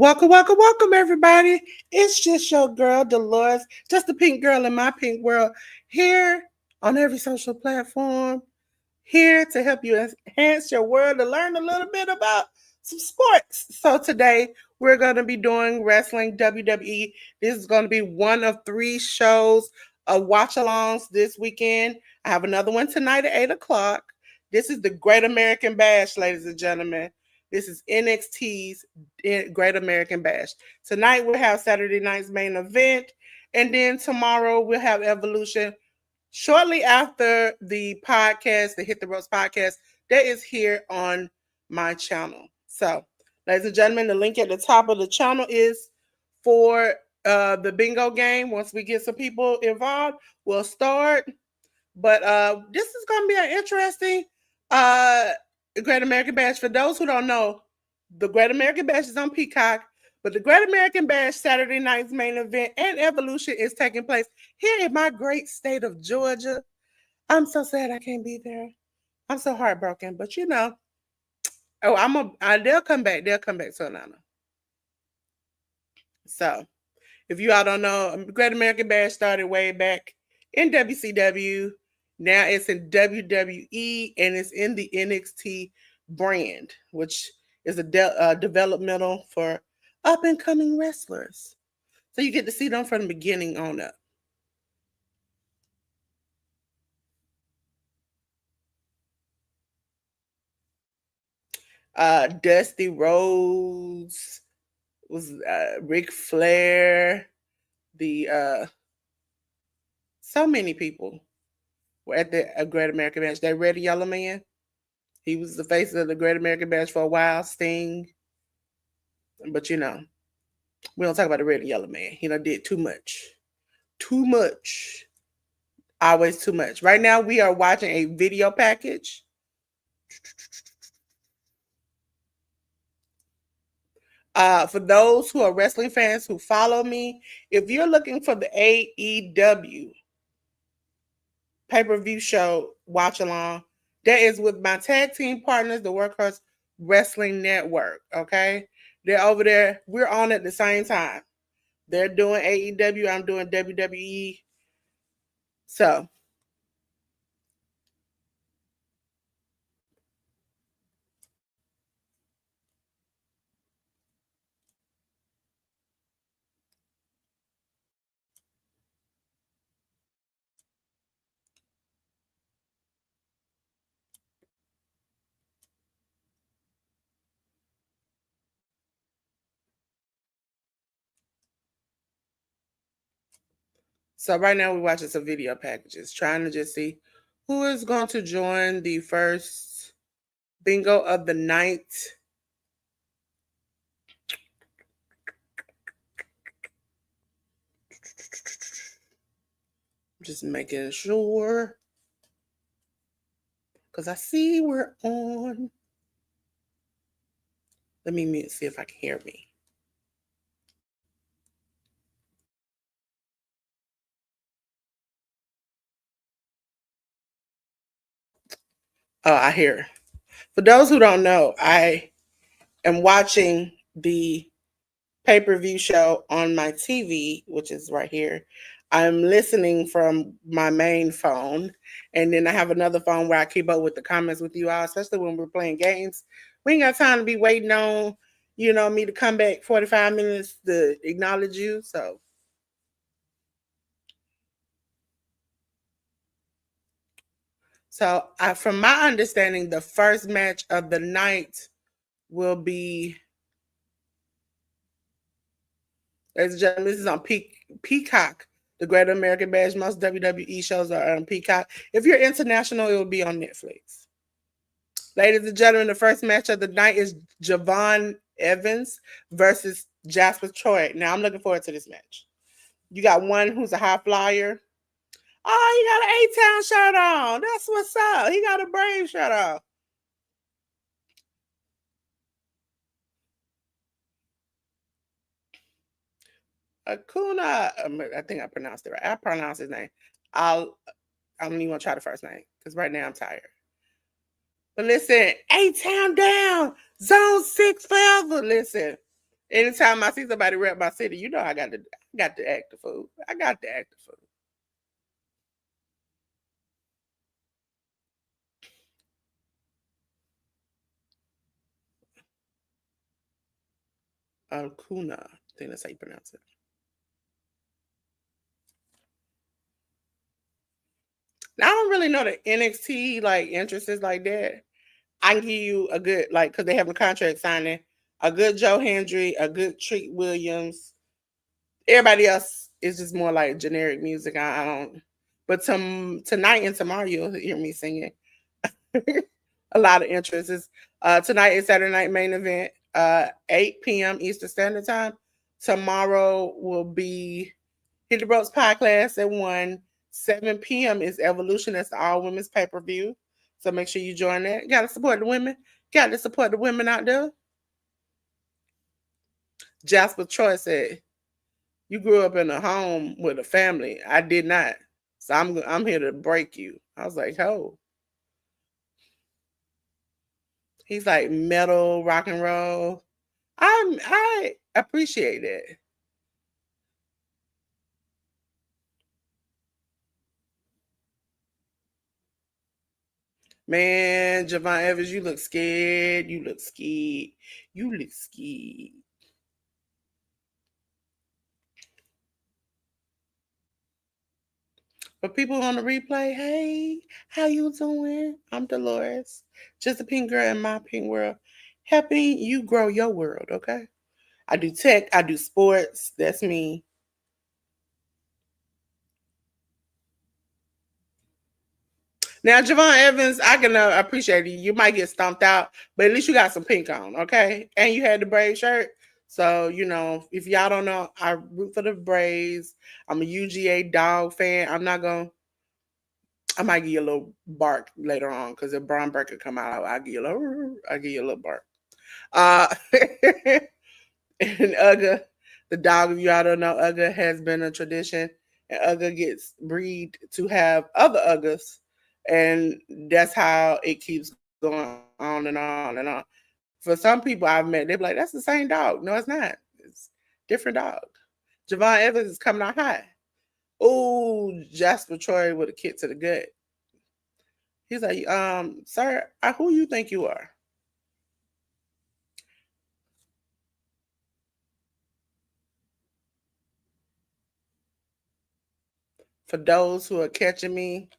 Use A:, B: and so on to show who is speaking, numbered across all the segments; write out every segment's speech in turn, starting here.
A: Welcome, everybody. It's just your girl, Delores, just the pink girl in my pink world, here on every social platform, here to help you enhance your world to learn a little bit about some sports. So today we're going to be doing wrestling WWE. This is going to be one of 3 shows of watch-alongs this weekend. I have another one tonight at 8 o'clock. This is the Great American Bash, ladies and gentlemen. This is NXT's Great American Bash. Tonight we'll have Saturday night's main event, and then tomorrow we'll have Evolution. Shortly after the podcast, the Hit the Ropes podcast, that is here on my channel. So, ladies and gentlemen, the link at the top of the channel is for the bingo game. Once we get some people involved, we'll start. But this is going to be an interesting Great American Bash. For those who don't know, the Great American Bash is on Peacock, but the Great American Bash Saturday night's main event and Evolution is taking place here in my great state of Georgia. I'm so sad I can't be there. I'm so heartbroken, but they'll come back. They'll come back to Atlanta. So, if you all don't know, Great American Bash started way back in WCW. Now it's in WWE and it's in the NXT brand, which is a developmental for up and coming wrestlers. So you get to see them from the beginning on up. Dusty Rhodes was Ric Flair, so many people were at the Great American Bash. That Red Yellow Man, he was the face of the Great American Bash for a while. Sting, but we don't talk about the Red and Yellow Man. He did too much, always too much. Right now, we are watching a video package. For those who are wrestling fans who follow me, if you're looking for the AEW pay-per-view show watch along, that is with my tag team partners, the Workhorse Wrestling Network. Okay, they're over there. We're on at the same time. They're doing AEW. I'm doing WWE. So right now we're watching some video packages, trying to just see who is going to join the first bingo of the night. Just making sure, because I see we're on. Let me see if I can hear me. Oh, I hear. For those who don't know, I am watching the pay-per-view show on my TV, which is right here. I'm listening from my main phone, and then I have another phone where I keep up with the comments with you all, especially when we're playing games. We ain't got time to be waiting on, me to come back 45 minutes to acknowledge you. So from my understanding, the first match of the night will be, ladies and gentlemen, this is on Peacock. The Great American Bash. Most WWE shows are on Peacock. If you're international, it will be on Netflix. Ladies and gentlemen, the first match of the night is Javon Evans versus Jasper Troy. Now, I'm looking forward to this match. You got one who's a high flyer. Oh, he got an A-Town shirt on. That's what's up. He got a Brave shirt on. Acuna, I think I pronounced it right. I pronounced his name. I don't even want to try the first name because right now I'm tired. But listen, A-Town down, Zone 6 forever. Listen, Anytime I see somebody rep my city, you know I got to act the fool. I got to act the fool. Kuna, I think that's how you pronounce it. Now, I don't really know the NXT like interests like that. I can give you a good like because they have a contract signing, a good Joe Hendry, a good Treat Williams. Everybody else is just more like generic music. I don't. But tonight and tomorrow you'll hear me singing. A lot of interests. Tonight is Saturday night main event. 8 p.m. Eastern Standard Time. Tomorrow will be Hit the Ropes podcast at 1. 7 p.m. is Evolution. That's the all women's pay per view. So make sure you join that. Got to support the women. Got to support the women out there. Jasper Troy said, "You grew up in a home with a family. I did not. So I'm here to break you." I was like, "Oh." He's like metal, rock and roll. I appreciate it. Man, Javon Evans, you look scared. You look scared. You look scared. For people on the replay, hey, how you doing? I'm Delores, just a pink girl in my pink world, helping you grow your world, okay? I do tech, I do sports. That's me. Now, Javon Evans, I can appreciate you. You might get stomped out, but at least you got some pink on, okay? And you had the Brave shirt. So, if y'all don't know, I root for the Braves. I'm a UGA dog fan. I might give you a little bark later on because if Brian Burke come out, I'll give you a little bark. Uh, and Ugga, the dog, if you all don't know, Ugga has been a tradition. And Ugga gets breed to have other Uggas. And that's how it keeps going on and on and on. For some people I've met, they're like, that's the same dog. No, it's not. It's different dog. Javon Evans is coming out hot. Oh, Jasper Troy with a kick to the gut. He's like, sir, who you think you are? For those who are catching me,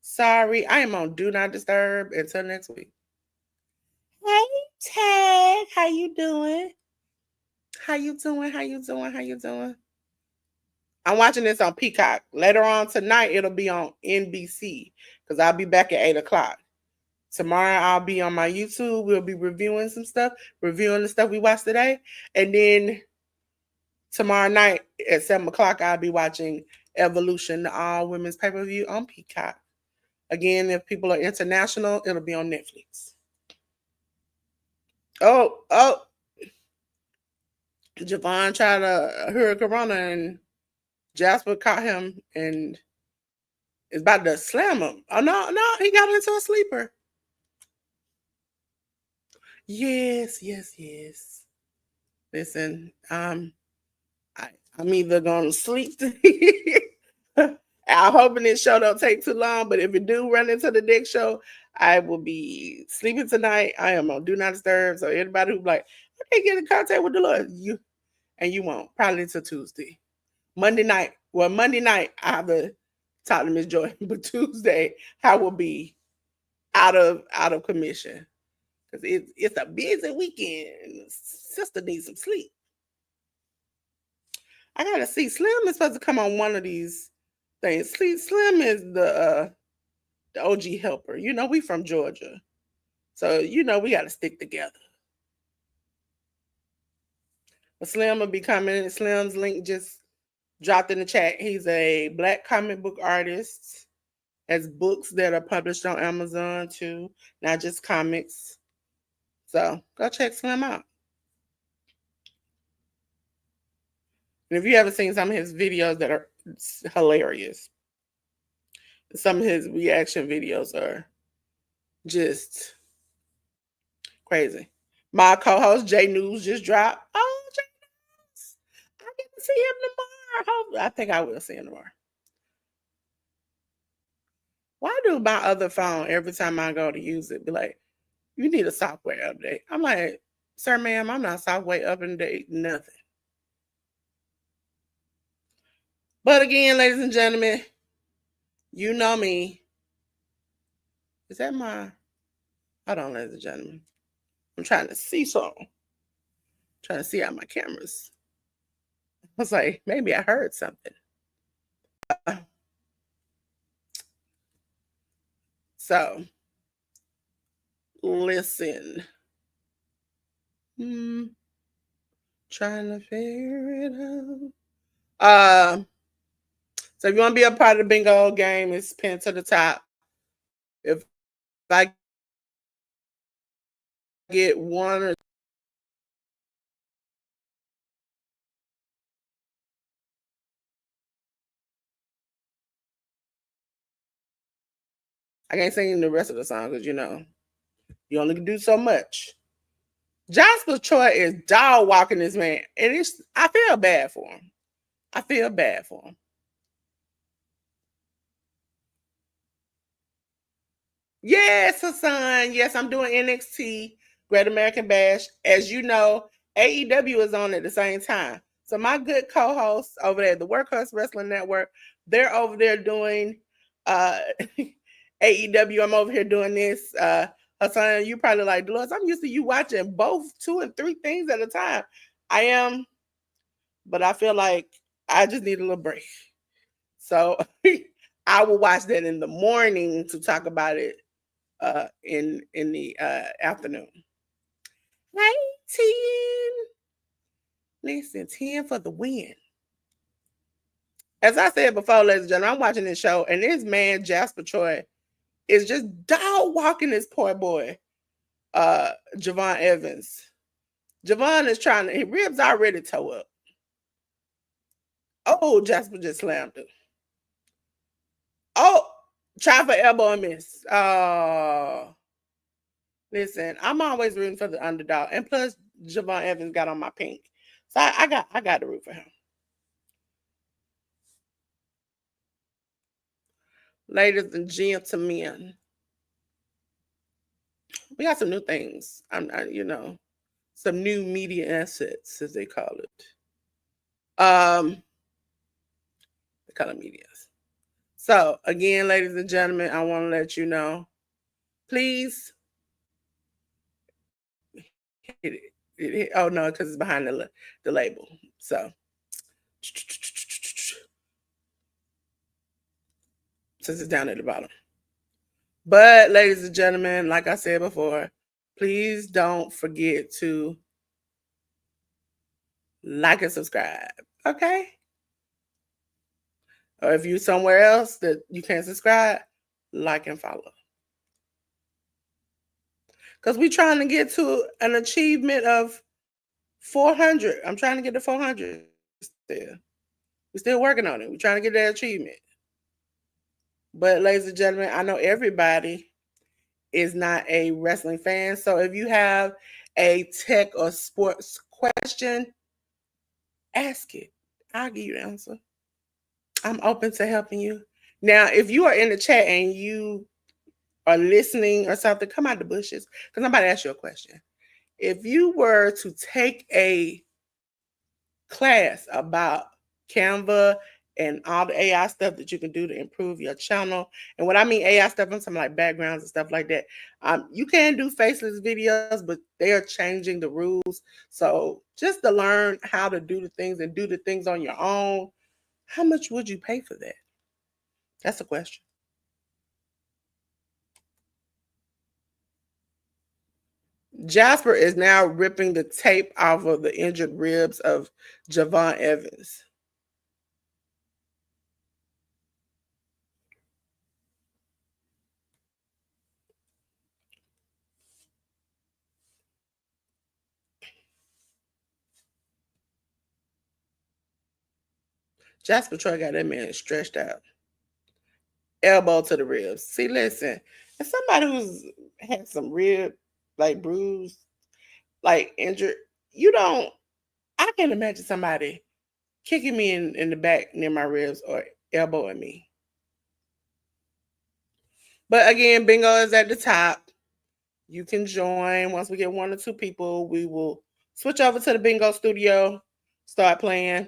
A: sorry, I am on Do Not Disturb until next week. Hey, Tag, how you doing? How you doing? How you doing? How you doing? I'm watching this on Peacock. Later on tonight, it'll be on NBC because I'll be back at 8 o'clock. Tomorrow, I'll be on my YouTube. We'll be reviewing some stuff, reviewing the stuff we watched today. And then tomorrow night at 7 o'clock, I'll be watching Evolution, the all women's pay per view on Peacock. Again, if people are international, it'll be on Netflix. Oh, Javon tried to Corona and Jasper caught him and is about to slam him. Oh no, he got into a sleeper. Yes. Listen, I'm either gonna sleep. I'm hoping this show don't take too long, but if it do run into the next show, I will be sleeping tonight. I am on Do Not Disturb. So anybody who's like, I can't get in contact with Delores, you won't. Probably until Tuesday. Monday night, I have to talk to Miss Joy, but Tuesday I will be out of commission because it's a busy weekend. Sister needs some sleep. I gotta see. Slim is supposed to come on one of these things. Slim is the OG helper. We from Georgia, so we got to stick together. But Slim will be coming. Slim's link just dropped in the chat. He's a Black comic book artist. Has books that are published on Amazon too, not just comics. So go check Slim out. And if you haven't seen some of his videos that are hilarious, some of his reaction videos are just crazy. My co-host Jay News just dropped. Oh, Jay see him tomorrow. I think I will see him tomorrow. Why do my other phone, every time I go to use it, be like, you need a software update? I'm like, sir, ma'am, I'm not software update, nothing. But again, ladies and gentlemen, you know me. Is that my... Hold on, ladies and gentlemen. I'm trying to see something. Trying to see out my cameras. I was like, maybe I heard something. So, listen. Trying to figure it out. So if you want to be a part of the bingo game, it's pinned to the top. If I get one or I can't sing the rest of the song because you only can do so much. Jasper Troy is dog walking this man, and I feel bad for him. I feel bad for him. Yes, Hassan. Yes, I'm doing NXT, Great American Bash. As you know, AEW is on at the same time. So my good co-hosts over there, the Workhorse Wrestling Network, they're over there doing AEW. I'm over here doing this. Hassan, you probably like, Delores, I'm used to you watching both 2 and 3 things at a time. I am, but I feel like I just need a little break. So I will watch that in the morning to talk about it in the afternoon. Hey, 10. Listen, 10 for the win. As I said before, ladies and gentlemen, I'm watching this show, and this man, Jasper Troy, is just dog walking this poor boy, Javon Evans. Javon is trying to, his ribs already toe up. Oh, Jasper just slammed him. Oh, try for elbow and miss. Oh. Listen, I'm always rooting for the underdog. And plus, Javon Evans got on my pink. So I got to root for him. Ladies and gentlemen, we got some new things. Some new media assets, as they call it. They call it medias. So again, ladies and gentlemen, I want to let you know, please hit it. Oh no, because it's behind the label. So since it's down at the bottom. But ladies and gentlemen, like I said before, please don't forget to like and subscribe. Okay? Or if you're somewhere else that you can't subscribe, like and follow. Because we're trying to get to an achievement of 400. I'm trying to get to 400 still. We're still working on it. We're trying to get that achievement. But ladies and gentlemen, I know everybody is not a wrestling fan. So if you have a tech or sports question, ask it. I'll give you the answer. I'm open to helping you. Now, if you are in the chat and you are listening or something, come out the bushes because I'm about to ask you a question. If you were to take a class about Canva and all the AI stuff that you can do to improve your channel, and what I mean AI stuff, I'm talking like backgrounds and stuff like that. You can do faceless videos, but they are changing the rules. So just to learn how to do the things and do the things on your own, how much would you pay for that? That's a question. Jasper is now ripping the tape off of the injured ribs of Javon Evans. Jasper Troy got that man stretched out. Elbow to the ribs. See, listen, as somebody who's had some rib, like bruised, like injured, I can't imagine somebody kicking me in the back near my ribs or elbowing me. But again, bingo is at the top. You can join. Once we get 1 or 2 people, we will switch over to the bingo studio, start playing.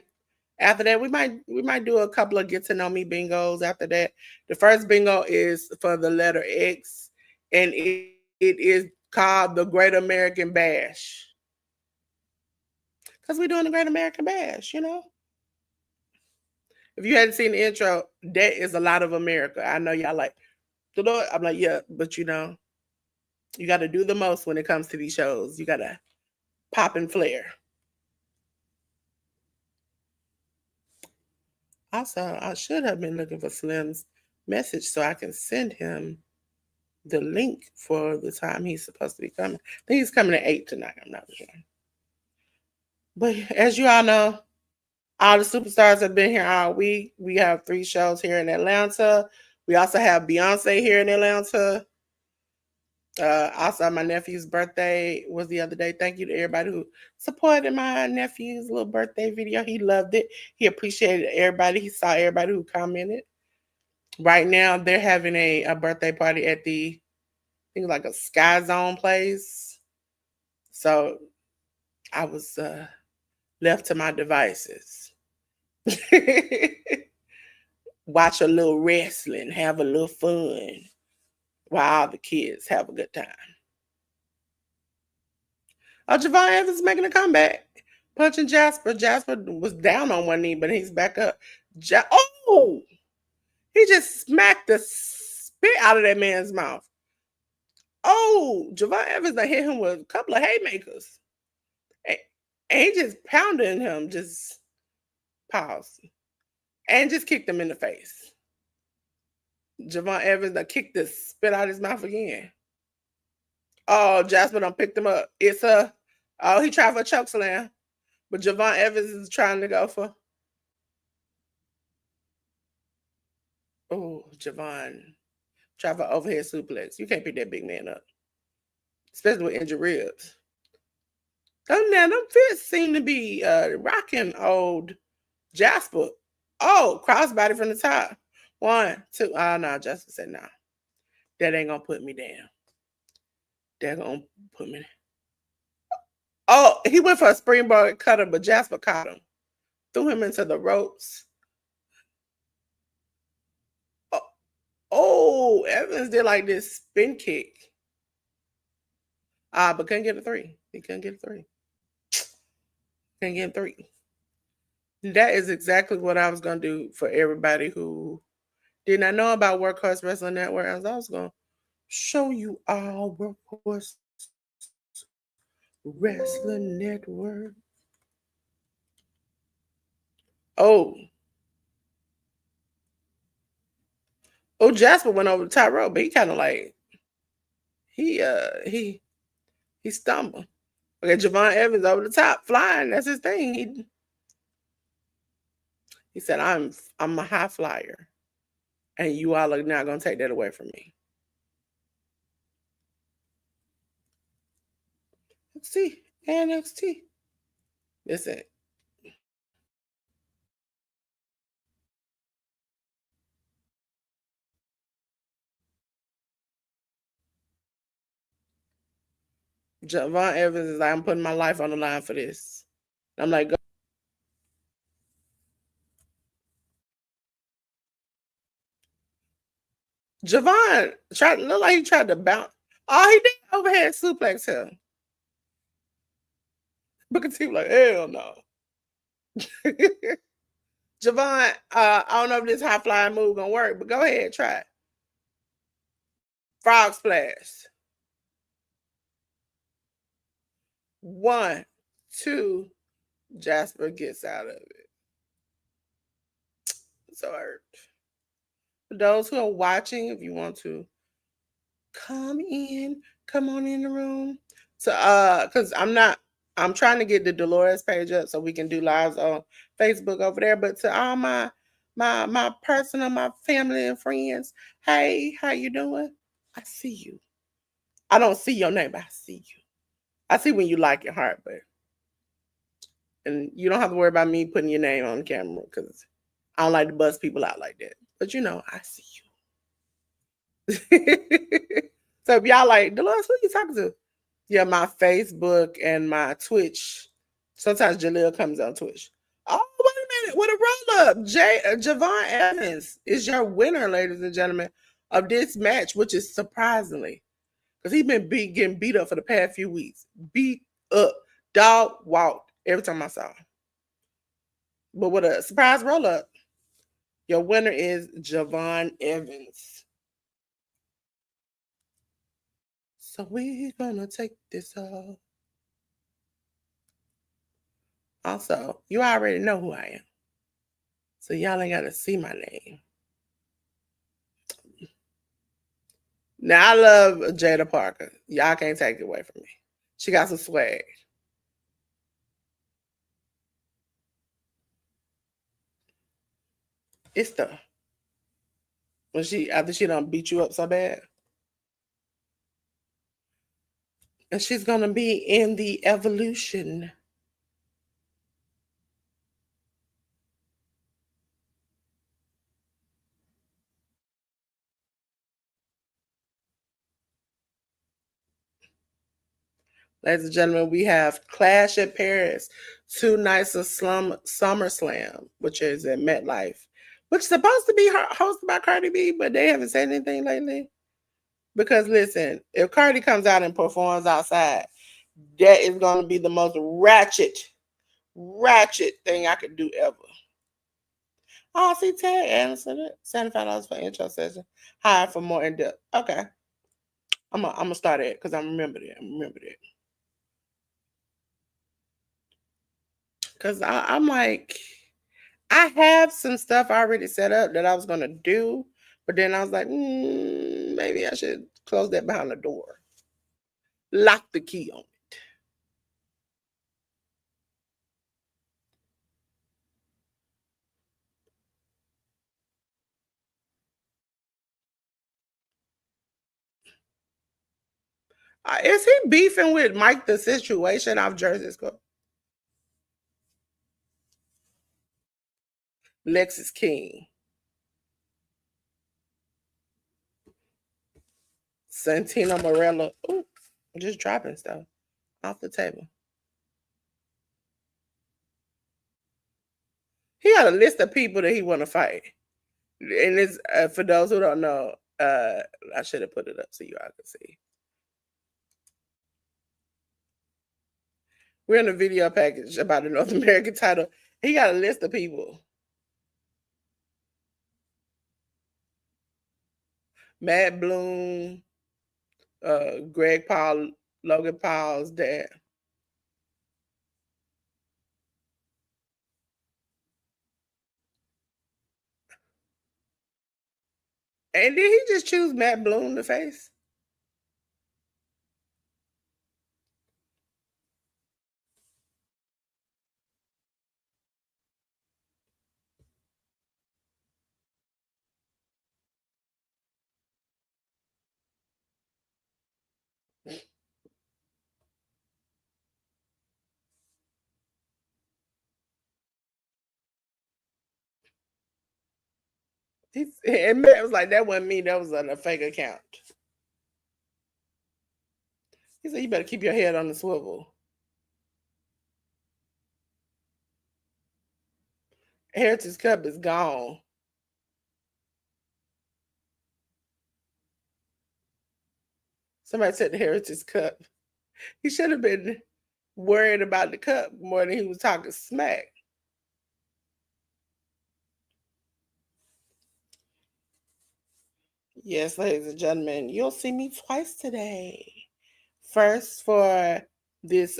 A: After that, we might do a couple of get to know me bingos. After that, the first bingo is for the letter X, and it is called the Great American Bash. Because we're doing the Great American Bash, you know? If you hadn't seen the intro, that is a lot of America. I know y'all like, I'm like, yeah, but you know, you got to do the most when it comes to these shows. You got to pop and flare. Also, I should have been looking for Slim's message so I can send him the link for the time he's supposed to be coming. I think he's coming at 8 tonight. I'm not sure. But as you all know, all the superstars have been here all week. We have 3 shows here in Atlanta. We also have Beyonce here in Atlanta. Also, my nephew's birthday was the other day. Thank you to everybody who supported my nephew's little birthday video. He loved it. He appreciated everybody. He saw everybody who commented. Right now, they're having a birthday party at I think like a Sky Zone place. So I was left to my devices. Watch a little wrestling, have a little fun while all the kids have a good time. Oh, Javon Evans is making a comeback. Punching Jasper. Jasper was down on one knee, but he's back up. Oh! He just smacked the spit out of that man's mouth. Oh, Javon Evans hit him with a couple of haymakers. And he just pounded him, just paused. And just kicked him in the face. Javon Evans kicked the spit out of his mouth again. Oh, Jasper done picked him up. He tried for a choke slam. But Javon Evans is trying to go for. Oh, Javon. Try for overhead suplex. You can't pick that big man up. Especially with injured ribs. Them fits seem to be rocking old Jasper. Oh, crossbody from the top. 1, 2. Oh, no, Jasper said no. That ain't going to put me down. They're going to put me down. Oh, he went for a springboard cutter, but Jasper caught him. Threw him into the ropes. Oh, Evans did like this spin kick. But couldn't get a 3. He couldn't get a 3. Couldn't get a 3. That is exactly what I was going to do for everybody who did not know about Workhorse Wrestling Network. I was going to show you all Workhorse Wrestling Network. Oh, Jasper went over the top rope, but he kind of like he stumbled. Okay, Javon Evans over the top, flying. That's his thing. He said, "I'm a high flyer, and you all are not gonna take that away from me." Let's see, NXT. Listen. Javon Evans is like, I'm putting my life on the line for this. I'm like, go. Javon look like he tried to bounce. Oh, he did overhead suplex him. Booker T like, hell no. Javon, I don't know if this high flying move gonna work, but go ahead, try it. Frog splash. 1, 2. Jasper gets out of it. So hurt. For those who are watching, if you want to come on in the room. So because I'm trying to get the Delores page up so we can do lives on Facebook over there. But to all my personal, my family and friends, hey, how you doing? I see you. I don't see your name, but I see you. I see when you like your heart, but And you don't have to worry about me putting your name on camera because I don't like to bust people out like that. But I see you. So if y'all like, Delores, who you talking to? Yeah, my Facebook and my Twitch. Sometimes Jaleel comes on Twitch. Oh, wait a minute. What a roll up. Javon Evans is your winner, ladies and gentlemen, of this match, which is surprisingly. Because he's been getting beat up for the past few weeks. Beat up. Dog walked every time I saw him. But with a surprise roll up, your winner is Javon Evans. So we're gonna take this off. Also, you already know who I am. So y'all ain't gotta see my name. Now I love Jada Parker. Y'all can't take it away from me. She got some swag. It's the when after she done beat you up so bad. And she's gonna be in the Evolution. Ladies and gentlemen, we have Clash at Paris, 2 nights of SummerSlam, which is at MetLife, which is supposed to be hosted by Cardi B, but they haven't said anything lately. Because listen, if Cardi comes out and performs outside, that is going to be the most ratchet thing I could do ever. Oh, see, Ted Anderson, $75 for intro session. Hire for more in depth. Okay, I'm gonna start it because I remember that. Because I'm like, I have some stuff already set up that I was gonna do, but then I was like, maybe I should close that behind the door, lock the key on it. Is he beefing with Mike the Situation off Jersey School? Lexus King. Santino Morello. Ooh, just dropping stuff off the table. He got a list of people that he want to fight. And it's for those who don't know, I should have put it up so you all can see. We're in a video package about the North American title. He got a list of people. Matt Bloom, Greg Paul, Logan Paul's dad. And did he just choose Matt Bloom to face? And Matt was like, that wasn't me. That was on a fake account. He said, you better keep your head on the swivel. Heritage Cup is gone. Somebody said the Heritage Cup. He should have been worried about the cup more than he was talking smack. Yes, ladies and gentlemen, you'll see me twice today. First for this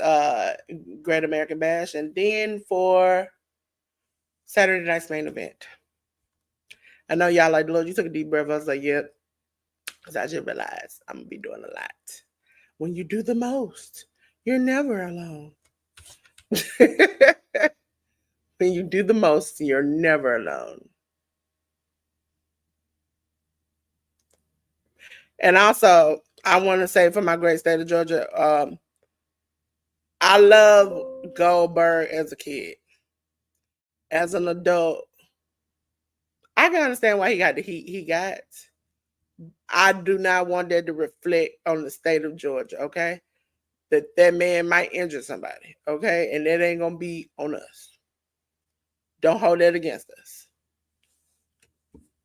A: Great American Bash, and then for Saturday night's main event. I know y'all like, Lord, you took a deep breath. I was like, yep. Because I just realized I'm going to be doing a lot. When you do the most, you're never alone. When you do the most, you're never alone. And also, I want to say for my great state of Georgia, I love Goldberg as a kid. As an adult, I can understand why he got the heat he got. I do not want that to reflect on the state of Georgia, okay? That man might injure somebody, okay? And that ain't gonna be on us. Don't hold that against us.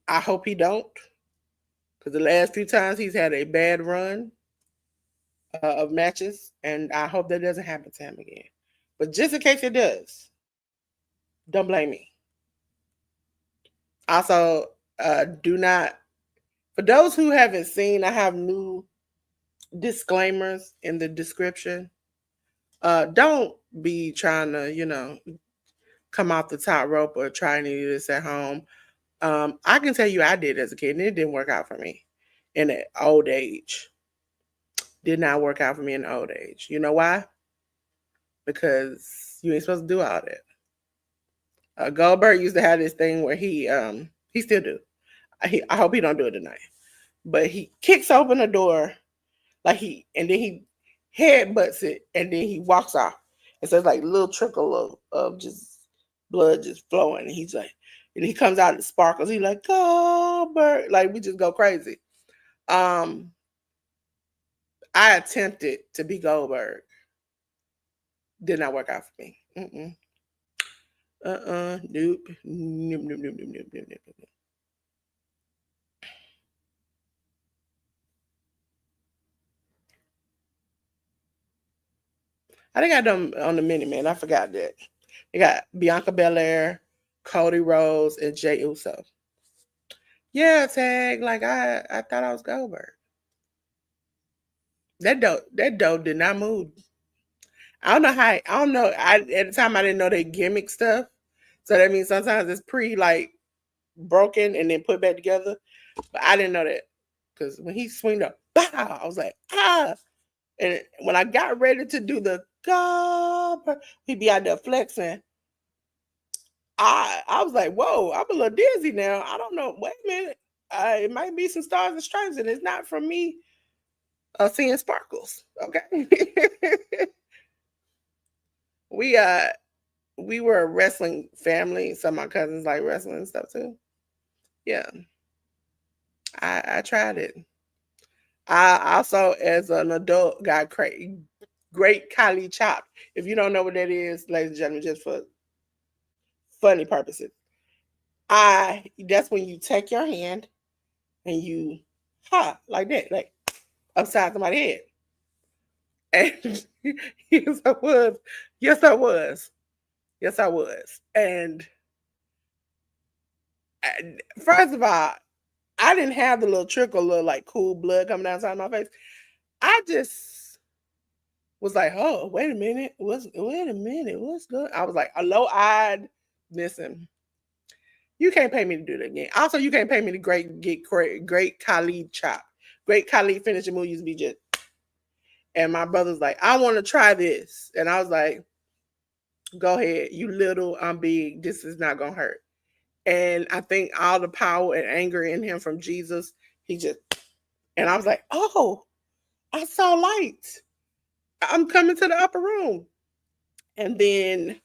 A: I hope he don't, because the last few times he's had a bad run of matches, and I hope that doesn't happen to him again. But just in case it does, don't blame me. Also, do not, for those who haven't seen, I have new disclaimers in the description. Don't be trying to, come off the top rope or try any of this at home. I can tell you I did as a kid, and it didn't work out for me in the old age. Did not work out for me in the old age. You know why? Because you ain't supposed to do all that. Goldberg used to have this thing where he still do. I hope he don't do it tonight. But he kicks open the door and then he headbutts it, and then he walks off. And so it's like a little trickle of just blood just flowing. And he's like, and he comes out and sparkles. He's like, Goldberg. Like, we just go crazy. I attempted to be Goldberg. Did not work out for me. Nope. Nope. I think I done on the mini man. I forgot that. They got Bianca Belair, Cody Rhodes, and Jey Uso. Yeah, tag. Like I thought I was Goldberg. That dope did not move. I don't know how. I don't know. At the time I didn't know they gimmick stuff, so that means sometimes it's like broken and then put back together. But I didn't know that because when he swing up, bah, I was like ah. And when I got ready to do the Goldberg, he'd be out there flexing. I was like, whoa, I'm a little dizzy now. I don't know. Wait a minute. It might be some stars and stripes, and it's not from me seeing sparkles. Okay. we we were a wrestling family. Some of my cousins like wrestling and stuff too. Yeah. I tried it. I also, as an adult, got great Kylie chop. If you don't know what that is, ladies and gentlemen, just for funny purposes, that's when you take your hand and you like that, like upside somebody's head. And yes, I was. Yes, I was. Yes, I was. And first of all, I didn't have the little trickle of like cool blood coming outside my face. I just was like, oh, wait a minute. What's good? I was like, low-eyed. Listen, you can't pay me to do that again. Also, you can't pay me to get great Khalid chop. Great Khalid finishing move used to be just. And my brother's like, I want to try this. And I was like, go ahead. You little, I'm big. This is not going to hurt. And I think all the power and anger in him from Jesus, he just, and I was like, oh, I saw lights. I'm coming to the upper room. And then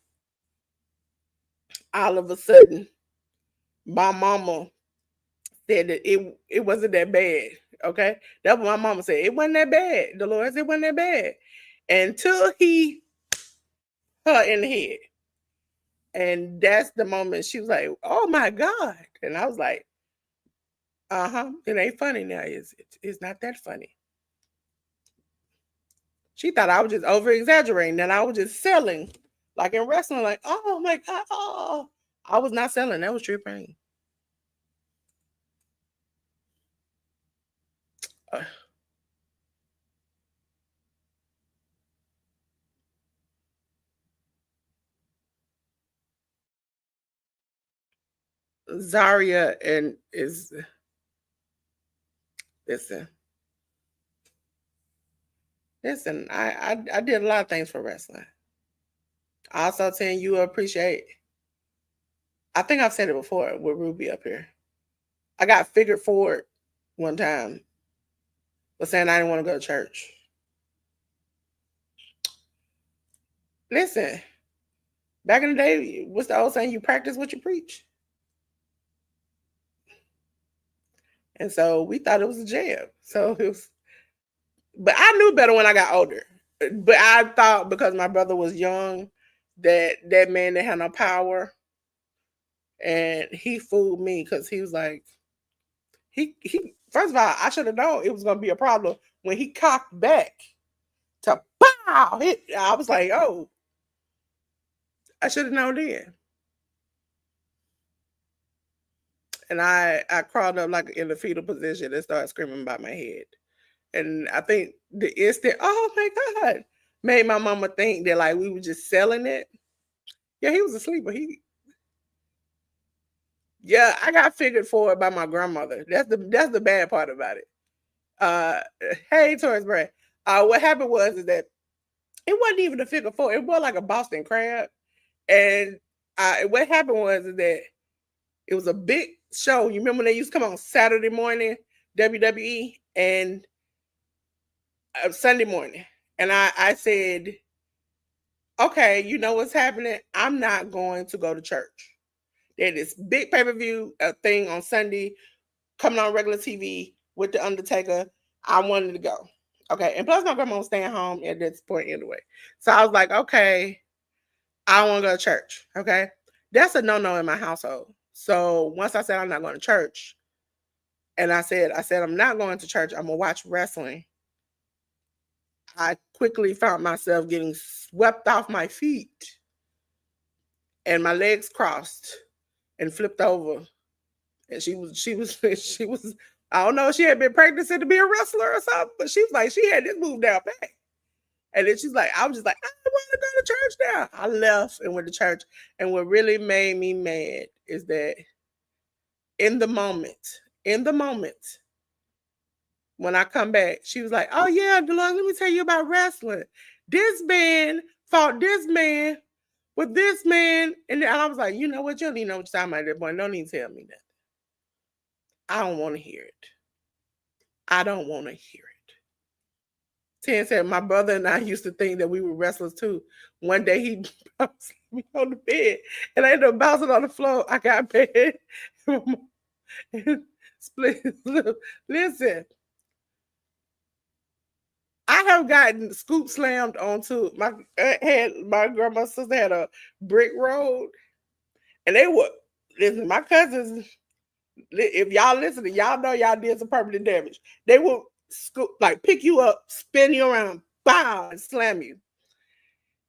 A: all of a sudden, my mama said that it wasn't that bad. Okay. That's what my mama said. It wasn't that bad, Delores. It wasn't that bad. Until he her in the head. And that's the moment she was like, oh my God. And I was like, it ain't funny now, is it? It's not that funny. She thought I was just over exaggerating, that I was just selling, like in wrestling, like, oh my God, oh. I was not selling, that was true pain. Zaria and is listen. Listen, I did a lot of things for wrestling. I also tell you appreciate. I think I've said it before with Ruby up here. I got figured forward one time for saying I didn't want to go to church. listen, back in the day, what's the old saying? You practice what you preach. And so we thought it was a jam. So it was, but I knew better when I got older. But I thought because my brother was young that that man didn't have no power, and he fooled me because he was like, he first of all, I should have known it was gonna be a problem when he cocked back to pow hit. I was like, oh, I should have known then. And I crawled up like in the fetal position and started screaming by my head. And I think the instant, oh my God, made my mama think that like we were just selling it. Yeah, he was asleep, but yeah, I got figured for it by my grandmother. That's the bad part about it. Uh, hey, Taurus Brand. What happened was is that it wasn't even a figure four. It was like a Boston crab. And what happened was is that it was a big show. You remember when they used to come on Saturday morning, WWE, and Sunday morning. And I said, okay, you know what's happening? I'm not going to go to church. There's this big pay-per-view thing on Sunday coming on regular TV with The Undertaker. I wanted to go. Okay. And plus my grandma was staying home at this point anyway. So I was like, okay, I want to go to church. Okay. That's a no-no in my household. So once I said I'm not going to church, and I said I'm not going to church, I'm gonna watch wrestling. I quickly found myself getting swept off my feet and my legs crossed and flipped over. And she was, I don't know if she had been practicing to be a wrestler or something, but she was like, she had this move down back. And then she's like, I was just like, I want to go to church now. I left and went to church. And what really made me mad is that in the moment, when I come back, she was like, oh yeah, Delores, let me tell you about wrestling. This man fought this man with this man. And I was like, you know what? You don't even know what you're talking about at that point. Don't even tell me that. I don't want to hear it. I don't want to hear it. Ten said, my brother and I used to think that we were wrestlers too. One day he bounced me on the bed and I ended up bouncing on the floor. I got bad. Split. Listen, I have gotten scoop slammed onto my grandma's sister had a brick road, and they were listen. My cousins, if y'all listening, y'all know y'all did some permanent damage. They will scoop like pick you up, spin you around, bow, and slam you.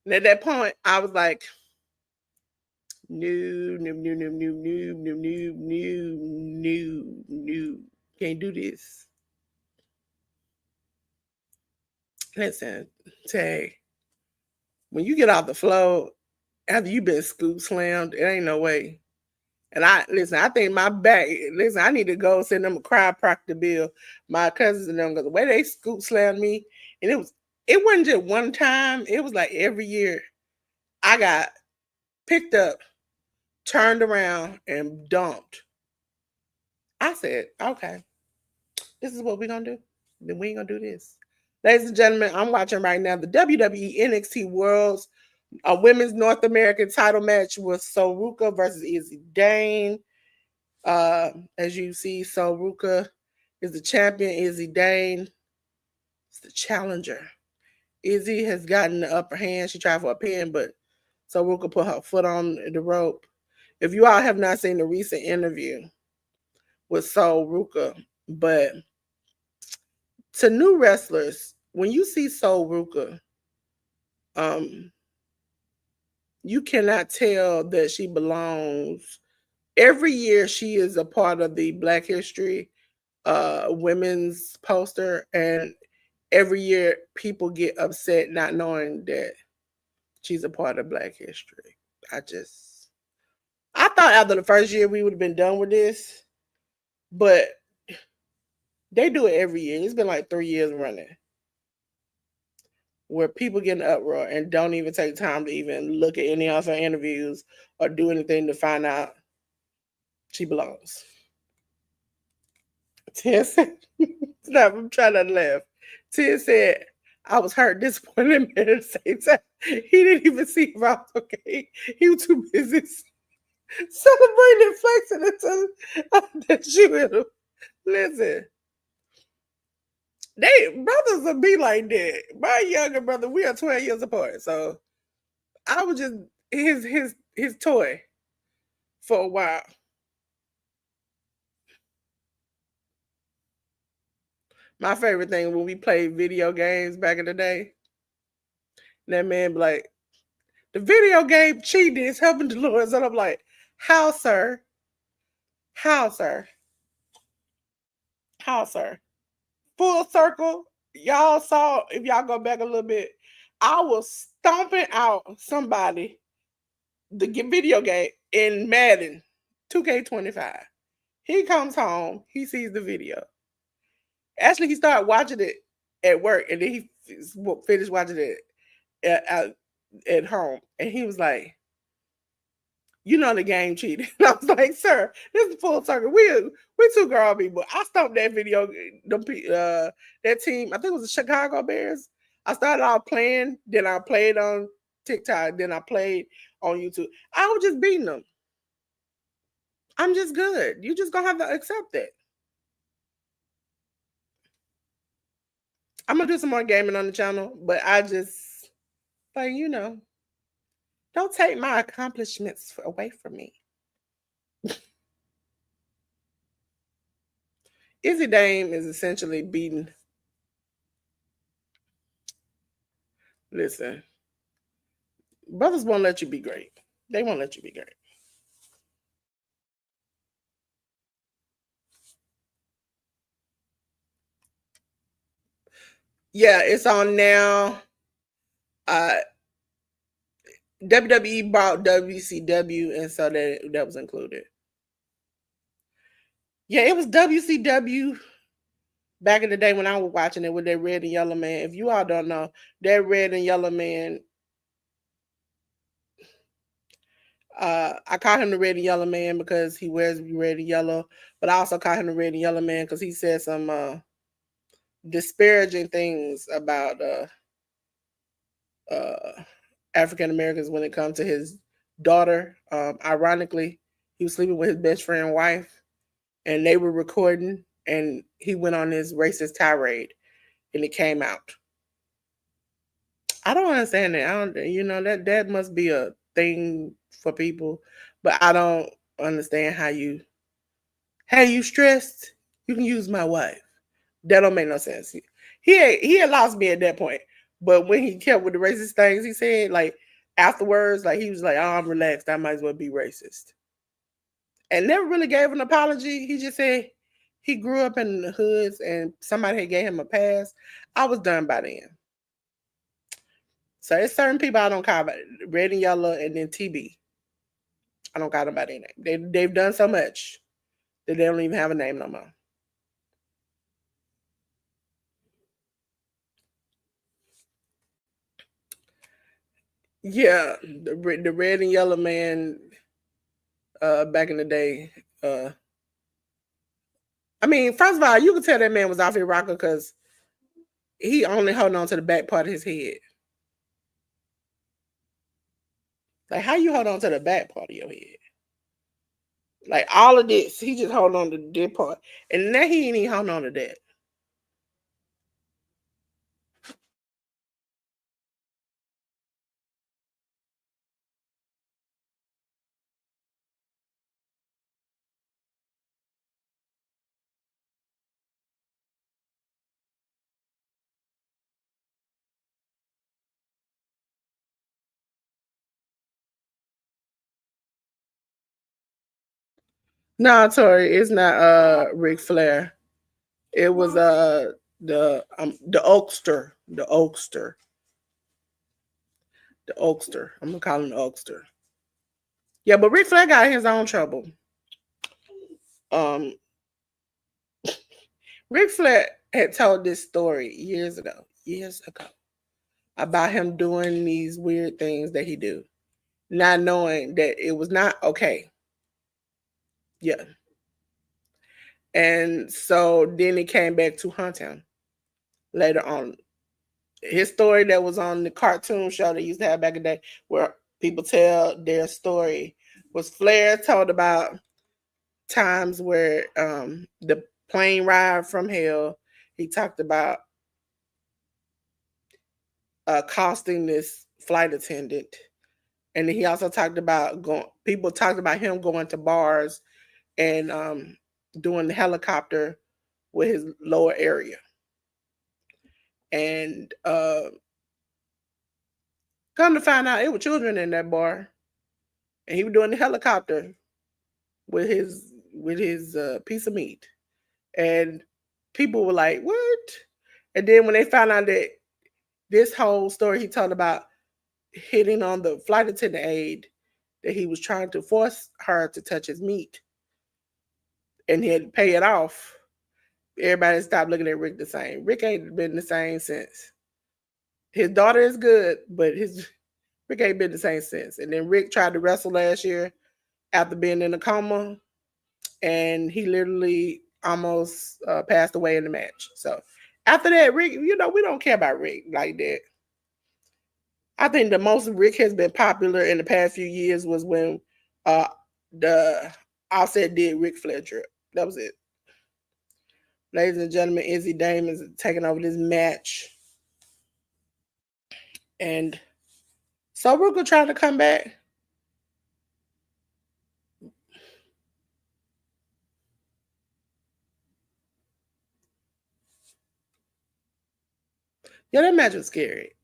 A: And at that point, I was like, no, can't do this. Listen, Tay, when you get off the floor after you've been scoop slammed, it ain't no way. And I think my back, I need to go send them a chiropractor bill. My cousins and them, because the way they scoop slammed me, and it wasn't just one time, it was like every year I got picked up, turned around, and dumped. I said, okay, this is what we're gonna do. Then we ain't gonna do this. Ladies and gentlemen, I'm watching right now the WWE NXT World's Women's North American title match with Soruka versus Izzy Dane. As you see, Soruka is the champion. Izzy Dane is the challenger. Izzy has gotten the upper hand. She tried for a pin, but Soruka put her foot on the rope. If you all have not seen the recent interview with Soruka, but to new wrestlers, when you see Soruka, you cannot tell that she belongs. Every year she is a part of the Black History women's poster, and every year people get upset not knowing that she's a part of Black History. I thought after the first year we would have been done with this, but they do it every year. It's been like 3 years running where people get an uproar and don't even take time to even look at any of her interviews or do anything to find out she belongs. Tia said, stop, I'm trying not to laugh. Tia said, I was hurt, disappointed, and mad at the same time. He didn't even see if I was okay. He was too busy celebrating and flexing until that you hit him. Listen, brothers will be like that. My younger brother, we are 12 years apart, so I was just his toy for a while. My favorite thing when we played video games back in the day, that man be like, the video game cheating is helping Delores. And I'm like, how, sir? How, sir? How, sir? Full circle. Y'all saw, if y'all go back a little bit, I was stomping out somebody the video game in Madden 2K25. He comes home, he sees the video. Actually, he started watching it at work, and then he finished watching it at home. And he was like, you know the game cheated. And I was like, sir, this is full circle. We two girl people. I stopped that video, that team, I think it was the Chicago Bears. I started out playing, then I played on TikTok, then I played on YouTube. I was just beating them. I'm just good. You just gonna have to accept it. I'm gonna do some more gaming on the channel, but I just, like, don't take my accomplishments away from me. Izzy Dame is essentially beating. Listen, brothers won't let you be great. They won't let you be great. Yeah, it's on now. WWE bought WCW, and so that was included. Yeah, it was WCW back in the day when I was watching it with that red and yellow man. If you all don't know, that red and yellow man, I call him the red and yellow man because he wears red and yellow, but I also call him the red and yellow man because he said some disparaging things about African Americans when it comes to his daughter. Ironically, he was sleeping with his best friend's wife, and they were recording, and he went on this racist tirade, and it came out. I don't understand that. I don't, that must be a thing for people, but I don't understand how you stressed. You can use my wife. That don't make no sense. He had lost me at that point, but when he kept with the racist things he said, like afterwards, like he was like, "Oh, I'm relaxed. I might as well be racist," and never really gave an apology. He just said he grew up in the hoods and somebody had gave him a pass. I was done by then. So it's certain people I don't call red and yellow, and then TB. I don't call them by their name. They've done so much that they don't even have a name no more. Yeah, the red and yellow man back in the day. I mean, first of all, you could tell that man was off his rocker because he only holding on to the back part of his head. Like, how you hold on to the back part of your head? Like, all of this, he just hold on to this part. And now he ain't even holding on to that. No, Tori, it's not Ric Flair. It was the Oakster. The Oakster. The Oakster. I'm gonna call him the Oakster. Yeah, but Ric Flair got his own trouble. Um Ric Flair had told this story years ago, about him doing these weird things that he do, not knowing that it was not okay. Yeah. And so then it came back to haunt him later on. his story that was on the cartoon show they used to have back in the day, where people tell their story, was Flair told about times where the plane ride from hell. He talked about costing this flight attendant, and he also talked about people talked about him going to bars and doing the helicopter with his lower area, and come to find out, it was children in that bar, and he was doing the helicopter with his piece of meat, and people were like, "What?" And then when they found out that this whole story he told about hitting on the flight attendant aide, that he was trying to force her to touch his meat, and he had to pay it off. Everybody stopped looking at Rick the same. Rick ain't been the same since. His daughter is good, but Rick ain't been the same since. And then Rick tried to wrestle last year after being in a coma, and he literally almost passed away in the match. So after that, Rick, we don't care about Rick like that. I think the most Rick has been popular in the past few years was when the Offset did Ric Flair drip. That was it. Ladies and gentlemen, Izzy Dame is taking over this match. And so we're going to try to come back. Yeah, that match was scary.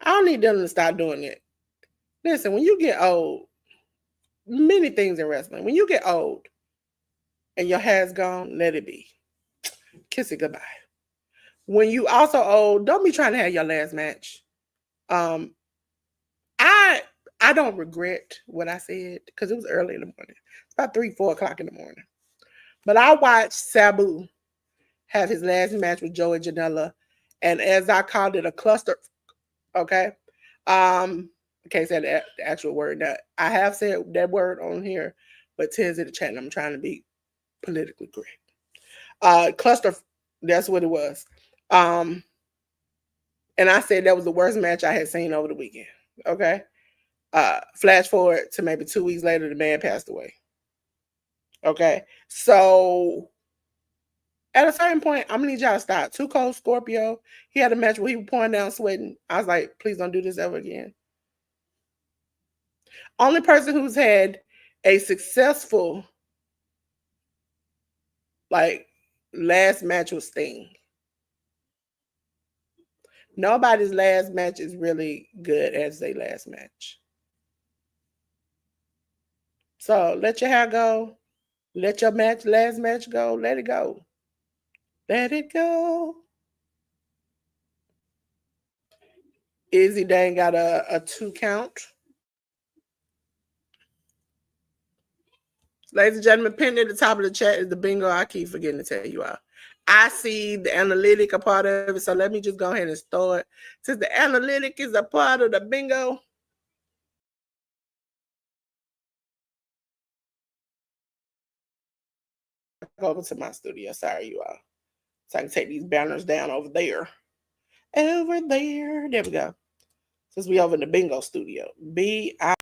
A: I don't need them to stop doing it. Listen, when you get old, many things in wrestling, when you get old and your hair's gone, let it be. Kiss it goodbye. When you also old, don't be trying to have your last match. I don't regret what I said because it was early in the morning. It's about 3-4 o'clock in the morning. But I watched Sabu have his last match with Joey Janela, and as I called it, a cluster. Okay, I can't say the actual word. Now, I have said that word on here, but Tens in the chat, and I'm trying to be politically correct. Cluster. That's what it was. And I said that was the worst match I had seen over the weekend. Okay. Flash forward to maybe 2 weeks later, the man passed away. Okay. So at a certain point, I'm gonna need y'all to stop. Too Cold Scorpio, he had a match where he was pouring down sweating. I was like, please don't do this ever again. Only person who's had a successful last match was Sting. Nobody's last match is really good as their last match. So let your hair go. Let your last match go. Let it go. Let it go. Izzy Dane got a 2 count. Ladies and gentlemen, pinned at the top of the chat is the bingo. I keep forgetting to tell you all. I see the analytic a part of it, so let me just go ahead and start. Since the analytic is a part of the bingo, go over to my studio. Sorry, you all. So I can take these banners down over there. Over there. There we go. Since we over in the bingo studio. B-I.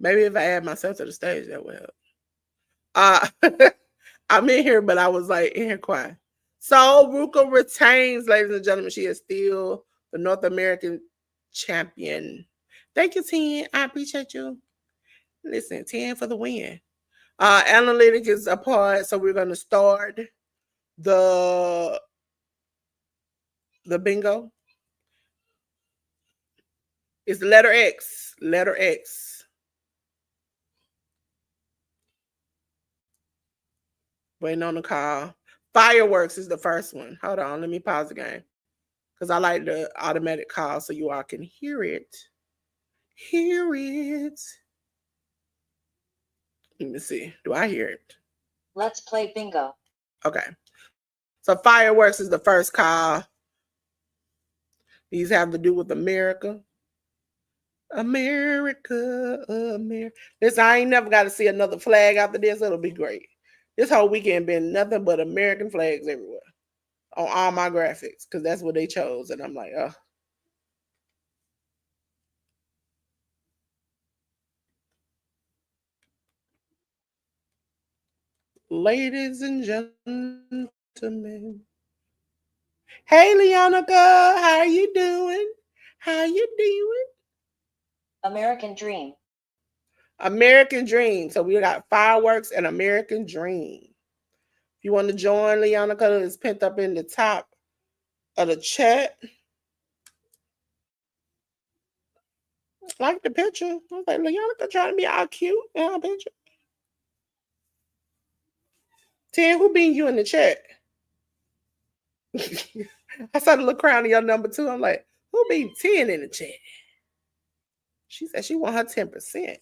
A: Maybe if I add myself to the stage, that will help. I'm in here, but I was like in here quiet. So Ruka retains, ladies and gentlemen. She is still the North American champion. Thank you, 10. I appreciate you. Listen, 10 for the win. Analytic is a part, so we're gonna start the bingo. It's the letter X. Letter X. Waiting on the call. Fireworks is the first one. Hold on, let me pause the game. Because I like the automatic call so you all can hear it. Hear it. Let me see. Do I hear it?
B: Let's play bingo.
A: Okay. So fireworks is the first call. These have to do with America. America, America. Listen, I ain't never got to see another flag after this. It'll be great. This whole weekend been nothing but American flags everywhere on all my graphics because that's what they chose. And I'm like, oh. Ladies and gentlemen. Hey, Leonica, how are you doing? How you doing?
B: American Dream.
A: American Dream. So we got fireworks and American Dream. If you want to join, Leonica is pinned up in the top of the chat. Like the picture. I was like, Leonica trying to be all cute in her picture. Tim, who being you in the chat? I saw the little crown of your number 2. I'm like, who be 10 in the chat? She said she want her 10%.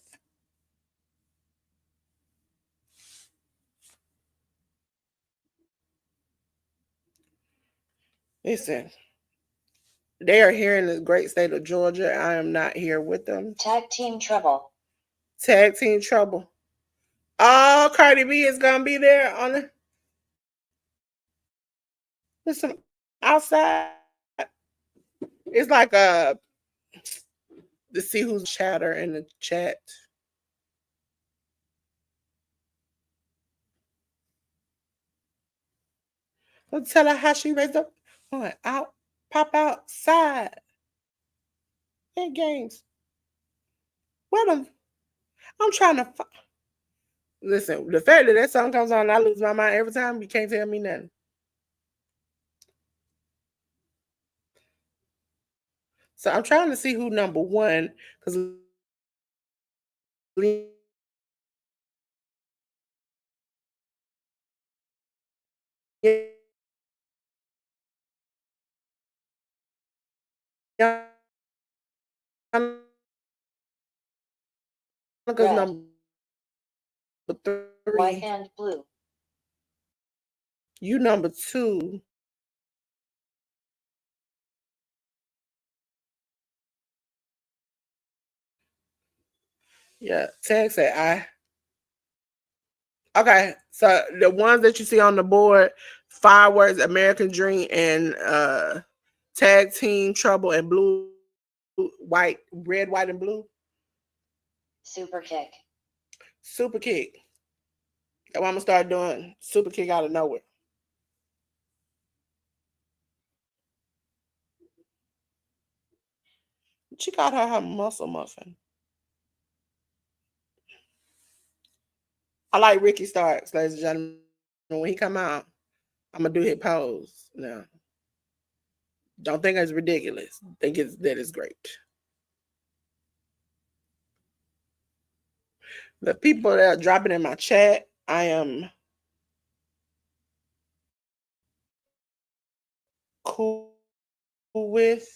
A: Listen, they are here in the great state of Georgia. I am not here with them.
B: Tag Team Trouble.
A: Tag Team Trouble. Oh, Cardi B is gonna be there on the. Listen, outside. It's like to see who's chatter in the chat. I'll tell her how she raised up. Out, pop outside. In games. What I'm trying to listen. The fact that song comes on, I lose my mind every time. You can't tell me nothing. So I'm trying to see who number 1 because
B: Red,
A: number 3.
B: white and blue.
A: You number 2. Yeah, tag said I. Okay, so the ones that you see on the board, Fireworks, American Dream, and Tag Team Trouble and Blue, White, Red, White, and Blue.
B: Super Kick.
A: Super Kick. That's what I'm gonna start doing. Super Kick out of nowhere. She got her muscle muffin. I like Ricky Starks, ladies and gentlemen. When he come out, I'm gonna do his pose. Now, don't think it's ridiculous. Think that it's great. The people that are dropping in my chat, I am cool with.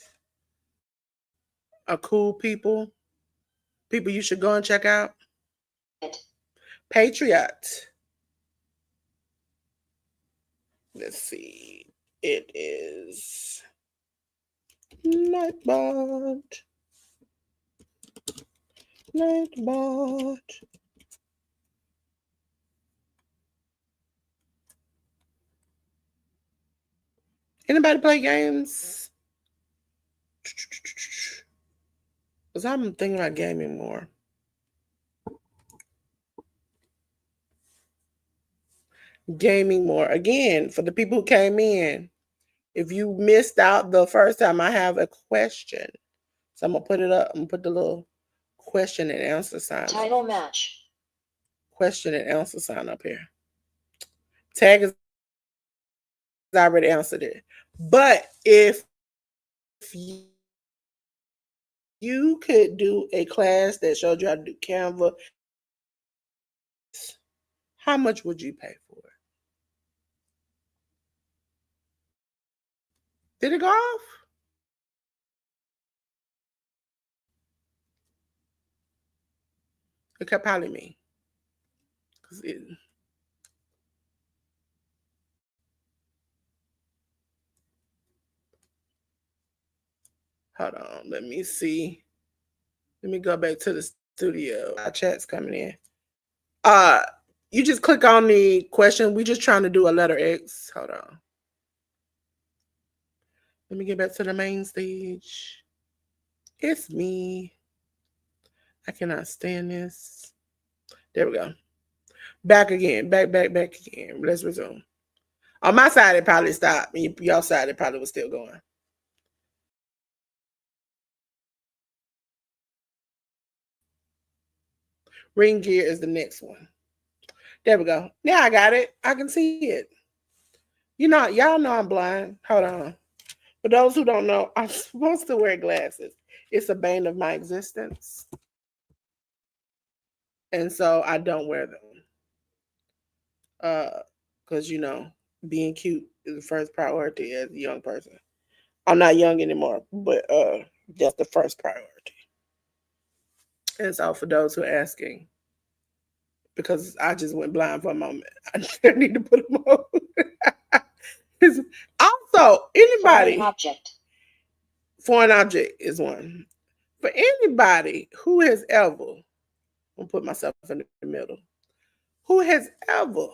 A: Are cool people. People you should go and check out. Patriot. Let's see. It is Nightbot. Nightbot. Anybody play games? Because I'm thinking about gaming more. Gaming more. Again, for the people who came in, if you missed out the first time, I have a question. So I'm going to put it up. I'm going to put the little question and answer sign.
B: Title match.
A: Question and answer sign up here. Tag has already answered it. But if you could do a class that showed you how to do Canva, how much would you pay for it? Did it go off? It kept calling me. Hold on, let me see. Let me go back to the studio. Our chat's coming in. You just click on the question. We just trying to do a letter X. Hold on. Let me get back to the main stage. It's me. I cannot stand this. There we go. Back again. Back again. Let's resume. On my side, it probably stopped. Y'all side, it probably was still going. Ring gear is the next one. There we go. Now I got it. I can see it. Y'all know I'm blind. Hold on. For those who don't know, I'm supposed to wear glasses. It's a bane of my existence. And so I don't wear them. Because, being cute is the first priority as a young person. I'm not young anymore, but that's the first priority. And so for those who are asking, because I just went blind for a moment, I need to put them on. Also, anybody. Foreign object is one. For anybody who has ever, I'm going to put myself in the middle, who has ever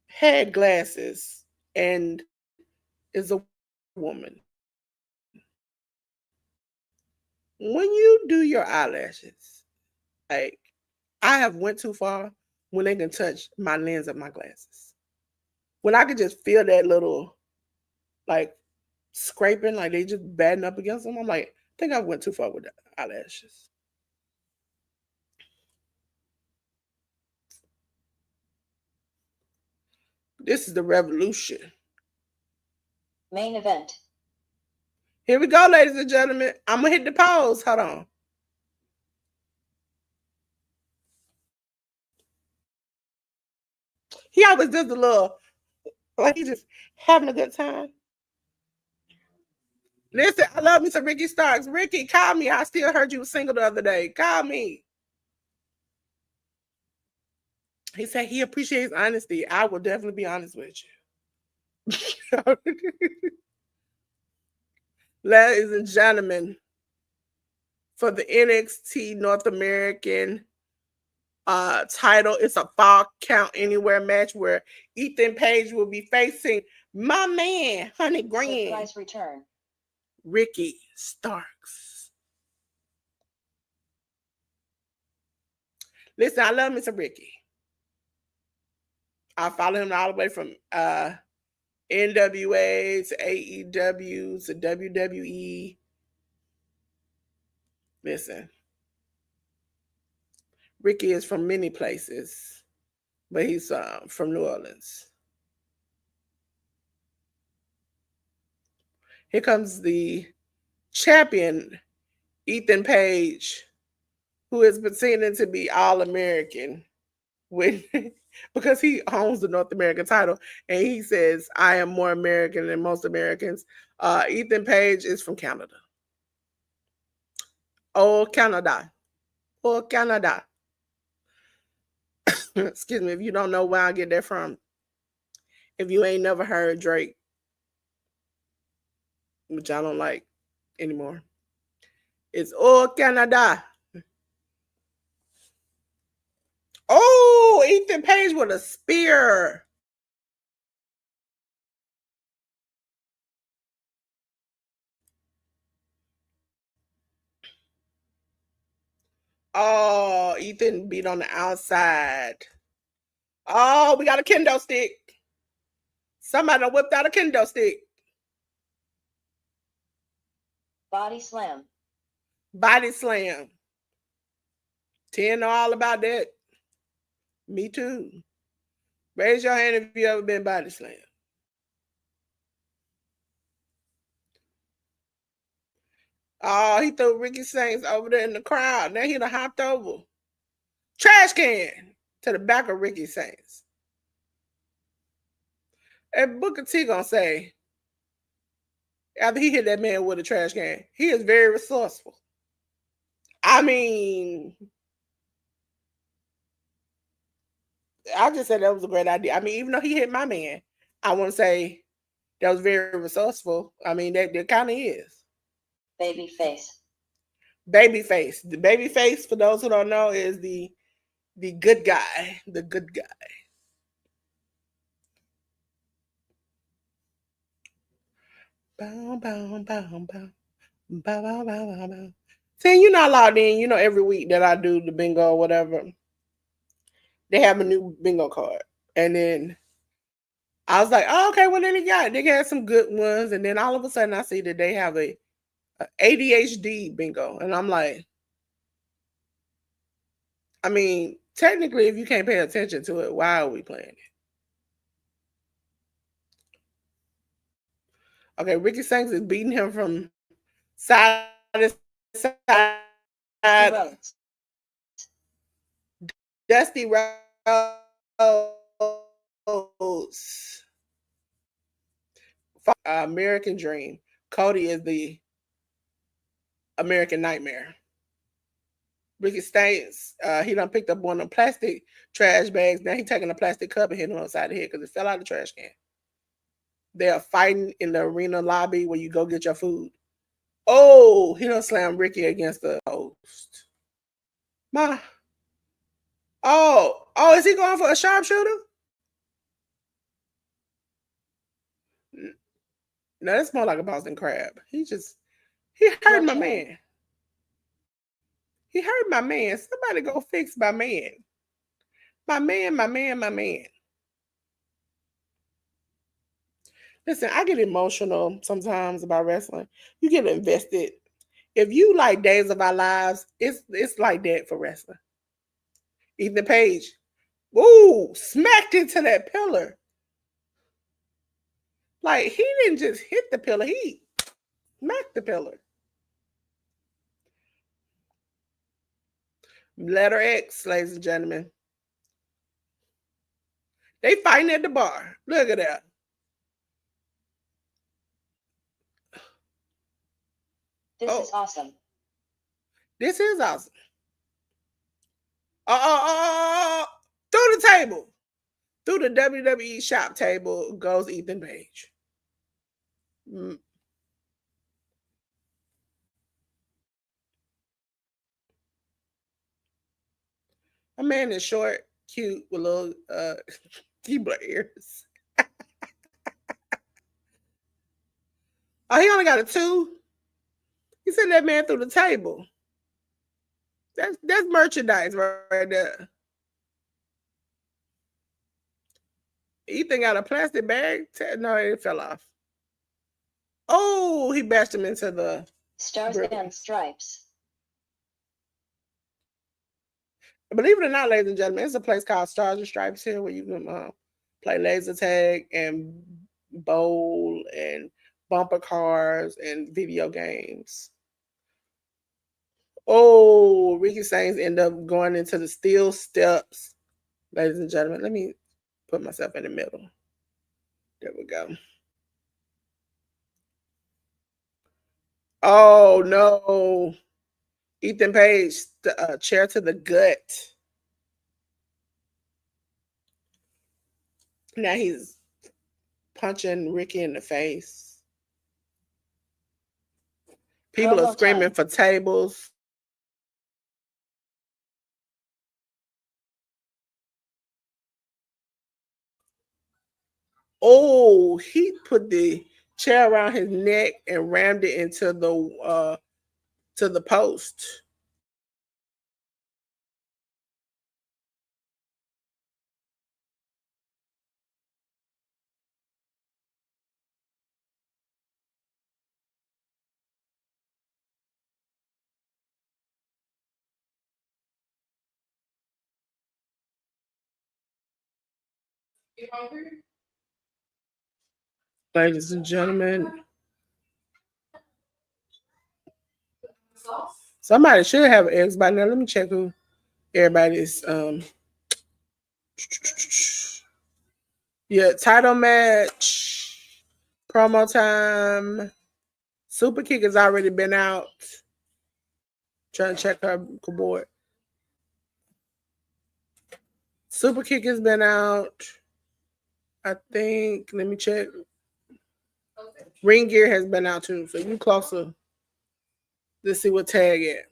A: had glasses and is a woman, when you do your eyelashes, like, I have went too far when they can touch my lens of my glasses. When I could just feel that little, like, scraping, like they just batting up against them, I'm like, I think I went too far with the eyelashes. This is the revolution.
B: Main event.
A: Here we go, ladies and gentlemen. I'm going to hit the pause. Hold on. He always does a little, like he's just having a good time. Listen, I love me some Ricky Starks. Ricky, call me. I still heard you were single the other day. Call me. He said he appreciates honesty. I will definitely be honest with you. Ladies and gentlemen, for the NXT North American title, it's a Fall Count Anywhere match where Ethan Page will be facing my man, Honey Green.
B: Surprise return.
A: Ricky Starks. Listen, I love Mr. Ricky. I follow him all the way from NWA to AEW to WWE. Listen, Ricky is from many places, but he's from New Orleans. Here comes the champion, Ethan Page, who is pretending to be All-American because he owns the North American title, and he says, I am more American than most Americans. Ethan Page is from Canada. Oh, Canada. Oh, Canada. Excuse me, if you don't know where I get that from, if you ain't never heard Drake, which I don't like anymore, it's Oh, Canada. Oh, Ethan Page with a spear. Oh, Ethan beat on the outside. Oh, we got a kendo stick. Somebody whipped out a kendo stick.
B: Body slam.
A: Body slam. 10 know all about that. Me too. Raise your hand if you ever been body slammed. Oh, he threw Ricky Saints over there in the crowd. Now he done hopped over. Trash can to the back of Ricky Saints. And Booker T gonna say, after he hit that man with a trash can. He is very resourceful. I mean, I just said that was a great idea. I mean, even though he hit my man, I want to say that was very resourceful. I mean, that kind of is.
B: Baby face.
A: Babyface. The babyface, for those who don't know, is the good guy. The good guy. Bow, bow, bow, bow. Bow, bow, bow, bow, bow. See, you're not logged in. You know, every week that I do the bingo or whatever, they have a new bingo card. And then I was like, oh, okay, well, then they got some good ones. And then all of a sudden I see that they have a ADHD bingo. And I'm like, I mean, technically, if you can't pay attention to it, why are we playing it? Okay, Ricky Sanks is beating him from side to side. Dusty Rhodes. American Dream. Cody is the American Nightmare. Ricky Stanks, he done picked up one of them plastic trash bags. Now he taking a plastic cup and hitting him upside the head because it fell out of the trash can. They are fighting in the arena lobby where you go get your food. Oh, he done slammed Ricky against the post. Oh, is he going for a sharpshooter? No, that's more like a Boston Crab. He hurt my man. He hurt my man. Somebody go fix my man. My man. Listen, I get emotional sometimes about wrestling. You get invested. If you like Days of Our Lives, it's like that for wrestling. Ethan Page, woo, smacked into that pillar. Like, he didn't just hit the pillar, he smacked the pillar. Letter X, ladies and gentlemen. They fighting at the bar. Look at that.
B: This is awesome.
A: This is awesome. Through the table. Through the WWE shop table goes Ethan Page. A man is short, cute, with little keyboard ears. Oh, he only got a 2? He sent that man through the table. That's merchandise right there. Ethan got a plastic bag. No, it fell off. Oh, he bashed him into the
B: Stars and Stripes.
A: Believe it or not, ladies and gentlemen, it's a place called Stars and Stripes here where you can play laser tag and bowl and bumper cars and video games. Oh, Ricky Sainz ended up going into the steel steps. Ladies and gentlemen, let me put myself in the middle. There we go. Oh, no. Ethan Page, chair to the gut. Now he's punching Ricky in the face. People are screaming for tables. Oh, he put the chair around his neck and rammed it into the post. Ladies and gentlemen, somebody should have an X by now. Let me check who everybody's yeah, title match, promo time. Super Kick has already been out. Trying to check her board. Super Kick has been out. I think, let me check. Ring Gear has been out too. So you closer. Let's see what tag at.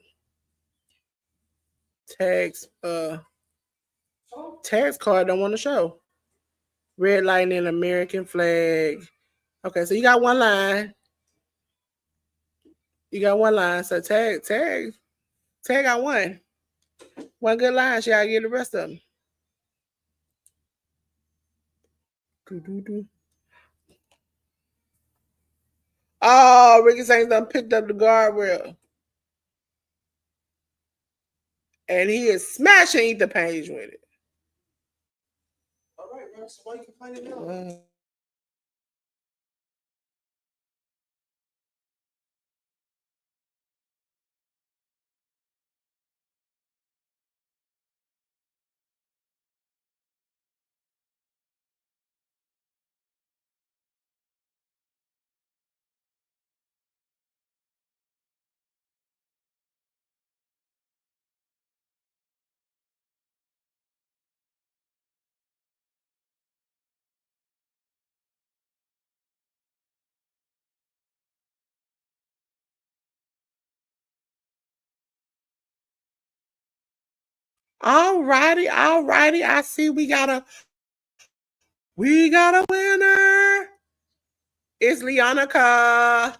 A: Tags, tags card don't want to show. Red Lightning, American flag. Okay, so you got one line. You got one line. So tag got one. One good line. She gotta get the rest of them. Oh, Ricky Saints done picked up the guardrail. And he is smashing Ethan Page with it. All right, man. So why you complaining now? All righty. I see we got a winner. It's Leonica.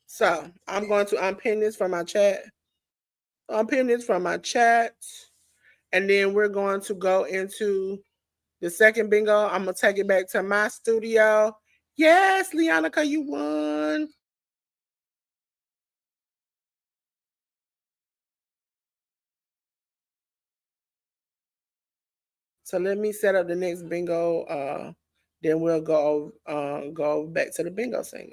A: So I'm going to unpin this from my chat. And then we're going to go into the second bingo. I'm gonna take it back to my studio. Yes, Leonica, you won. So let me set up the next bingo. Then we'll go back to the bingo singing.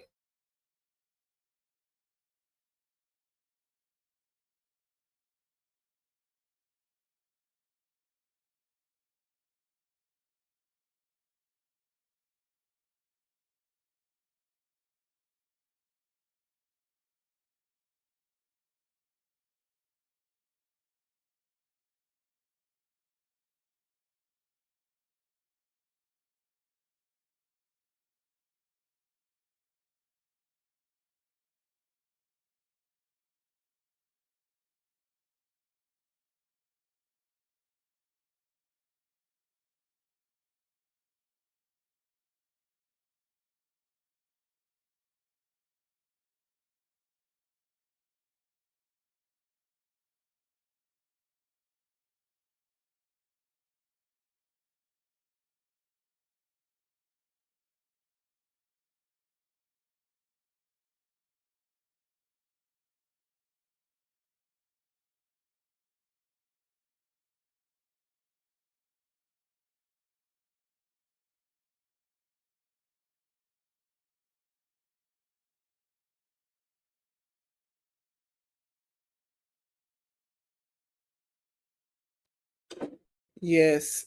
A: Yes,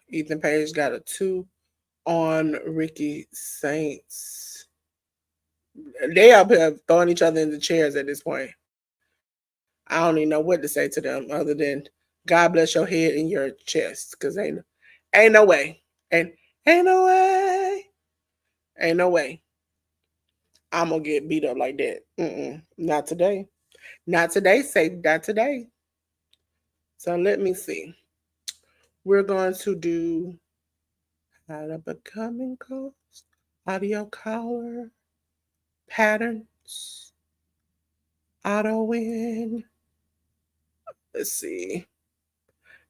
A: Ethan Page got a 2 on Ricky Saints. They up here throwing each other in the chairs at this point. I don't even know what to say to them other than God bless your head and your chest, because ain't no way. Ain't no way. Ain't no way I'm gonna get beat up like that. Not today. Not today, say not today. So let me see. We're going to do how to become enclosed, audio collar, patterns, auto win. Let's see.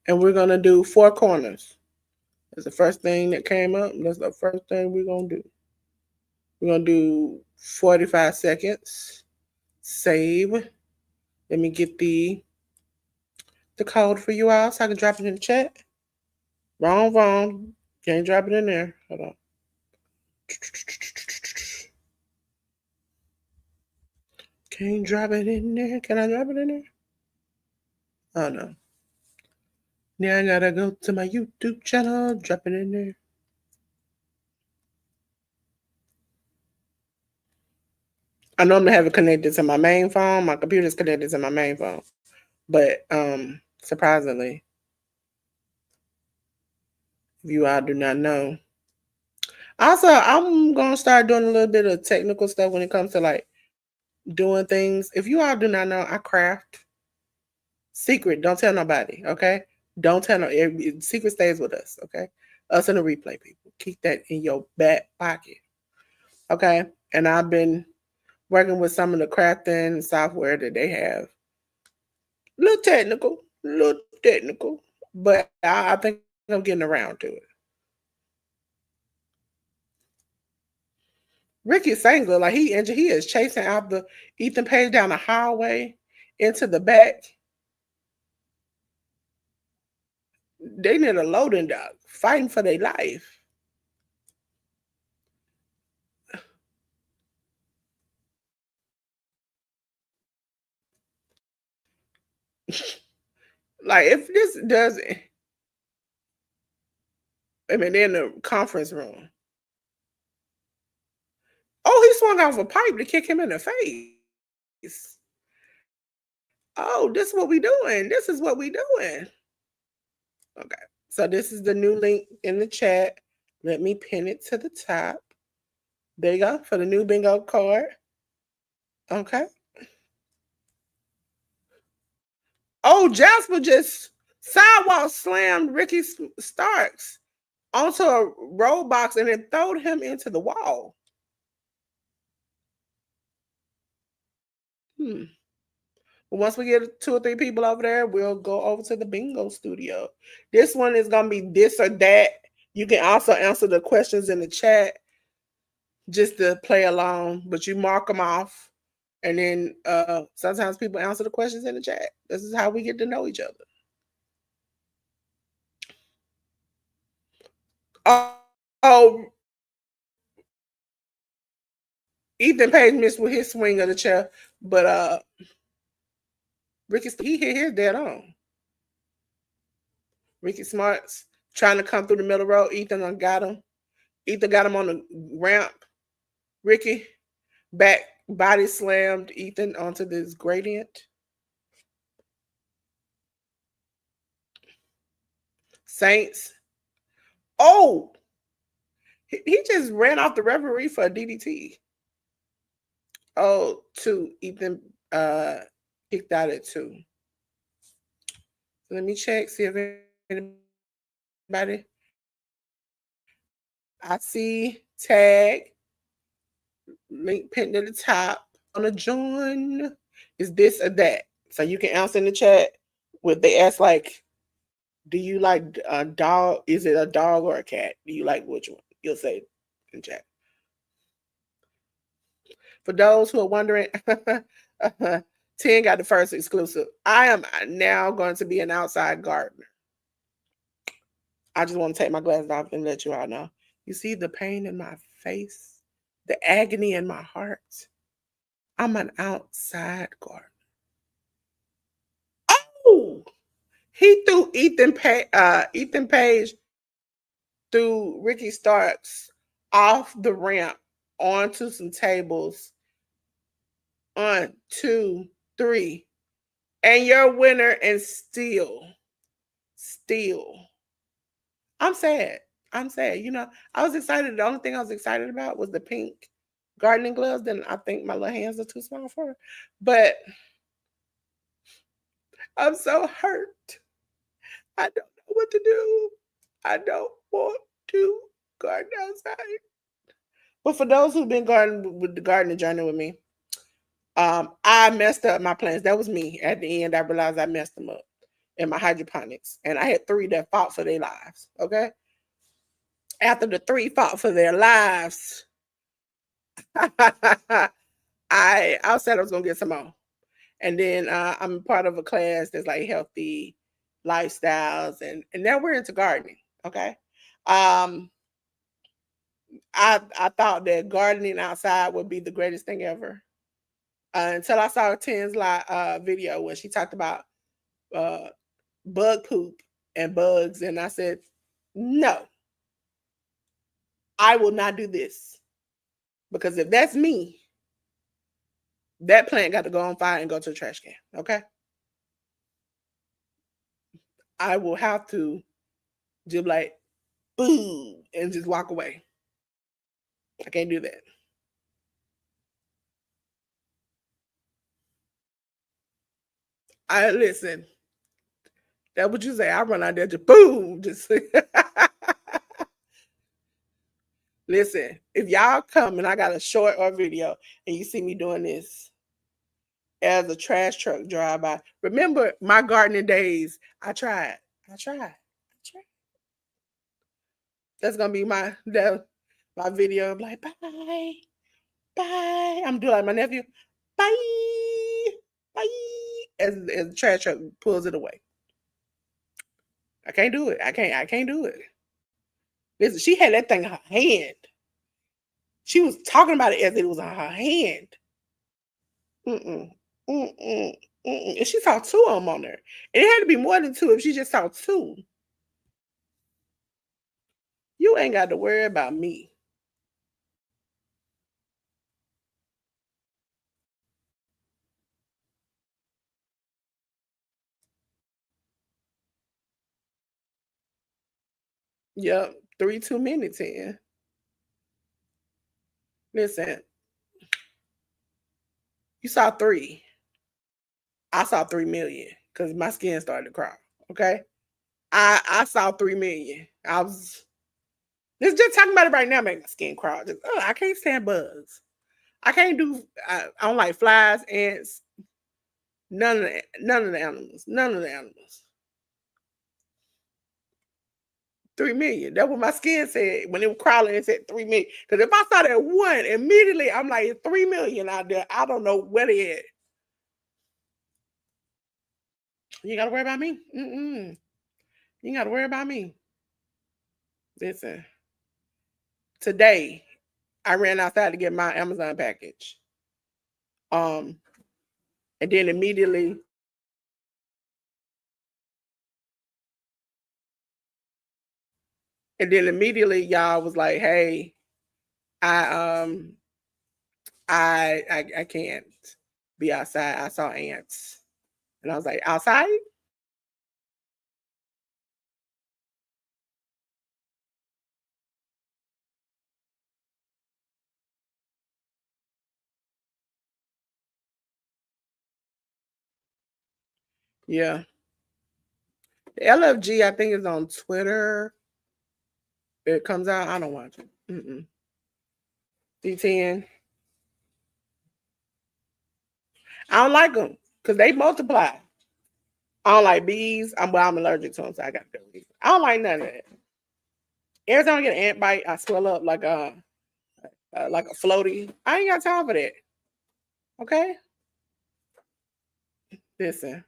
A: And we're gonna do 4 corners. That's the first thing that came up. That's the first thing we're gonna do. We're gonna do 45 seconds. Save. Let me get the code for you all so I can drop it in the chat. Wrong. Can't drop it in there. Hold on. Can't drop it in there. Can I drop it in there? Oh no. Now I gotta go to my YouTube channel, drop it in there. I normally have it connected to my main phone. My computer's connected to my main phone. But surprisingly, if you all do not know. Also, I'm gonna start doing a little bit of technical stuff when it comes to like doing things. If you all do not know, I craft. Secret, don't tell nobody, okay? Don't tell no secret stays with us, okay? Us and the replay people. Keep that in your back pocket. Okay? And I've been working with some of the crafting software that they have. A little technical, but I think I'm getting around to it. Ricky Sangler, like he injured, he is chasing after Ethan Page down the hallway into the back. They need a loading dock, fighting for their life. Like if this doesn't, I mean, they're in the conference room. Oh, he swung off a pipe to kick him in the face. Oh, this is what we doing. This is what we doing. Okay. So this is the new link in the chat. Let me pin it to the top. There you go for the new bingo card. Okay. Oh, Jasper just sidewalk slammed Ricky Starks onto a roadbox and then threw him into the wall. Once we get 2 or 3 people over there, we'll go over to the bingo studio. This one is going to be this or that. You can also answer the questions in the chat just to play along, but you mark them off. And then sometimes people answer the questions in the chat. This is how we get to know each other. Oh, Ethan Page missed with his swing of the chair, but Ricky, he hit his dead on. Ricky Smarts trying to come through the middle row. Ethan got him. Ethan got him on the ramp. Ricky back body slammed Ethan onto this gradient. Saints. Oh, he just ran off the referee for a DDT. Oh, 2. Ethan kicked out at 2. Let me check, see if anybody. I see tag link pinned at the top on a join. Is this or that? So you can answer in the chat. What they ask, like, do you like a dog? Is it a dog or a cat? Do you like which one? You'll say in chat. For those who are wondering, 10 got the first exclusive. I am now going to be an outside gardener. I just want to take my glasses off and let you all know. You see the pain in my face, the agony in my heart. I'm an outside gardener. Oh, he threw Ethan Page threw Ricky Starks off the ramp onto some tables. 1, 2, 3. And your winner and still. I'm sad. You know, I was excited. The only thing I was excited about was the pink gardening gloves. Then I think my little hands are too small for her. But I'm so hurt. I don't know what to do. I don't want to garden outside. But for those who've been gardening with the gardening journey with me, I messed up my plans. That was me. At the end, I realized I messed them up in my hydroponics. And I had 3 that fought for their lives. Okay. After the 3 fought for their lives, I said I was gonna get some more. And then I'm part of a class that's like healthy lifestyles, and now we're into gardening. Okay. I thought that gardening outside would be the greatest thing ever. Until I saw Ten's video where she talked about bug poop and bugs, and I said, no, I will not do this, because if that's me, that plant got to go on fire and go to the trash can. Okay. I will have to just like boom and just walk away. I can't do that. I listen. That's what you say. I run out there just boom, just listen. If y'all come and I got a short or video and you see me doing this as a trash truck drive by, remember my gardening days. I tried. That's gonna be my video. I'm like, bye. I'm doing like my nephew. Bye. As the trash truck pulls it away. I can't do it. I can't do it. Listen, she had that thing in her hand. She was talking about it as it was in her hand. Mm-mm. Mm-mm. Mm-mm. And she saw two of them on there. And it had to be more than two if she just saw two. You ain't got to worry about me. Yep. 3 too many 10. Listen, you saw 3. I saw 3 million because my skin started to crawl. Okay. I saw 3 million. I was just talking about it right now, make my skin crawl. Just, I can't stand bugs. I can't do I don't like flies, ants, none of the animals. None of the animals. 3 million. That's what my skin said when it was crawling. It said 3 million. Because if I saw that one, immediately I'm like 3 million out there. I don't know where they at. You gotta worry about me. Mm-mm. You gotta worry about me. Listen, today I ran outside to get my Amazon package. And then immediately y'all was like, hey, I I can't be outside. I saw ants. And I was like, outside? Yeah. The LFG, I think, is on Twitter. It comes out. I don't watch it. D10. I don't like them because they multiply. I don't like bees. I'm allergic to them, so I got to go. I don't like none of that. Every time I get an ant bite, I swell up like a floaty. I ain't got time for that. Okay. Listen.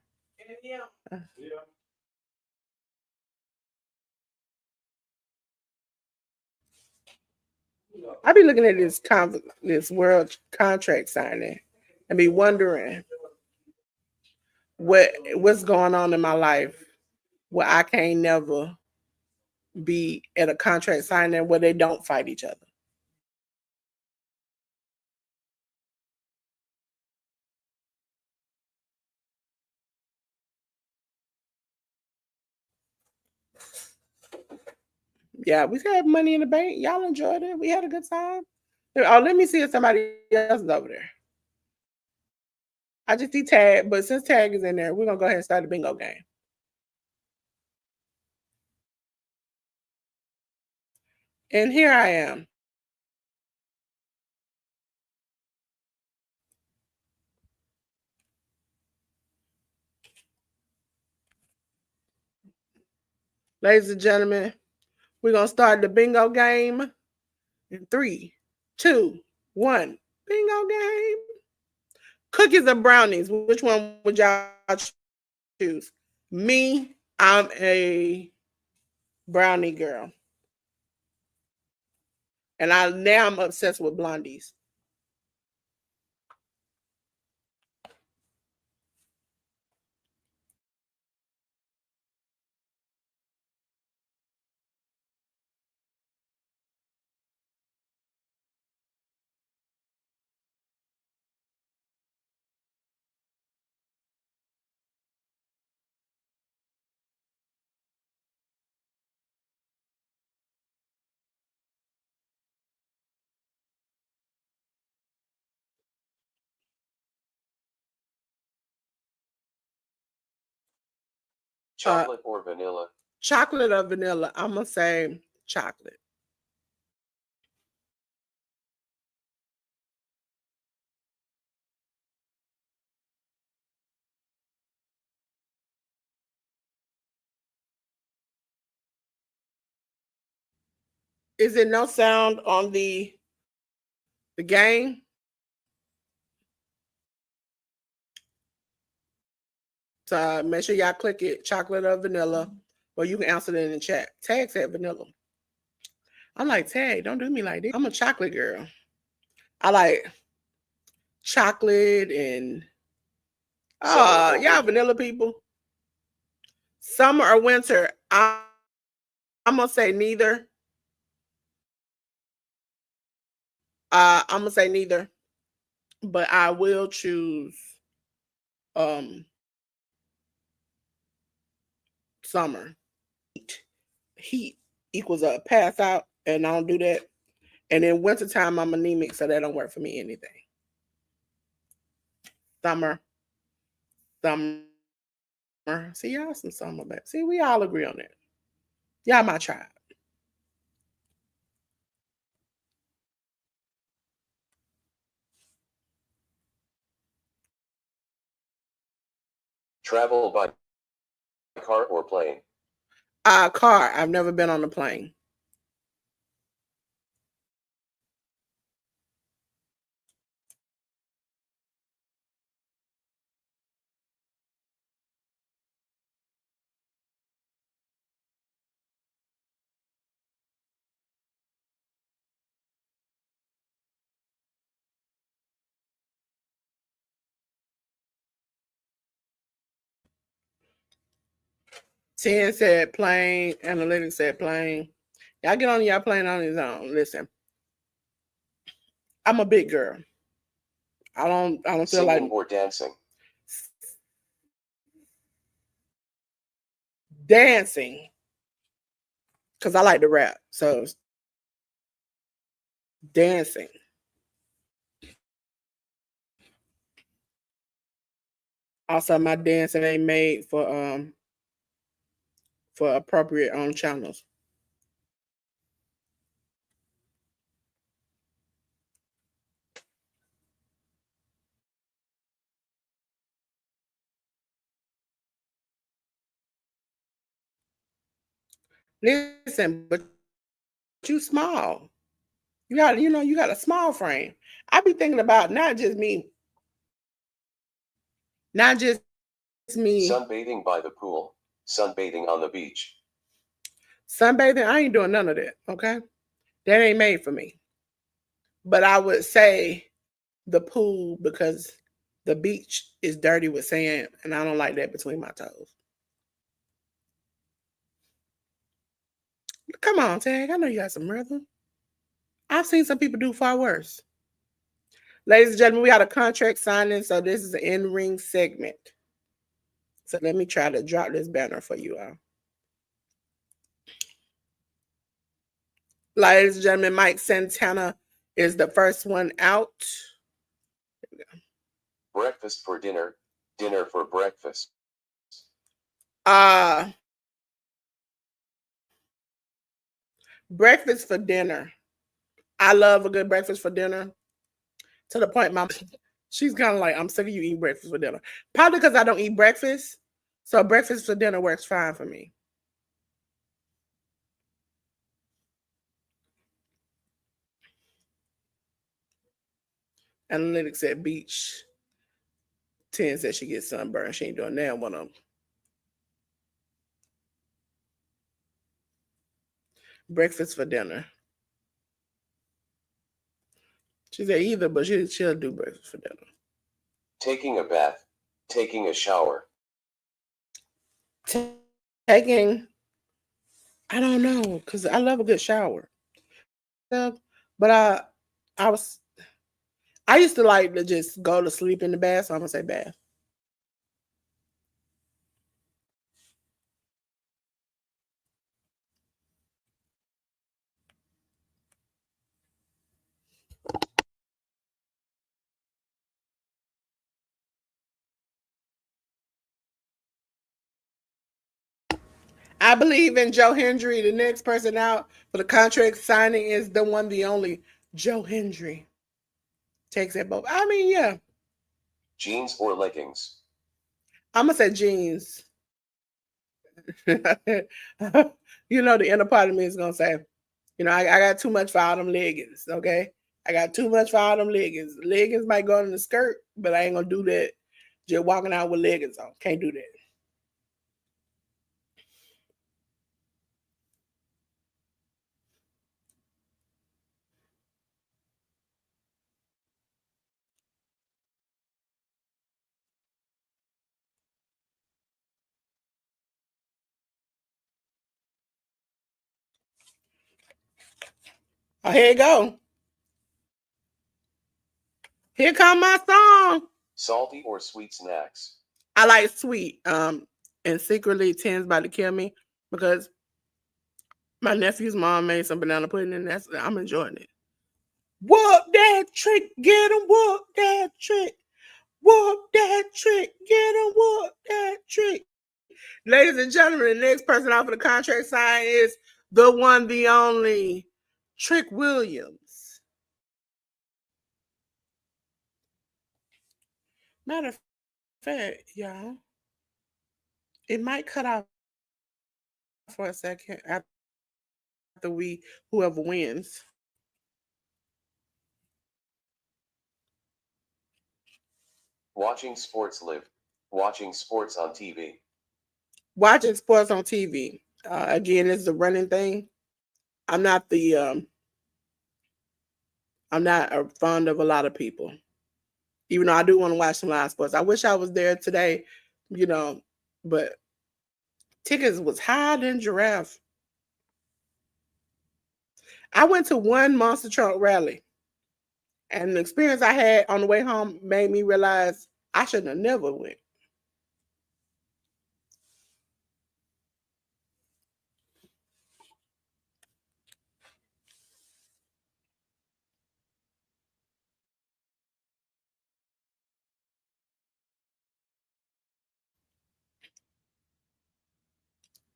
A: I be looking at this world contract signing and be wondering what's going on in my life where I can't never be at a contract signing where they don't fight each other. Yeah, we had money in the bank. Y'all enjoyed it. We had a good time. Oh, let me see if somebody else is over there. I just see Tag, but since Tag is in there, we're gonna go ahead and start the bingo game. And here I am. Ladies and gentlemen, we're gonna start the bingo game in 3, 2, 1. Bingo game. Cookies or brownies? Which one would y'all choose? Me, I'm a brownie girl. And I'm obsessed with blondies.
C: Chocolate or vanilla?
A: Chocolate or vanilla? I'm gonna say chocolate. Is it no sound on the game? So make sure y'all click it, chocolate or vanilla, or you can answer it in the chat. Tag said vanilla. I'm like, Tag, don't do me like this. I'm a chocolate girl. I like chocolate and y'all vanilla people. Summer or winter? I'm gonna say neither. I'm gonna say neither, but I will choose um summer. Heat equals a pass out, and I don't do that. And in wintertime, I'm anemic, so that don't work for me anything. Summer. See, y'all some summer back. See, we all agree on that. Y'all my tribe.
C: Travel by car or plane?
A: Car. I've never been on a plane. Ten said plane. Analytics said plane. Y'all get on y'all plane on his own. Listen, I'm a big girl. I don't feel
C: Singing
A: like
C: or dancing?
A: dancing because I like to rap. So dancing. Also, my dancing ain't made for appropriate channels. Listen, but you small. You got a small frame. I be thinking about not just me.
C: Sunbathing by the pool, sunbathing on the beach.
A: Sunbathing, I ain't doing none of that, okay? That ain't made for me. But I would say the pool because the beach is dirty with sand, and I don't like that between my toes. Come on, Tag. I know you got some rhythm. I've seen some people do far worse. Ladies and gentlemen, we got a contract signing, so this is an in-ring segment. So let me try to drop this banner for you all. Ladies and gentlemen, Mike Santana is the first one out. Here we go.
C: Breakfast for dinner, dinner for breakfast.
A: Breakfast for dinner. I love a good breakfast for dinner. To the point, she's kind of like, I'm sick of you eating breakfast for dinner. Probably because I don't eat breakfast. So breakfast for dinner works fine for me. Analytics at beach. 10 said she gets sunburned. She ain't doing that one of them. Breakfast for dinner. She said either, but she'll do breakfast for dinner.
C: Taking a bath, taking a shower.
A: Taking, I don't know, because I love a good shower. But I used to like to just go to sleep in the bath, so I'm gonna say bath. I believe in Joe Hendry. The next person out for the contract signing is the one, the only Joe Hendry. Takes it both. I mean, yeah.
C: Jeans or leggings?
A: I'm gonna say jeans. You know, the inner part of me is gonna say, I got too much for all them leggings. Okay, I got too much for all them leggings. Leggings might go in the skirt, but I ain't gonna do that. Just walking out with leggings on, can't do that. Oh, here you go. Here come my song.
C: Salty or sweet snacks?
A: I like sweet. And secretly Ten's about to kill me because my nephew's mom made some banana pudding and I'm enjoying it. Whoop that trick, get him, whoop that trick. Whoop that trick, get him, whoop that trick. Ladies and gentlemen, the next person out for the contract sign is the one, the only Trick Williams. Matter of fact, y'all, it might cut off for a second after whoever wins.
C: Watching sports live. Watching sports on TV.
A: Watching sports on TV. Again, it's a running thing. I'm not fond of a lot of people. Even though I do want to watch some live sports. I wish I was there today, but tickets was higher than giraffe. I went to one monster truck rally, and the experience I had on the way home made me realize I shouldn't have never went.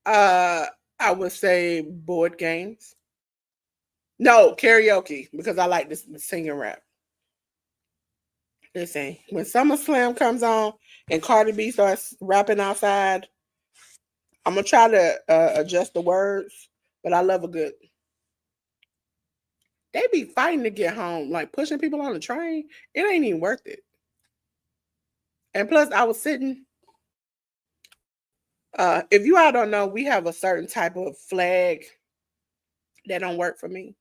A: I would say board games. No, karaoke, because I like this singing rap. Listen, when SummerSlam comes on and Cardi B starts rapping outside, I'm gonna try to adjust the words, but I love a good. They be fighting to get home, like pushing people on the train. It ain't even worth it. And plus, I was sitting. If you all don't know, we have a certain type of flag that don't work for me.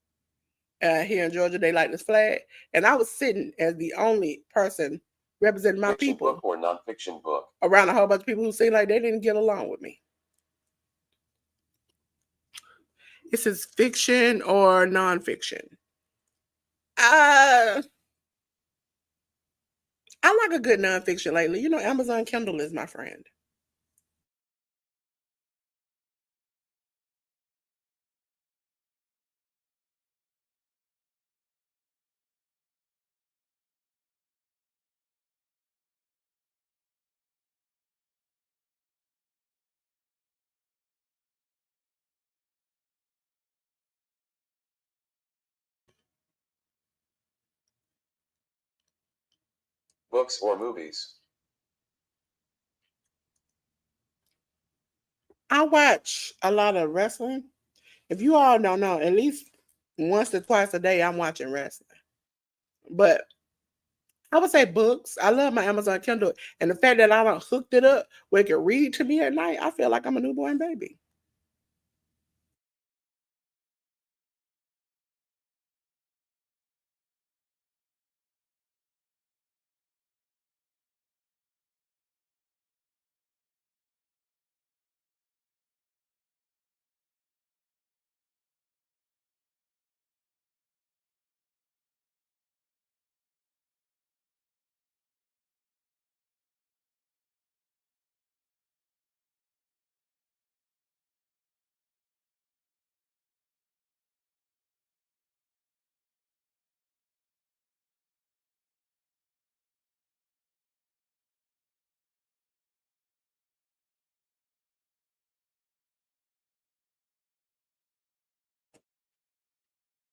A: Here in Georgia, they like this flag, and I was sitting as the only person representing my
C: Fiction
A: people
C: book or nonfiction book?
A: around a whole bunch of people who seemed like they didn't get along with me. This is fiction or nonfiction. I like a good nonfiction lately. Amazon Kindle is my friend.
C: Books or movies?
A: I watch a lot of wrestling. If you all don't know, at least once or twice a day, I'm watching wrestling. But I would say books. I love my Amazon Kindle. And the fact that I don't hooked it up where it can read to me at night, I feel like I'm a newborn baby.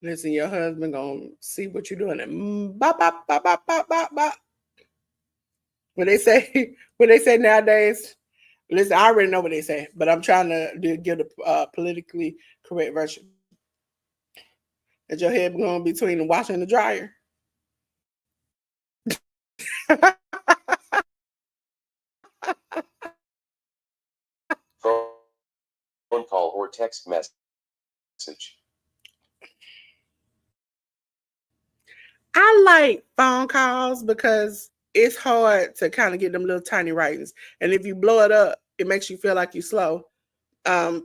A: Listen, your husband gonna see what you're doing and bop bop bop bop bop bop bop. When they say nowadays, listen, I already know what they say, but I'm trying to give the politically correct version. That your head going between the washer and the dryer.
C: Phone call or text message.
A: I like phone calls because it's hard to kind of get them little tiny writings. And if you blow it up, it makes you feel like you're slow. Well,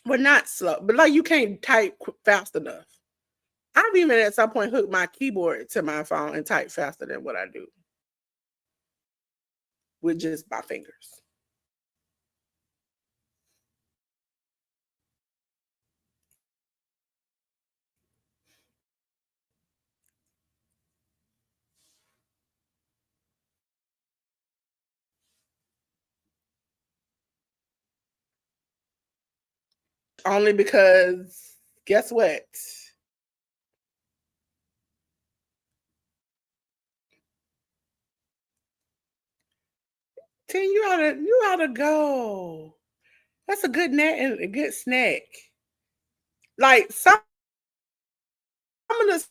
A: not slow, but like you can't type fast enough. I've even at some point hooked my keyboard to my phone and type faster than what I do with just my fingers. Only because guess what? Tim, you ought to go. That's a good net and a good snack. Like some of the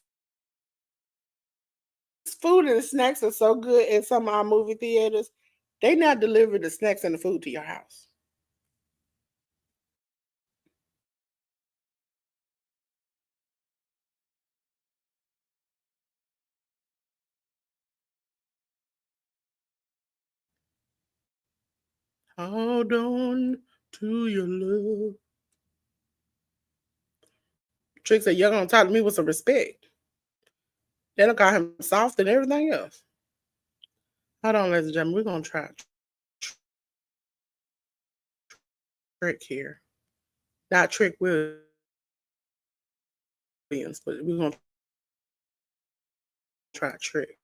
A: food and the snacks are so good in some of our movie theaters. They now deliver the snacks and the food to your house. Hold on to your love. Trick said, you're going to talk to me with some respect. They don't call him soft and everything else. Hold on, ladies and gentlemen. We're going to try Trick here. Not Trick Williams, but we're going to try Trick.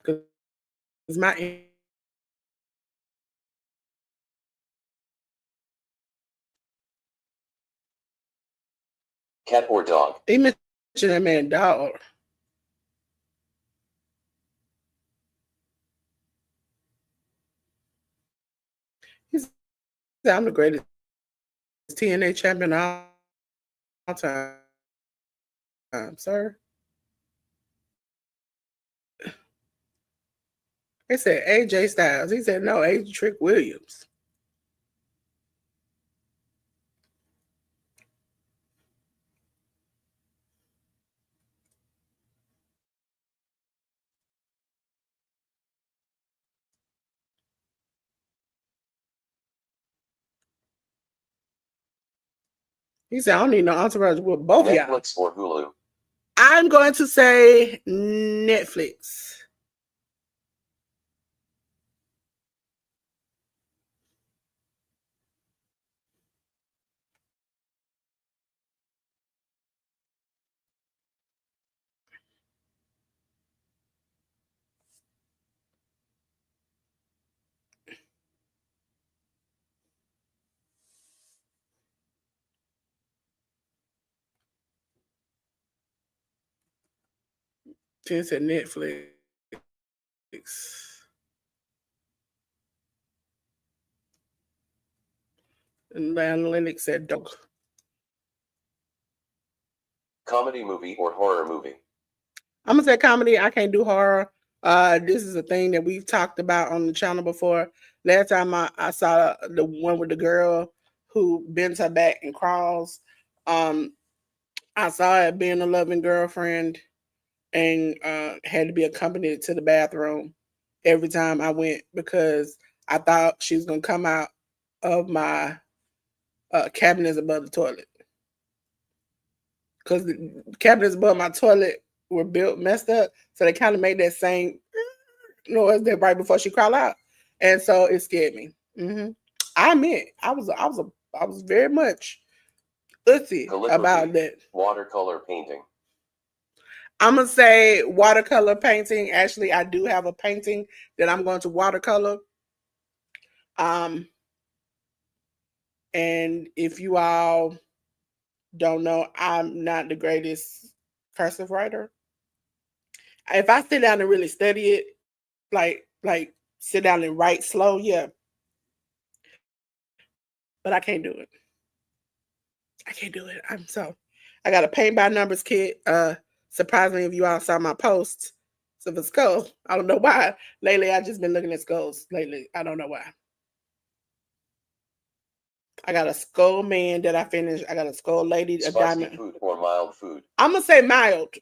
A: Because my
C: Cat or dog?
A: He mentioned that man dog. He said, I'm the greatest TNA champion of all time, sir. They said AJ Styles. He said, no, AJ Trick Williams. He said, I don't need no entourage with both y'all.
C: Netflix or Hulu?
A: I'm going to say Netflix. She said Netflix. And Lennox said dog.
C: Comedy movie or horror movie?
A: I'm gonna say comedy. I can't do horror. This is a thing that we've talked about on the channel before. Last time I saw the one with the girl who bends her back and crawls. I saw it being a loving girlfriend and had to be accompanied to the bathroom every time I went because I thought she was gonna come out of my cabinets above the toilet. Because the cabinets above my toilet were built messed up, so they kind of made that same noise that right before she crawled out, and so it scared me. I admit, I was very much utsy about that.
C: Watercolor painting.
A: I'm gonna say watercolor painting. Actually, I do have a painting that I'm going to watercolor. Um, and if you all don't know, I'm not the greatest cursive writer. If I sit down and really study it, like sit down and write slow, yeah. But I can't do it. I can't do it. I got a paint by numbers kit. Surprisingly, if you all saw my post, so the skull. I don't know why. Lately, I just been looking at skulls. Lately, I don't know why. I got a skull man that I finished. I got a skull lady, a
C: Spicy
A: diamond.
C: food or mild food?
A: I'm gonna say mild.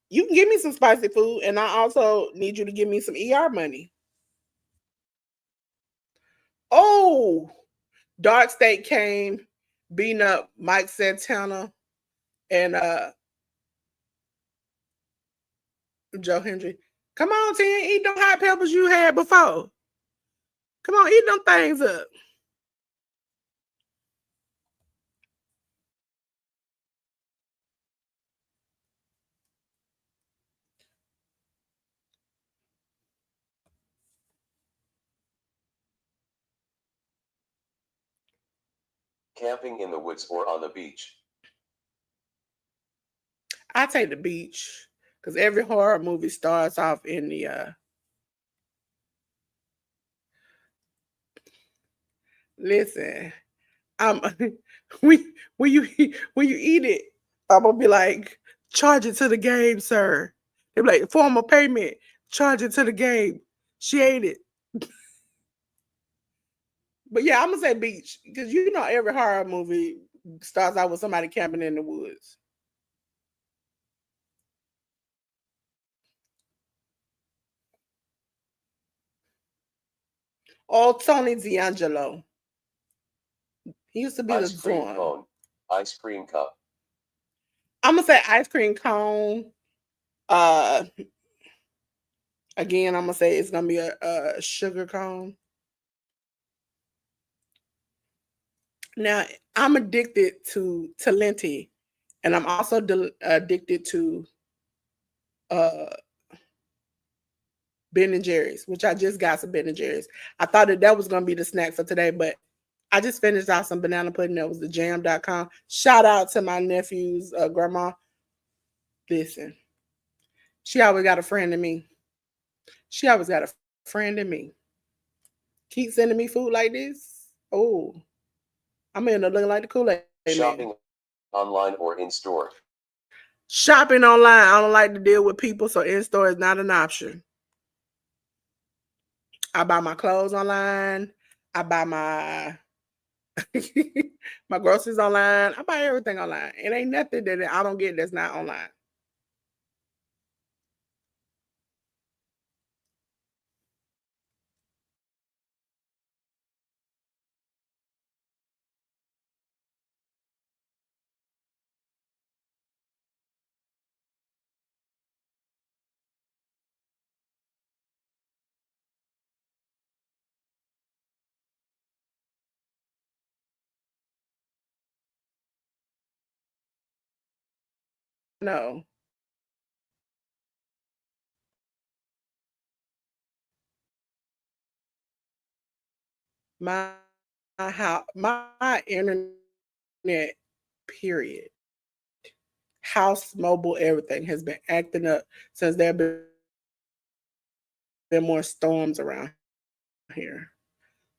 A: You can give me some spicy food, and I also need you to give me some ER money. Oh, Dark State came, beating up Mike Santana and Joe Hendry. Come on, Ten, eat them hot peppers you had before. Come on, eat them things up.
C: Camping in the woods or on the beach?
A: I take the beach because every horror movie starts off in the listen. I'm when you eat it, I'm gonna be like, charge it to the game, sir. They're like, form of payment, charge it to the game. She ate it. But yeah, I'm gonna say beach because you know every horror movie starts out with somebody camping in the woods. Oh, Tony D'Angelo. He used to be the
C: Ice cream
A: Zorn.
C: cone. Ice cream cup.
A: I'm gonna say ice cream cone. Uh, Again, I'm gonna say it's gonna be a sugar cone. Now, I'm addicted to Talenti, and I'm also addicted to uh Ben and Jerry's, which I just got some Ben and Jerry's. I thought that was gonna be the snack for today, but I just finished out some banana pudding. That was the jam.com. Shout out to my nephew's grandma. Listen, she always got a friend in me. She always got a friend in me. Keep sending me food like this. Oh, I'm in there looking like the Kool-Aid man.
C: Shopping online or in store?
A: Shopping online, I don't like to deal with people, so in-store is not an option. I buy my clothes online. I buy my my groceries online. I buy everything online. It ain't nothing that I don't get that's not online. No. My my internet period, house, mobile, everything has been acting up since there have been more storms around here.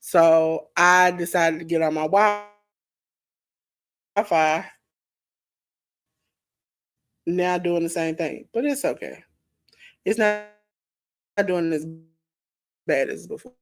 A: So I decided to get on my Wi-Fi. Now doing the same thing, but it's okay. It's not doing as bad as before.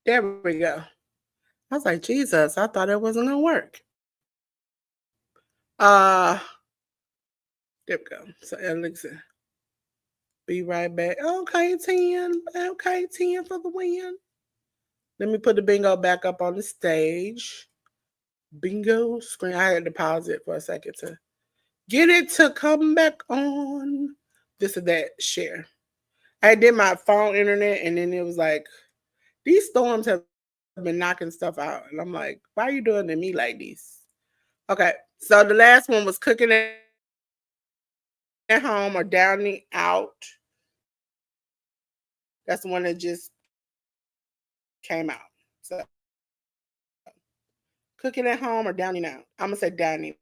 A: There we go. I was like, Jesus, I thought it wasn't gonna work. There we go. So Alexa, be right back. Okay, 10. Okay, 10 for the win. Let me put the bingo back up on the stage. Bingo screen. I had to pause it for a second to get it to come back on. This or that share. I did my phone internet, and then it was like, these storms have been knocking stuff out. And I'm like, why are you doing to me like this? Okay, so the last one was cooking at home or downing out. That's the one that just came out. So cooking at home or downing out. I'm gonna say downing.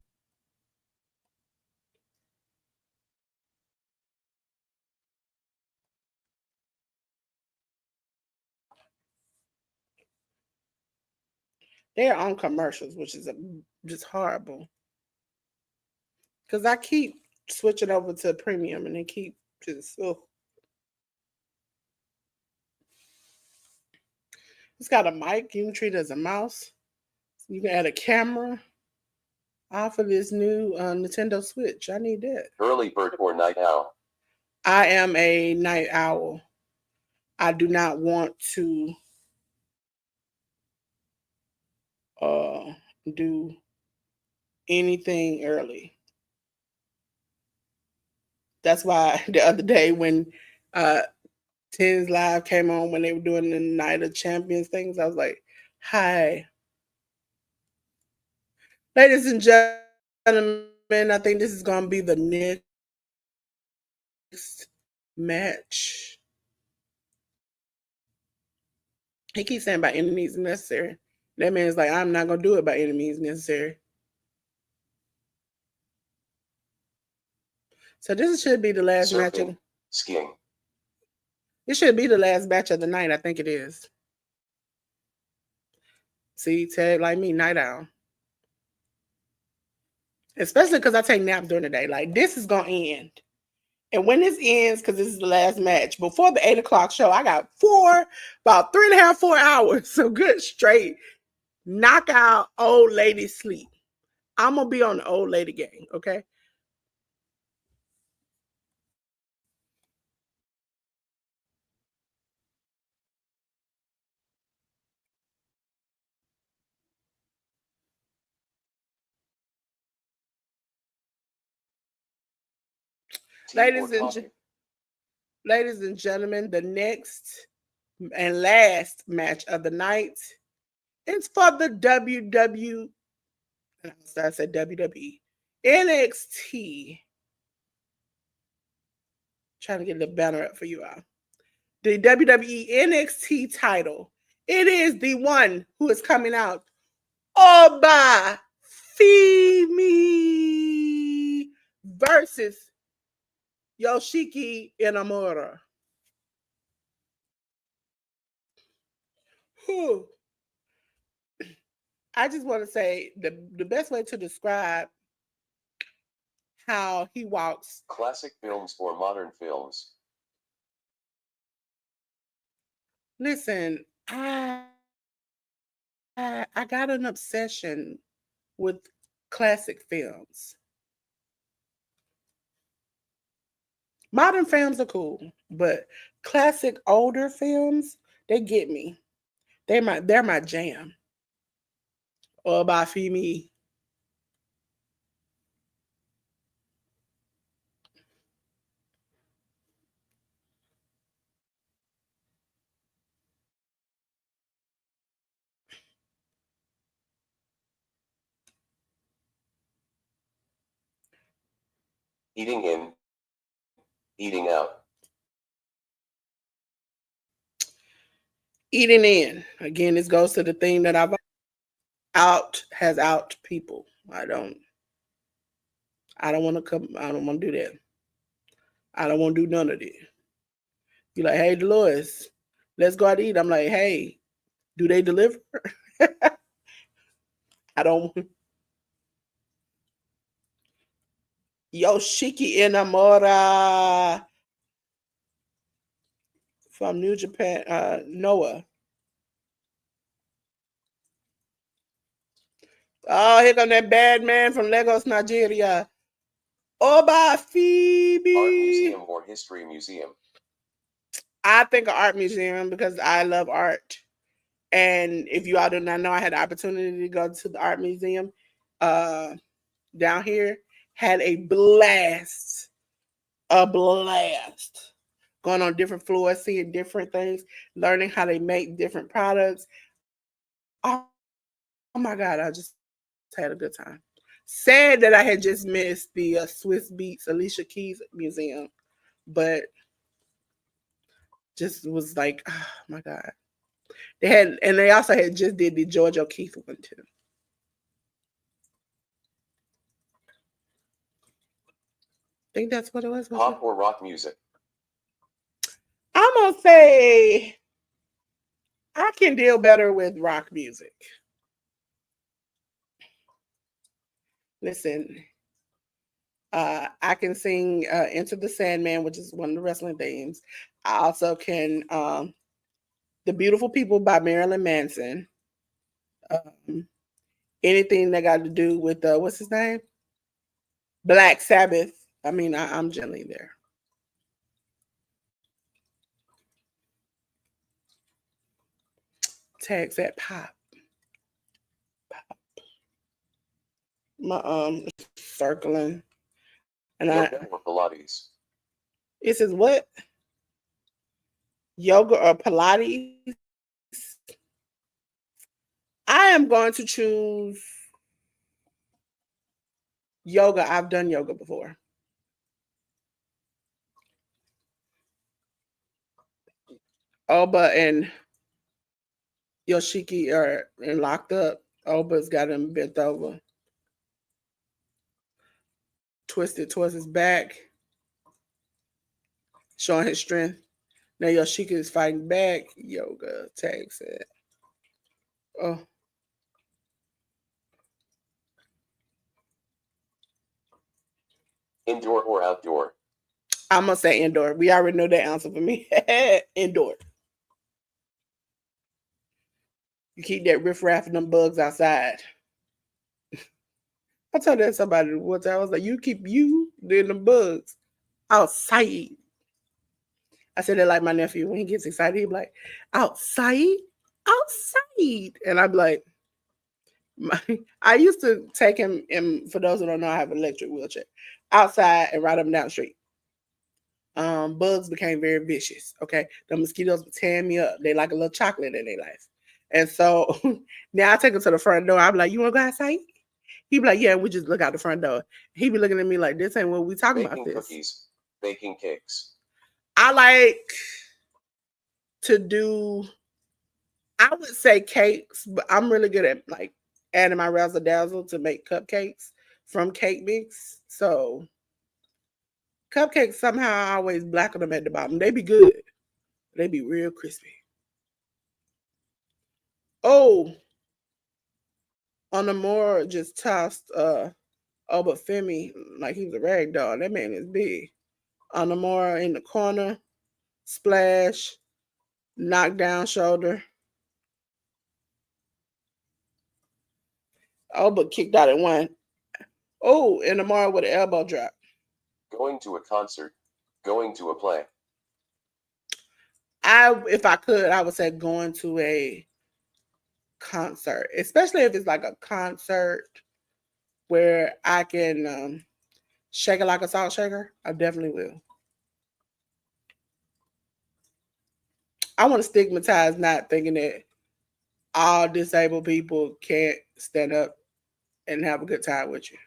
A: They're on commercials, which is just horrible. Because I keep switching over to premium and they keep just, It's got a mic. You can treat it as a mouse. You can add a camera off of this new Nintendo Switch. I need that.
C: Early bird or night owl?
A: I am a night owl. I do not want to do anything early. That's why the other day when 10's Live came on when they were doing the Night of Champions things, I was like, hi. Ladies and gentlemen, I think this is going to be the next match. He keeps saying by any means necessary. That means like, I'm not going to do it by any means necessary. So this should be the last match.
C: Skiing.
A: It should be the last match of the night. I think it is. See, Ted, like me, night owl. Especially because I take naps during the day. Like, this is going to end. And when this ends, because this is the last match, before the 8 o'clock show, I got about 3.5, 4 hours. So good straight. Knock out old lady sleep. I'm going to be on the old lady game, okay? Ladies and gentlemen, the next and last match of the night is for the I said WWE. NXT. Trying to get the banner up for you all. The WWE NXT title. It is the one who is coming out Oba Femi versus Yoshiki Inamura. Whew. I just want to say the best way to describe how he walks.
C: Classic films or modern films?
A: Listen, I got an obsession with classic films. Modern films are cool, but classic older films, they get me. They're my jam. Or by
C: Eating in. Eating out.
A: Eating in. Again, this goes to the thing that I've has out people. I don't want to come. I don't want to do that. I don't want to do none of it. You're like, hey, Delores, let's go out to eat. I'm like, hey, do they deliver? I don't. Yoshiki Inamura from New Japan, Noah. Oh, here come that bad man from Lagos, Nigeria. Oba Phoebe.
C: Art museum or history museum?
A: I think an art museum because I love art. And if you all do not know, I had the opportunity to go to the art museum down here. Had a blast. Going on different floors, seeing different things, learning how they make different products. Oh my God, I just had a good time. Sad that I had just missed the Swiss Beats Alicia Keys Museum, but just was like, oh my God. They also had just did the George O'Keeffe one too. I think that's what it was.
C: Pop or rock music?
A: I'm gonna say I can deal better with rock music. Listen, I can sing Into the Sandman, which is one of the wrestling themes. I also can The Beautiful People by Marilyn Manson. Anything that got to do with what's his name? Black Sabbath. I mean, I'm generally there. Tags that pop. My circling. And
C: Yoga or Pilates?
A: It says what? Yoga or Pilates? I am going to choose yoga. I've done yoga before. Oba and Yoshiki are locked up. Oba's got him bent over. Twisted towards his back. Showing his strength. Now Yoshiki is fighting back. Yoga tags it. Oh.
C: Indoor or outdoor?
A: I'm going to say indoor. We already know that answer for me. Indoor. You keep that riffraff and them bugs outside. I told that somebody one time. I was like, you keep then the bugs outside. I said that like my nephew. When he gets excited, he'd be like, outside? Outside. And I'd be like, I used to take him, and for those who don't know, I have an electric wheelchair, outside and ride him down the street. Bugs became very vicious. Okay, the mosquitoes would tear me up. They like a little chocolate in their life, and so now I take him to the front door. I'm like, "You want to go outside?" He'd be like, "Yeah." We just look out the front door. He'd be looking at me like, "This ain't what we talking about."
C: Baking cookies, baking cakes.
A: I like to do. I would say cakes, but I'm really good at like adding my razzle dazzle to make cupcakes from cake mix. So cupcakes somehow I always blacken them at the bottom. They be good. They be real crispy. Oh, on the more just tossed but Femi like he was a rag doll. That man is big. On the more in the corner, splash, knock down shoulder. But kicked out at one. Oh, and Amara with an elbow drop.
C: Going to a concert. Going to a play.
A: If I could, I would say going to a concert, especially if it's like a concert where I can shake it like a salt shaker. I definitely will. I want to stigmatize not thinking that all disabled people can't stand up and have a good time with you.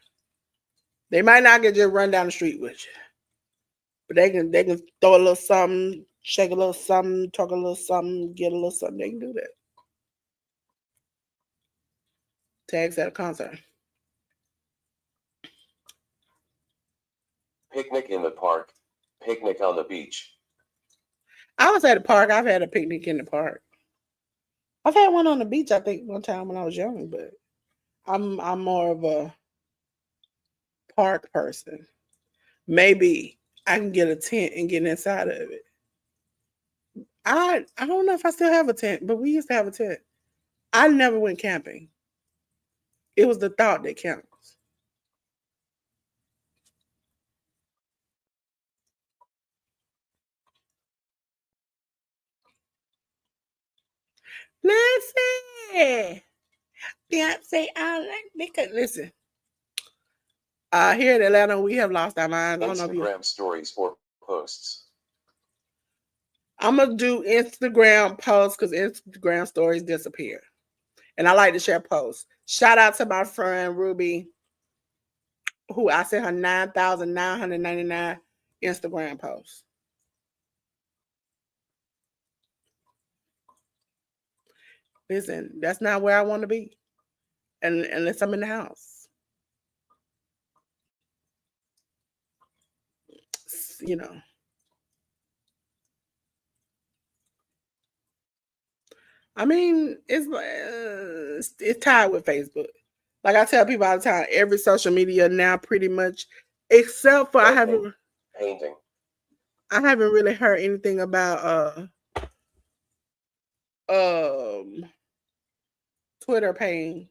A: They might not get just run down the street with you, but they can throw a little something, shake a little something, talk a little something, get a little something. They can do that. Tags at a concert.
C: Picnic in the park. Picnic on the beach.
A: I was at a park. I've had a picnic in the park. I've had one on the beach, I think, one time when I was young, but I'm more of a park person. Maybe I can get a tent and get inside of it. I don't know if I still have a tent, but we used to have a tent. I never went camping. It was the thought that counts. Listen, Beyonce, I like because listen. Here in Atlanta, we have lost our minds. I don't know if you.
C: Instagram stories or posts.
A: I'm gonna do Instagram posts because Instagram stories disappear, and I like to share posts. Shout out to my friend Ruby, who I sent her 9,999 Instagram posts. Listen, that's not where I want to be, and unless I'm in the house, you know. I mean, it's tied with Facebook. Like I tell people all the time, every social media now pretty much, except for
C: Painting.
A: I haven't really heard anything about Twitter paying.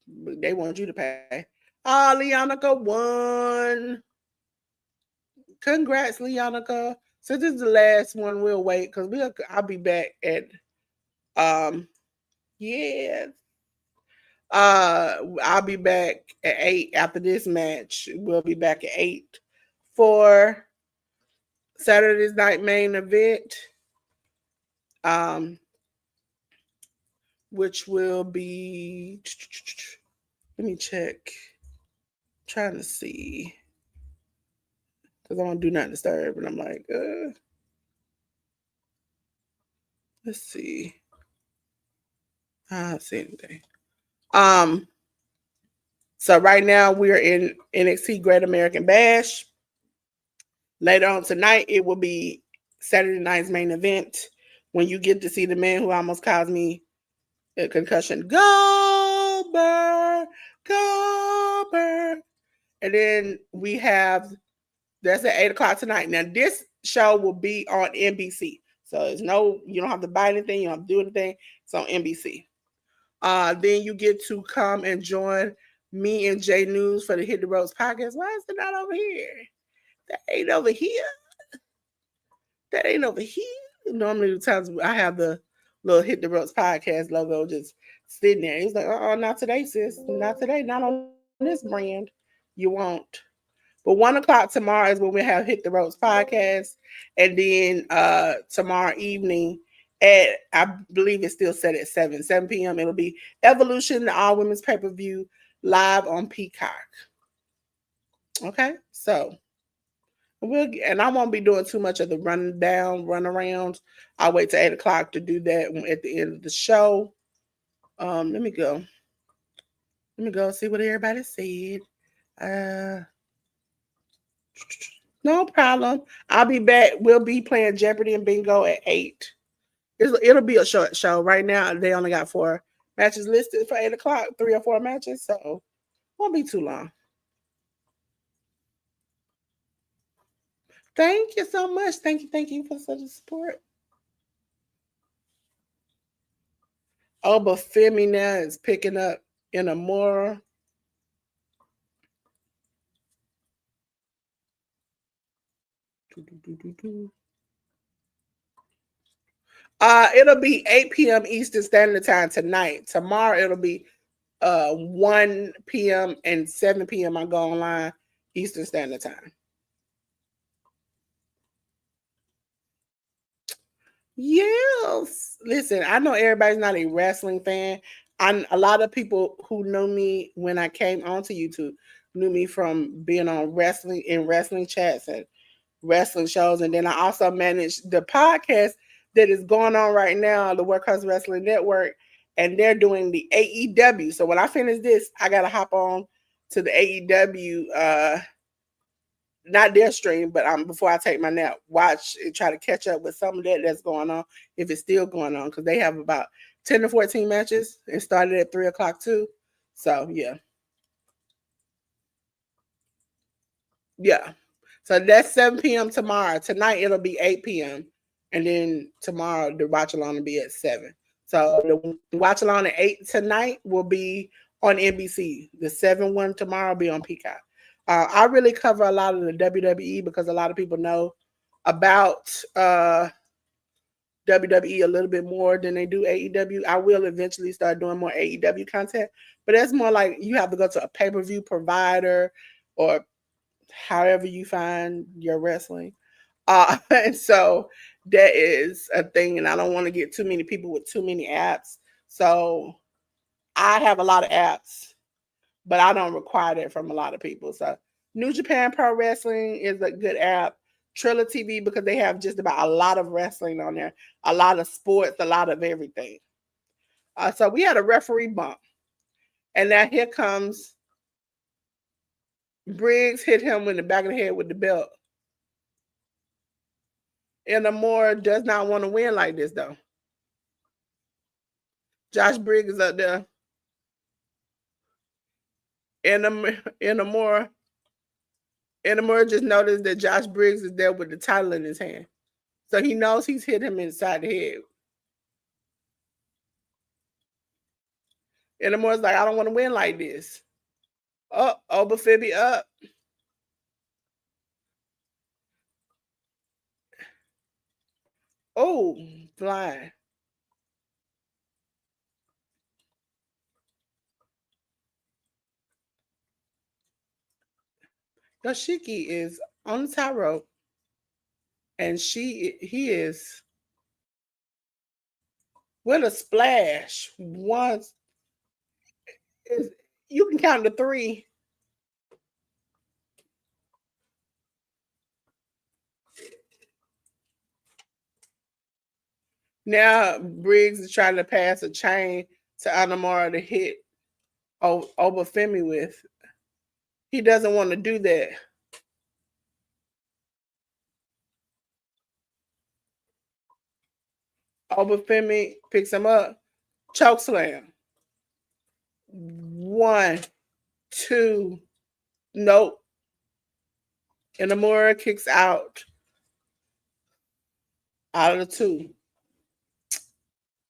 A: They want you to pay. Leonica won. Congrats, Leonica. So this is the last one. We'll wait because I'll be back at yeah. I'll be back at 8 after this match. We'll be back at 8 for Saturday's night main event. Which will be, let me check. I'm trying to see. Because I want to do not disturb. And I'm like, let's see. I don't see anything. So right now we're in NXT Great American Bash. Later on tonight, it will be Saturday night's main event when you get to see the man who almost caused me a concussion. Goldberg. And then we have, that's at 8 o'clock tonight. Now this show will be on NBC. So it's you don't have to buy anything, you don't have to do anything. It's on NBC. Then you get to come and join me and Jay News for the Hit the Ropes podcast. Why is it not over here? That ain't over here. That ain't over here. Normally the times I have the little Hit the Ropes podcast logo just sitting there. He's like, not today, sis. Not today. Not on this brand. You won't. But 1 o'clock tomorrow is when we have Hit the Ropes podcast. And then tomorrow evening I believe it's still set at 7 p.m. It'll be Evolution, the all women's pay-per-view live on Peacock. Okay, so I won't be doing too much of the run around. I'll wait till 8 o'clock to do that at the end of the show. Let me go see what everybody said. No problem. I'll be back. We'll be playing Jeopardy and Bingo at 8. It'll be a short show. Right now, they only got 4 matches listed for 8 o'clock, 3 or 4 matches, so won't be too long. Thank you so much. Thank you for such support. Oh, but Femi now is picking up in a more. It'll be 8 p.m. Eastern Standard Time tonight. Tomorrow it'll be 1 p.m. and 7 p.m. I go online Eastern Standard Time. Yes. Listen, I know everybody's not a wrestling fan. A lot of people who know me when I came onto YouTube knew me from being on wrestling chats and wrestling shows. And then I also manage the podcast that is going on right now, the Workhorse Wrestling Network, and they're doing the AEW. So when I finish this, I gotta hop on to the AEW, not their stream, but before I take my nap, watch and try to catch up with some of that's going on, if it's still going on, because they have about 10 to 14 matches. It started at 3 o'clock too. So yeah. Yeah. So that's 7 p.m. tomorrow. Tonight it'll be 8 p.m. And then tomorrow the Watchalong will be at 7. So the Watchalong at 8 tonight will be on NBC. The 7 one tomorrow will be on Peacock. I really cover a lot of the WWE because a lot of people know about WWE a little bit more than they do AEW. I will eventually start doing more AEW content, but that's more like you have to go to a pay-per-view provider or however you find your wrestling. And so that is a thing, and I don't want to get too many people with too many apps. So I have a lot of apps, but I don't require that from a lot of people. So New Japan Pro Wrestling is a good app. Triller TV, because they have just about a lot of wrestling on there, a lot of sports, a lot of everything. So we had a referee bump, and now here comes Briggs, hit him in the back of the head with the belt. And Amore does not want to win like this, though. Josh Briggs is up there. And Amore just noticed that Josh Briggs is there with the title in his hand. So he knows he's hit him inside the head. And Amore's like, I don't want to win like this. Oh, Obafemi up. Oh, flying. Yoshiki is on the tightrope, and he is with a splash. Once you can count to 3. Now Briggs is trying to pass a chain to Anamara to hit Obafemi with. He doesn't want to do that. Obafemi picks him up. Choke slam. 1, 2. Nope. Inamura kicks out of the 2.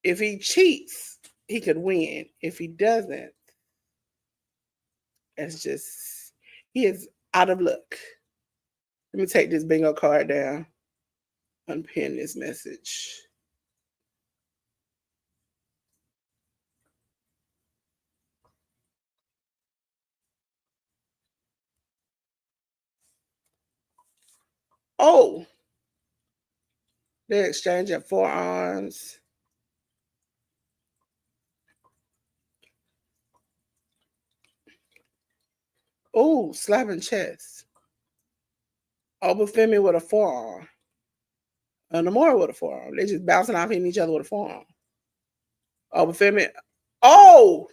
A: If he cheats, he could win. If he doesn't, it's just, he is out of luck. Let me take this bingo card down. Unpin this message. Oh, they're exchanging forearms. Oh, slapping chest. Obafemi with a forearm. And Namora with a forearm. They just bouncing off hitting each other with a forearm. Obafemi. Oh!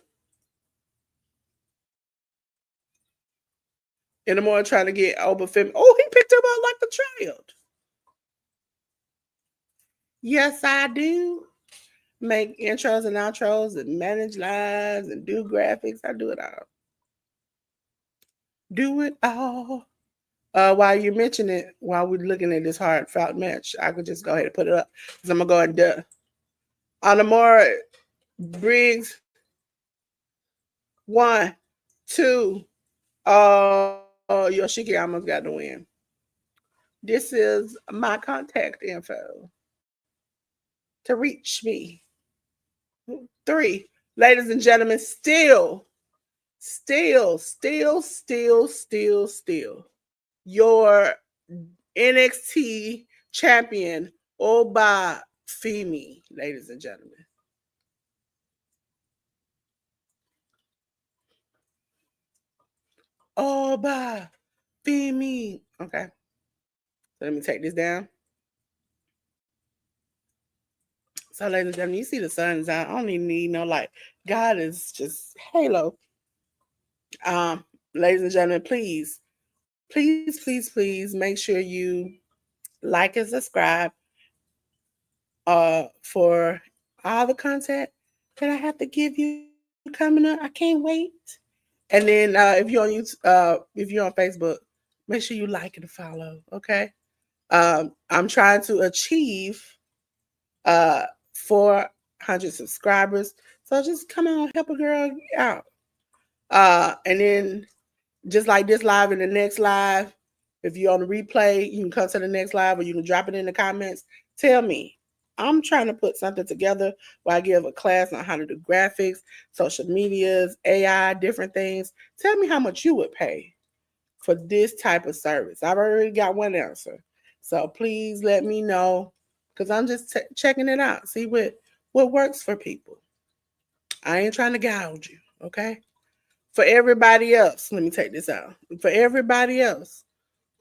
A: And Namora trying to get Obafemi. Oh, he picked him up like a child. Yes, I do. Make intros and outros and manage lives and do graphics. I do it all. Do it all. While you mention it, while we're looking at this hard fought match, I could just go ahead and put it up. Because I'm going to go and on the more Briggs. 1, 2. Yoshiki almost got the win. This is my contact info to reach me. 3. Ladies and gentlemen, still. Your NXT champion, Obafemi, ladies and gentlemen. Oh, bye. Feed me. Okay. So let me take this down. So, ladies and gentlemen, you see the sun's out. I don't even need no light. God is just halo. Ladies and gentlemen, please, please, please, please make sure you like and subscribe for all the content that I have to give you coming up. I can't wait. And then if you're on Facebook, make sure you like and follow. Okay. I'm trying to achieve 400 subscribers. So just come on, help a girl out. And then just like this live and the next live, if you're on the replay, you can come to the next live or you can drop it in the comments. Tell me. I'm trying to put something together where I give a class on how to do graphics, social medias, AI, different things. Tell me how much you would pay for this type of service. I've already got one answer. So please let me know because I'm just checking it out. See what works for people. I ain't trying to gouge you, okay? For everybody else, let me take this out. For everybody else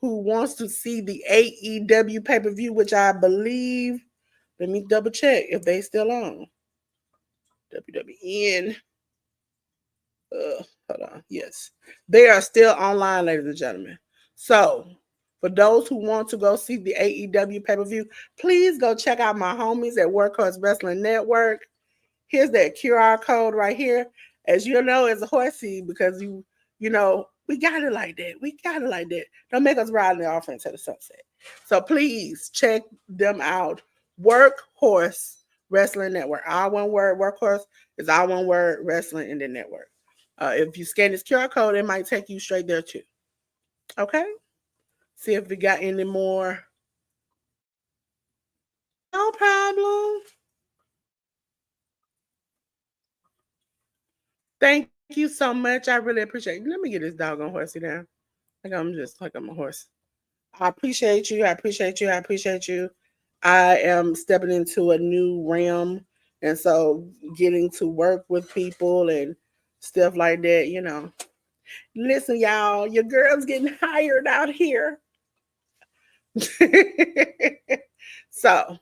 A: who wants to see the AEW pay-per-view, which I believe, let me double check if they still on. WWN. Hold on. Yes. They are still online, ladies and gentlemen. So for those who want to go see the AEW pay-per-view, please go check out my homies at Workhorse Wrestling Network. Here's that QR code right here. As you know, it's a horsey because you know, we got it like that. We got it like that. Don't make us ride in the offense to the sunset. So please check them out. Workhorse Wrestling Network. All one word. Workhorse is all one word. Wrestling in the network. If you scan this QR code, it might take you straight there too. Okay. See if we got any more. No problem. Thank you so much. I really appreciate it. Let me get this doggone horsey down. Like I'm a horse. I appreciate you. I appreciate you. I appreciate you. I am stepping into a new realm. And so getting to work with people and stuff like that, you know. Listen, y'all, your girl's getting hired out here. So,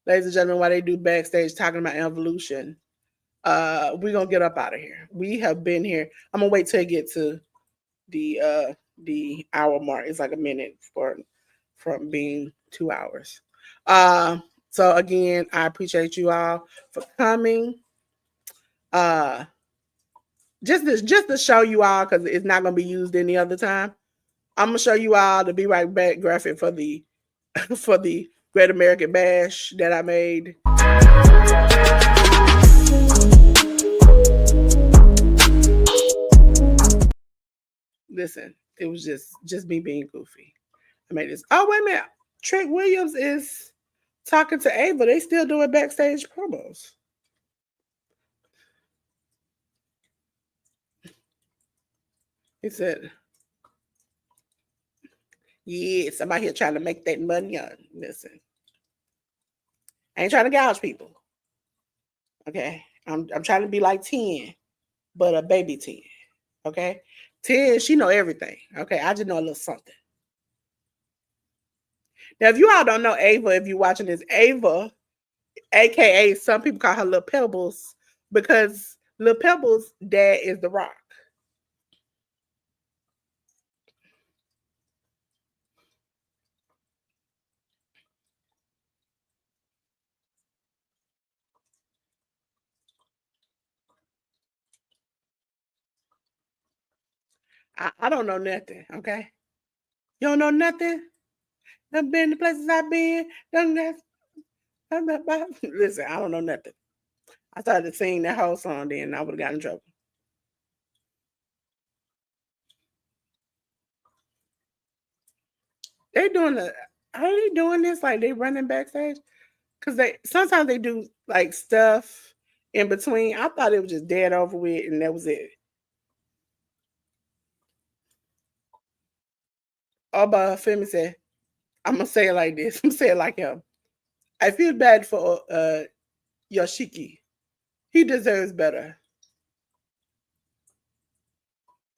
A: ladies and gentlemen, while they do backstage talking about evolution, we're gonna get up out of here. We have been here. I'm gonna wait till I get to the hour mark. It's like a minute from being 2 hours. So again, I appreciate you all for coming. Just to show you all, because it's not gonna be used any other time. I'm gonna show you all the Be Right Back graphic for the for the Great American Bash that I made. Listen, it was just me being goofy. I made this. Oh, wait a minute. Trick Williams is talking to Ava. They still doing backstage promos. He said, yes, I'm out here trying to make that money on. Listen, I ain't trying to gouge people. Okay. I'm trying to be like 10, but a baby 10. Okay. 10, she know everything. Okay. I just know a little something. Now, if you all don't know Ava, if you're watching this, Ava, aka some people call her Little Pebbles, because Little Pebbles' dad is The Rock. I don't know nothing, okay? You don't know nothing? I've been the places I've been. Listen, I don't know nothing. I started singing that whole song then, I would have gotten in trouble. Are they doing this like they running backstage? Because sometimes they do like stuff in between. I thought it was just dead over with and that was it. Oba Femi said, I'm gonna say it like this. I'm gonna say it like him. I feel bad for Yoshiki. He deserves better.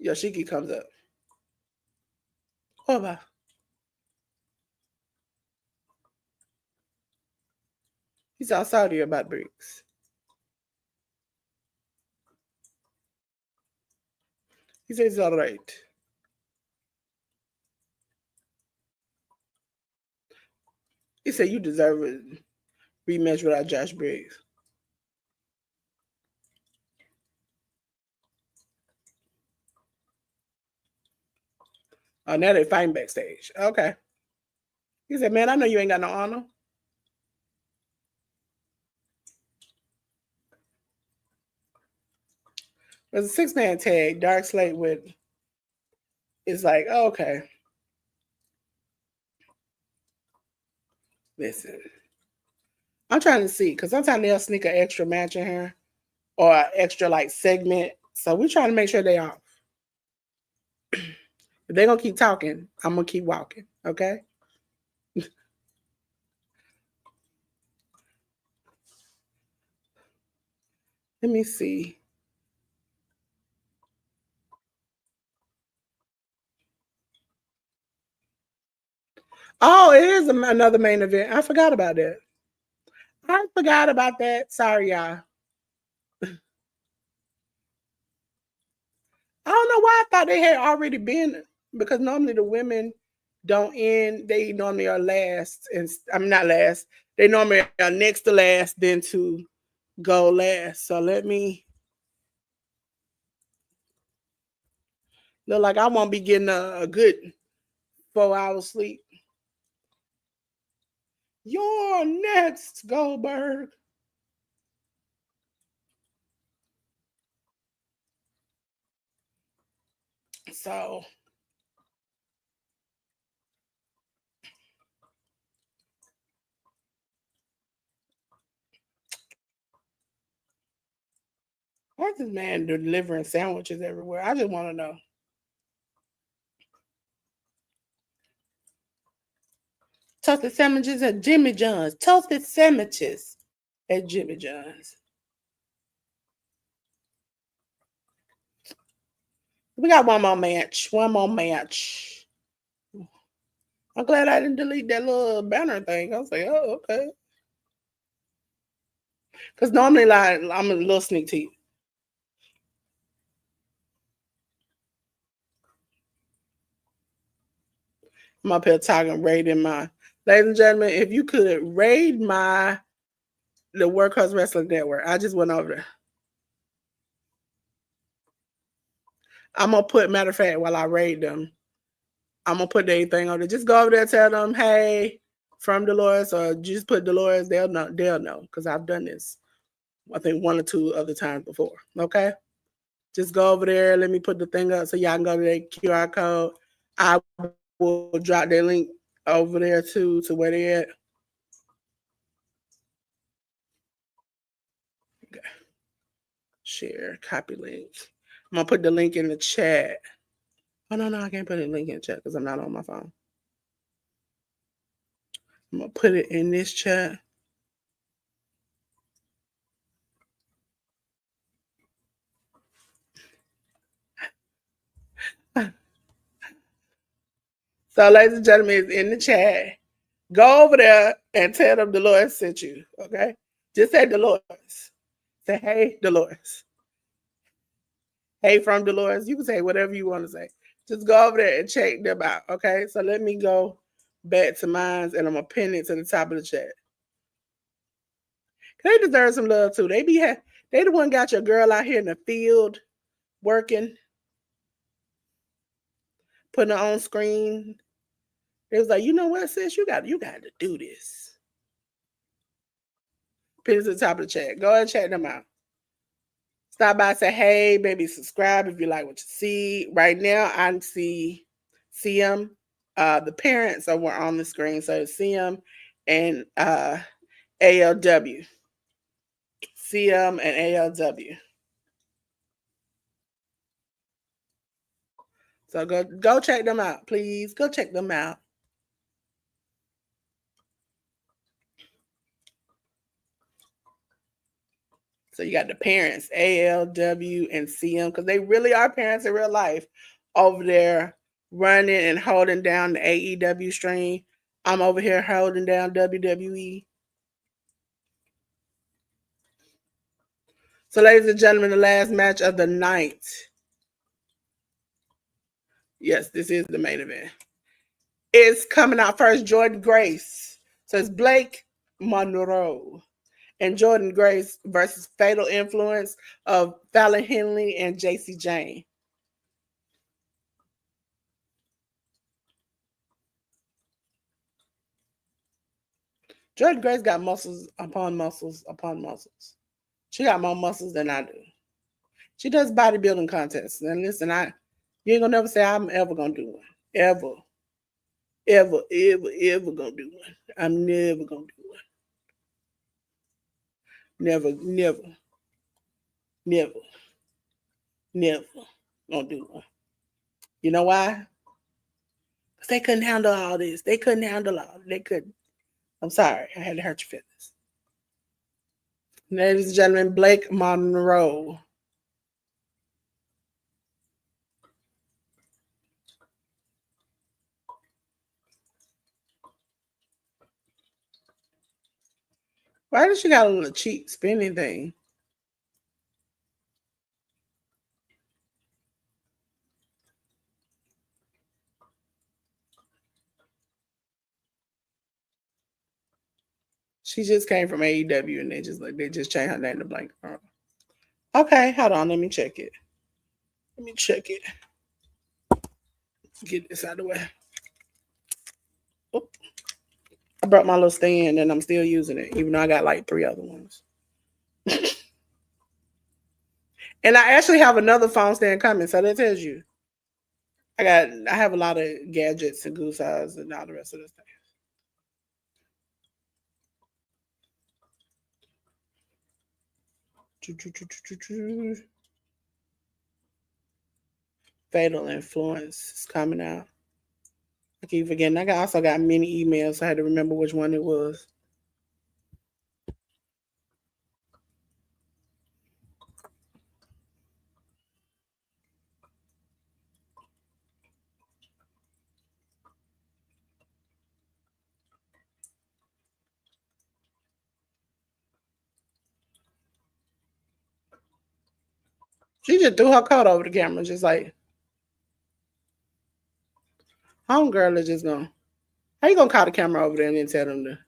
A: Yoshiki comes up. Oba. He's all salty about Briggs. He says it's all right. He said you deserve a rematch without Josh Briggs. Oh, now they fighting backstage. Okay. He said, man, I know you ain't got no honor. There's a 6-man tag. Dark Slate with is like, oh, okay. Listen. I'm trying to see, because sometimes they'll sneak an extra match in here or an extra like segment. So we're trying to make sure they off. If they're going to keep talking, I'm going to keep walking. Okay? Let me see. Oh, it is another main event. I forgot about that. Sorry, y'all. I don't know why I thought they had already been, because normally the women don't end. They normally are last. And I'm not last. They normally are next to last, then to go last. So let me. Look like I won't be getting a good 4 hours sleep. You're next, Goldberg. So why's this man delivering sandwiches everywhere? I just want to know. Toasted sandwiches at Jimmy John's. Toasted sandwiches at Jimmy John's. We got one more match. I'm glad I didn't delete that little banner thing. I was like, oh, okay. Because normally, like, I'm a little sneak peek. I'm up here talking, raiding my. Ladies and gentlemen, if you could raid the Workhorse Wrestling Network. I just went over there. I'm going to put, matter of fact, while I raid them, I'm going to put anything on there. Just go over there, tell them, hey, from Delores, or just put Delores. They'll know, because I've done this, I think 1 or 2 other times before. Okay? Just go over there. Let me put the thing up so y'all can go to that QR code. I will drop their link over there too, to where they at. Okay. Share, copy link. I'm going to put the link in the chat. Oh, no, I can't put a link in the chat because I'm not on my phone. I'm going to put it in this chat. So, ladies and gentlemen, it's in the chat. Go over there and tell them Delores sent you, okay? Just say Delores. Say, hey, Delores. Hey, from Delores. You can say whatever you want to say. Just go over there and check them out, okay? So let me go back to mine, and I'm going to pin it to the top of the chat. They deserve some love, too. They the one got your girl out here in the field working, putting her on screen. It was like, you know what, sis? You got to do this. Pin it to the top of the chat. Go ahead and check them out. Stop by and say, hey, baby, subscribe if you like what you see. Right now, I see CM. The parents are on the screen. So CM and ALW. CM and ALW. So go check them out, please. Go check them out. So you got the parents, AL, W, and CM, because they really are parents in real life over there running and holding down the AEW stream. I'm over here holding down WWE. So, ladies and gentlemen, the last match of the night. Yes, this is the main event. It's coming out first, Jordan Grace. So it's Blake Monroe and Jordan Grace versus Fatal Influence of Fallon Henley and JC Jane. Jordan Grace got muscles upon muscles upon muscles. She got more muscles than I do. She does bodybuilding contests. And listen, you ain't gonna never say I'm ever gonna do one. Ever. Ever gonna do one. I'm never gonna do one. Never gonna do one. You know why? Because they couldn't handle all this. They couldn't. I'm sorry. I had to hurt your feelings. Ladies and gentlemen, Blake Monroe. Why does she got a little cheap spinning thing? She just came from AEW and they just changed her name to Blank. Okay, hold on. Let me check it. Get this out of the way. Oh, I brought my little stand and I'm still using it, even though I got like 3 other ones. And I actually have another phone stand coming, so that tells you. I have a lot of gadgets and goose eyes and all the rest of this thing. Fatal Influence is coming out. I keep forgetting. I also got many emails, so I had to remember which one it was. She just threw her coat over the camera, just like, homegirl is just going. How you gonna call the camera over there and then tell them to?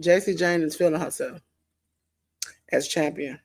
A: JC Jane is feeling herself as champion.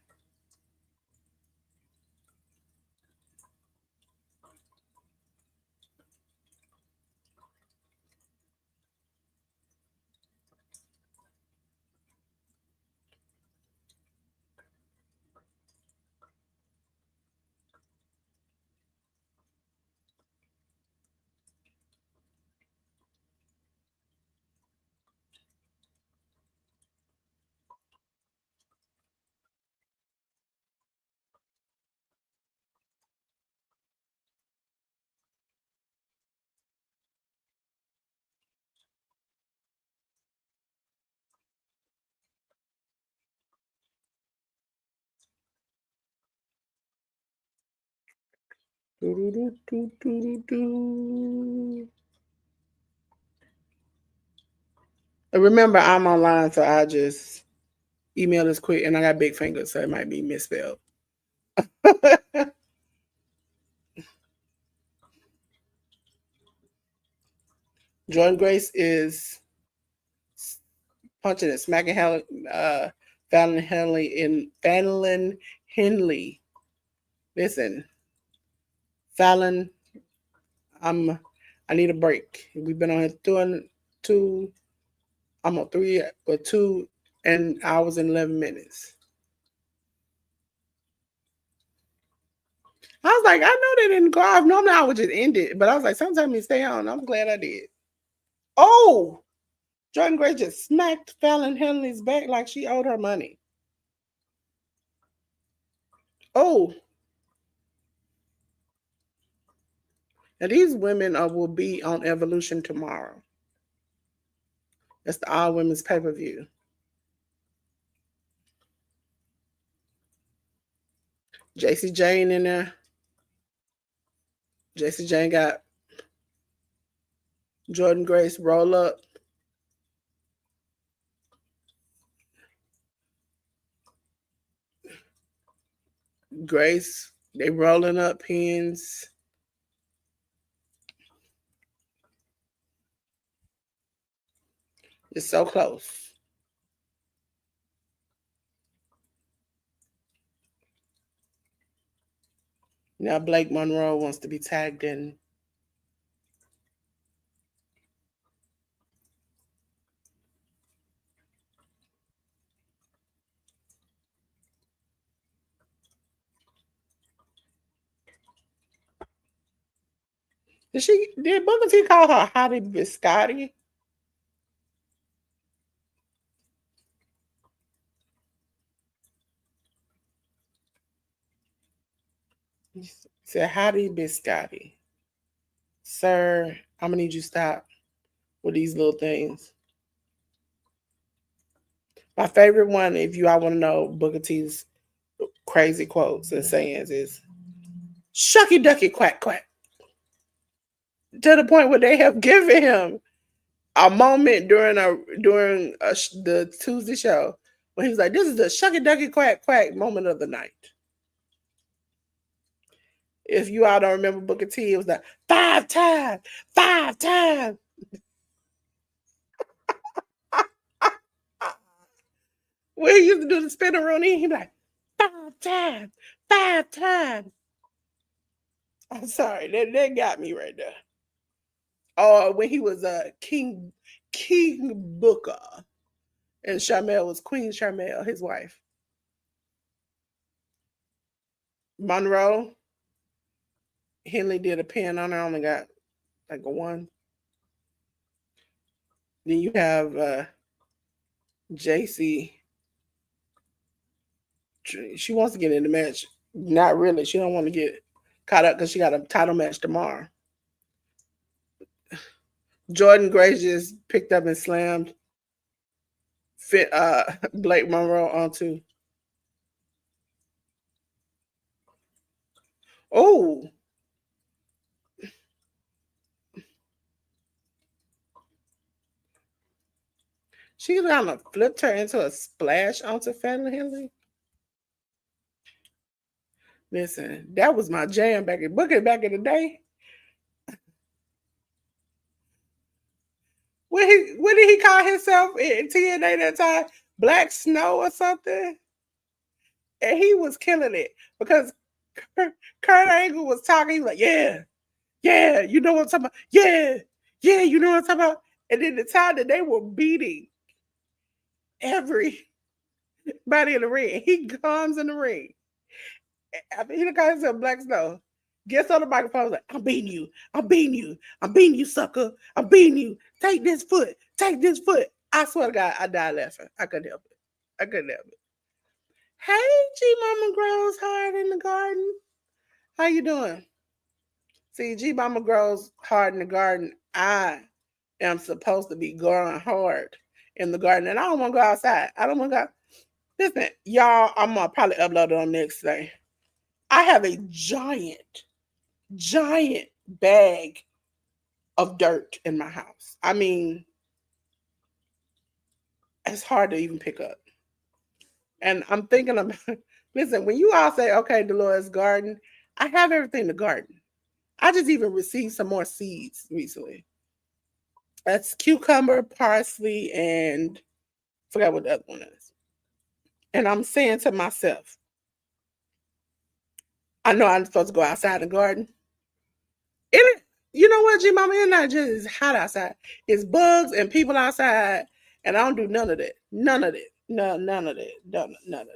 A: Remember, I'm online, so I just email this quick, and I got big fingers, so it might be misspelled. Jordan Grace is punching and smacking Fallon Henley. Listen, Fallon, I need a break. We've been on here doing 2 hours and 11 minutes. I was like, I know they didn't go off. Normally I would just end it, but I was like, sometimes you stay on. I'm glad I did. Oh, Jordan Grace just smacked Fallon Henley's back like she owed her money. Oh. Now these women will be on Evolution tomorrow. That's the All Women's pay-per-view. JC Jane in there. JC Jane got Jordan Grace roll up. Grace, they rolling up pins. It's so close. Now Blake Monroe wants to be tagged in. Did Booker T call her Hottie Biscotti? He said, Hottie Biscotti. Sir, I'm gonna need you to stop with these little things. My favorite one, if you all want to know Booker T's crazy quotes and sayings, is shucky ducky quack quack. To the point where they have given him a moment during the Tuesday show when he was like, "This is the shucky ducky quack quack moment of the night." If you all don't remember Booker T, it was like 5 times, 5 times. When he used to do the spin-a-rooney, he'd be like, 5 times, 5 times. I'm sorry, that got me right there. Or when he was King Booker, and Charmel was Queen Charmel, his wife. Monroe, Henley did a pin on her, only got like a 1. Then you have JC. She wants to get in the match. Not really. She don't want to get caught up because she got a title match tomorrow. Jordan Grace just picked up and slammed Blake Monroe onto. Oh. She kind of flipped her into a splash onto Fallon Henley. Listen, that was my jam back in Booker back in the day. What did he call himself in TNA that time? Black Snow or something? And he was killing it because Kurt Angle was talking. He was like, yeah, you know what I'm talking about? Yeah, you know what I'm talking about? And then the time that they were beating everybody in the ring, he comes in the ring. After he called himself Black Snow, gets on the microphone like, I'm beating you, sucker. I'm beating you. Take this foot. I swear to God, I died laughing. I couldn't help it. Hey, G Mama Grows Hard in the Garden. How you doing? See, G Mama Grows Hard in the Garden. I am supposed to be growing hard in the garden, and I don't want to go outside. I don't want to go. Listen, y'all, I'm going to probably upload it on next day. I have a giant bag of dirt in my house. I mean, it's hard to even pick up. And I'm thinking about, listen, when you all say, okay, Delores garden, I have everything to garden. I just even received some more seeds recently. That's cucumber, parsley, and I forgot what the other one is. And I'm saying to myself, I know I'm supposed to go outside and garden. You know what, G Mama? It's not just hot outside. It's bugs and people outside, and I don't do none of that. None of that.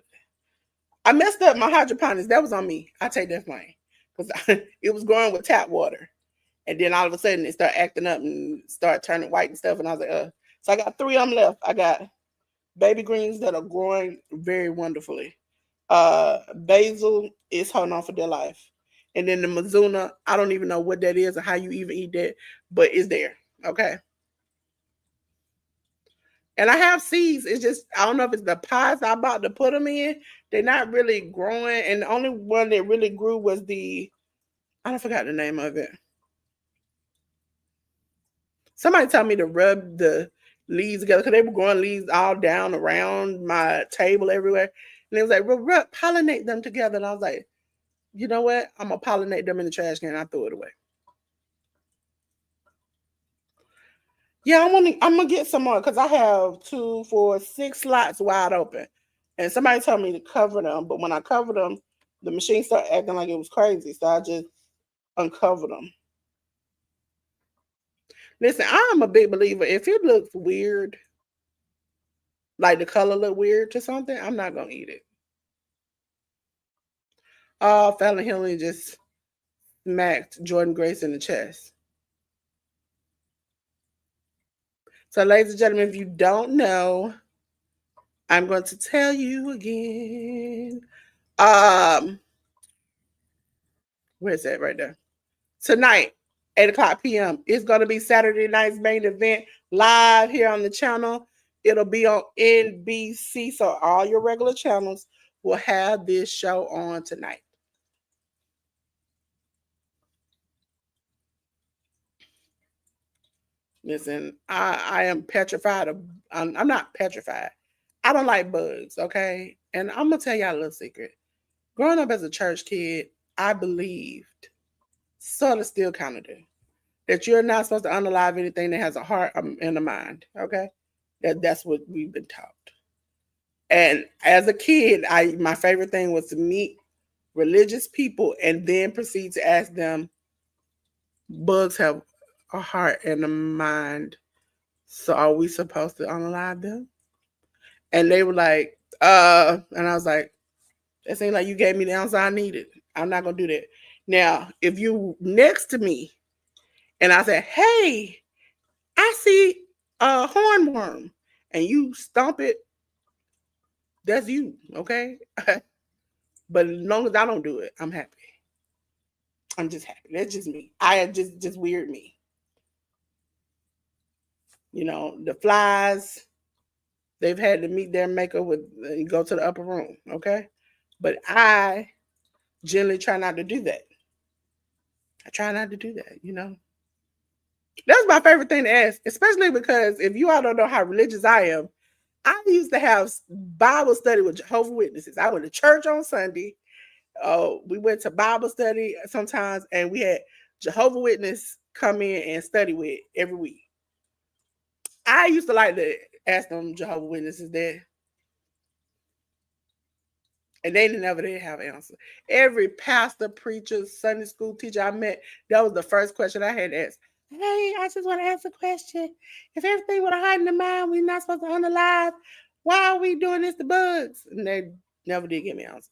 A: I messed up my hydroponics. That was on me. I take that blame because it was growing with tap water, and then all of a sudden it started acting up and started turning white and stuff. And I was like, So I got 3 of them left. I got baby greens that are growing very wonderfully. Basil is holding on for their life. And then the Mizuna, I don't even know what that is or how you even eat that, but it's there. Okay. And I have seeds. It's just, I don't know if it's the pots I bought to put them in. They're not really growing. And the only one that really grew was I don't forgot the name of it. Somebody told me to rub the leaves together because they were growing leaves all down around my table everywhere. And they was like, pollinate them together. And I was like, you know what? I'm going to pollinate them in the trash can. I threw it away. Yeah, I'm gonna get some more because I have 2, 4, 6 slots wide open. And somebody told me to cover them, but when I covered them, the machine started acting like it was crazy. So I just uncovered them. Listen, I'm a big believer. If it looks weird, like the color look weird to something, I'm not gonna eat it. Fallon Henley just smacked Jordan Grace in the chest. So, ladies and gentlemen, if you don't know, I'm going to tell you again. Where's that right there? Tonight, 8:00 p.m. It's going to be Saturday night's main event live here on the channel. It'll be on NBC, so all your regular channels will have this show on tonight. Listen, I am petrified of, I'm not petrified. I don't like bugs, okay? And I'm going to tell y'all a little secret. Growing up as a church kid, I believed, sort of still kind of do, that you're not supposed to unalive anything that has a heart and a mind, okay? That's what we've been taught. And as a kid, my favorite thing was to meet religious people and then proceed to ask them, bugs have a heart and a mind, so are we supposed to unalive them? And they were like, and I was like, it seemed like you gave me the answer I needed. I'm not gonna do that. Now, if you next to me and I said, hey, I see a hornworm, and you stomp it, that's you, okay? But as long as I don't do it, I'm happy. I'm just happy. That's just me. I just weird me. You know, the flies, they've had to meet their maker with go to the upper room, okay? But I generally try not to do that. I try not to do that, you know. That's my favorite thing to ask, especially because if you all don't know how religious I am, I used to have Bible study with Jehovah's Witnesses. I went to church on Sunday. We went to Bible study sometimes, and we had Jehovah's Witness come in and study with every week. I used to like to ask them Jehovah's Witnesses that, and they never did have an answer. Every pastor, preacher, Sunday school teacher I met, that was the first question I had to ask. Hey, I just want to ask a question. If everything would have hide in the mind, we're not supposed to unalive. Why are we doing this to bugs? And they never did give me an answer.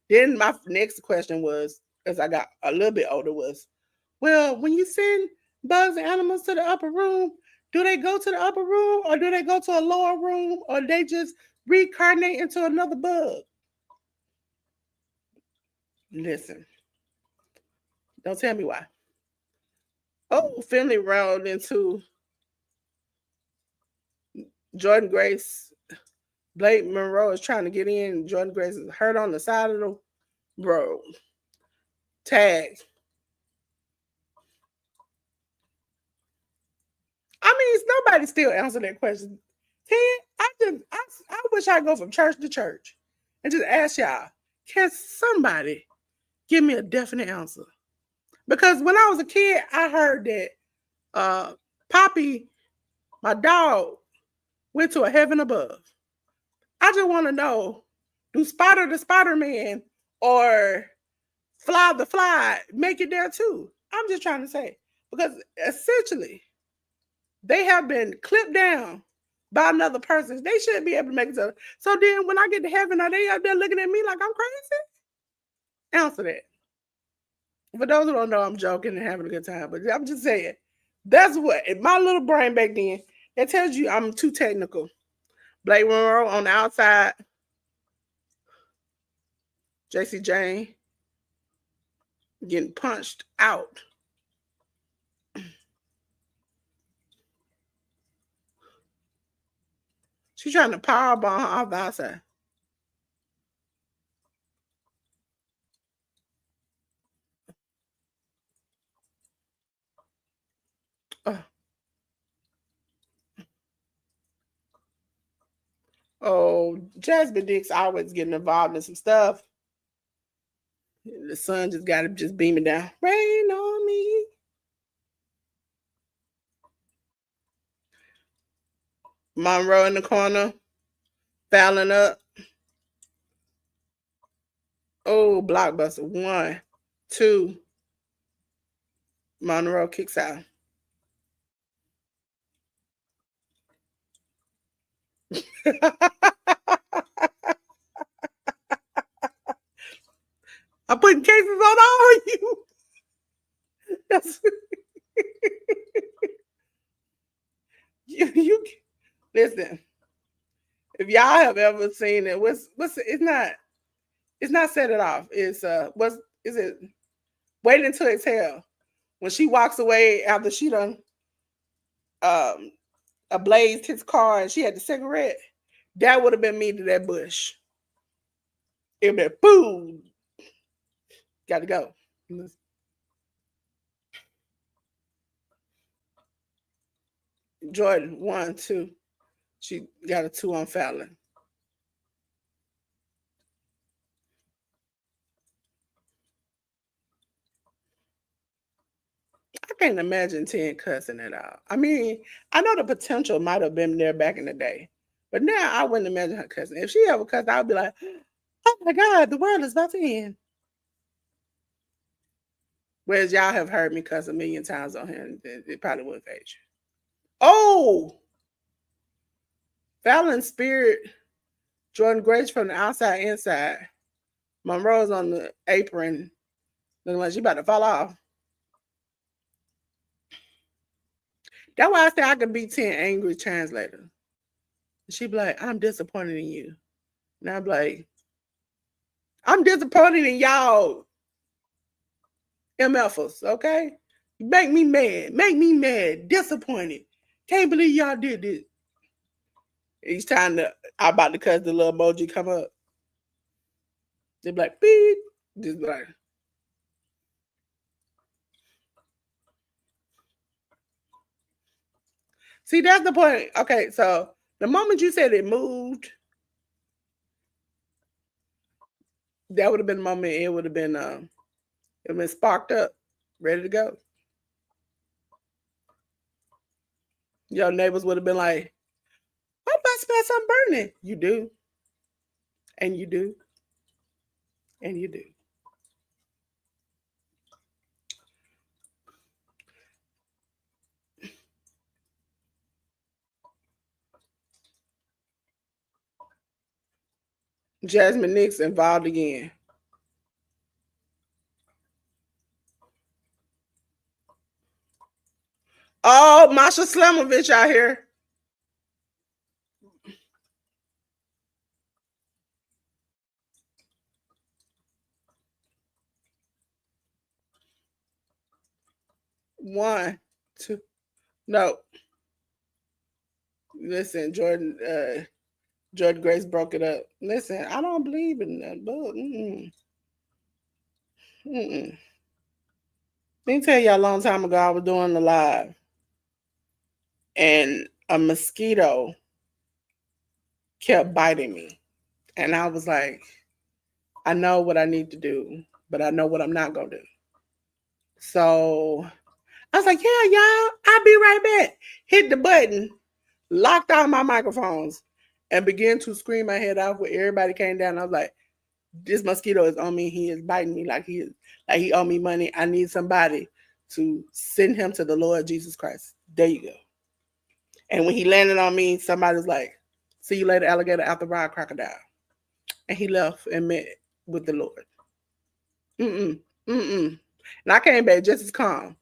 A: Then my next question was, as I got a little bit older, was, well, when you send bugs and animals to the upper room, do they go to the upper room or do they go to a lower room or they just reincarnate into another bug? Listen, don't tell me why. Oh, Finley rolled into Jordan Grace. Blake Monroe is trying to get in. Jordan Grace is hurt on the side of the road. Tag. I mean, nobody still answered that question. I wish I could go from church to church and just ask y'all, can somebody give me a definite answer? Because when I was a kid, I heard that Poppy, my dog, went to a heaven above. I just want to know, do Spider the Spider-Man or Fly the Fly make it there too? I'm just trying to say, because essentially they have been clipped down by another person. They shouldn't be able to make it to. So then when I get to heaven, are they out there looking at me like I'm crazy? Answer that. For those who don't know, I'm joking and having a good time, but I'm just saying, that's what, in my little brain back then, it tells you I'm too technical. Blake Monroe on the outside. JC Jane getting punched out. She's trying to powerbomb her off the outside. Oh, Jasmine Dick's always getting involved in some stuff. The sun just got to just beaming down. Rain on me. Monroe in the corner, fouling up. Oh, blockbuster. 1, 2. Monroe kicks out. I'm putting cases on all of you. you listen. If y'all have ever seen it, it's not set it off. It's what's is it? Wait until it's hell. When she walks away after she done ablazed his car and she had the cigarette, that would have been me to that bush. It would be boom. Got to go. Jordan, 1, 2. She got a 2 on Fallon. I can't imagine 10 cussing it out. I mean, I know the potential might have been there back in the day, but now I wouldn't imagine her cussing. If she ever cussed, I'd be like, oh my God, the world is about to end. Whereas y'all have heard me cuss a million times on here, and it probably wouldn't phase you. Oh! Fallon Spirit, Jordan Grace from the outside inside. Monroe's on the apron, looking like she about to fall off. That's why I say I could be 10 angry translators. She be like, I'm disappointed in you. And I'm like, I'm disappointed in y'all MFers, okay? You make me mad, disappointed. Can't believe y'all did this. Each time I'm about to cuss, the little emoji come up. They be like, beep. Just be like. See, that's the point. Okay, so the moment you said it moved, that would have been the moment it would have been sparked up, ready to go. Your neighbors would have been like, I'm about to smell something burning. You do. And you do. And you do. Jasmine Nix involved again. Oh, Masha Slamovich out here. One, two. No. Listen, Jordan Grace broke it up. Listen, I don't believe in that, but let me tell you a long time ago, I was doing the live and a mosquito kept biting me. And I was like, I know what I need to do, but I know what I'm not going to do. So I was like, yeah, y'all, I'll be right back. Hit the button, locked out my microphones, and began to scream my head off where everybody came down. I was like, this mosquito is on me. He is biting me like he owe me money. I need somebody to send him to the Lord Jesus Christ. There you go. And when he landed on me, somebody was like, see you later, alligator, after ride crocodile. And he left and met with the Lord. And I came back just as calm.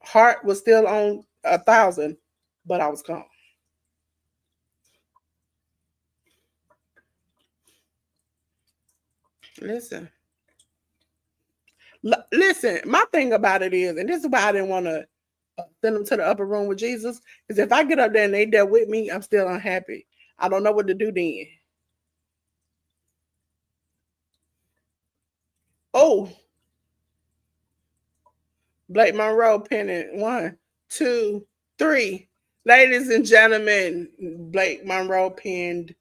A: Heart was still on 1,000, but I was calm. Listen, my thing about it is, and this is why I didn't want to send them to the upper room with Jesus, is if I get up there and they there with me, I'm still unhappy. I don't know what to do then. Oh, Blake Monroe pinning 1, 2, 3. Ladies and gentlemen, Blake Monroe pinned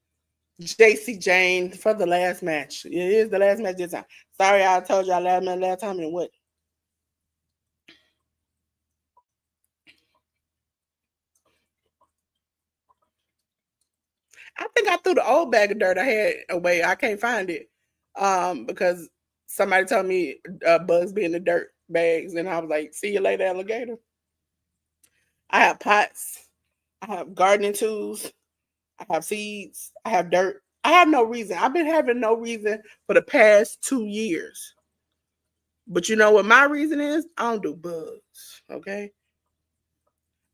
A: JC Jane for the last match. It is the last match this time. Sorry, I told y'all last time and what. I think I threw the old bag of dirt I had away. I can't find it because somebody told me bugs be in the dirt bags, and I was like, "See you later, alligator." I have pots. I have gardening tools. I have seeds. I have dirt. I have no reason. I've been having no reason for the past 2 years. But you know what my reason is? I don't do bugs. Okay.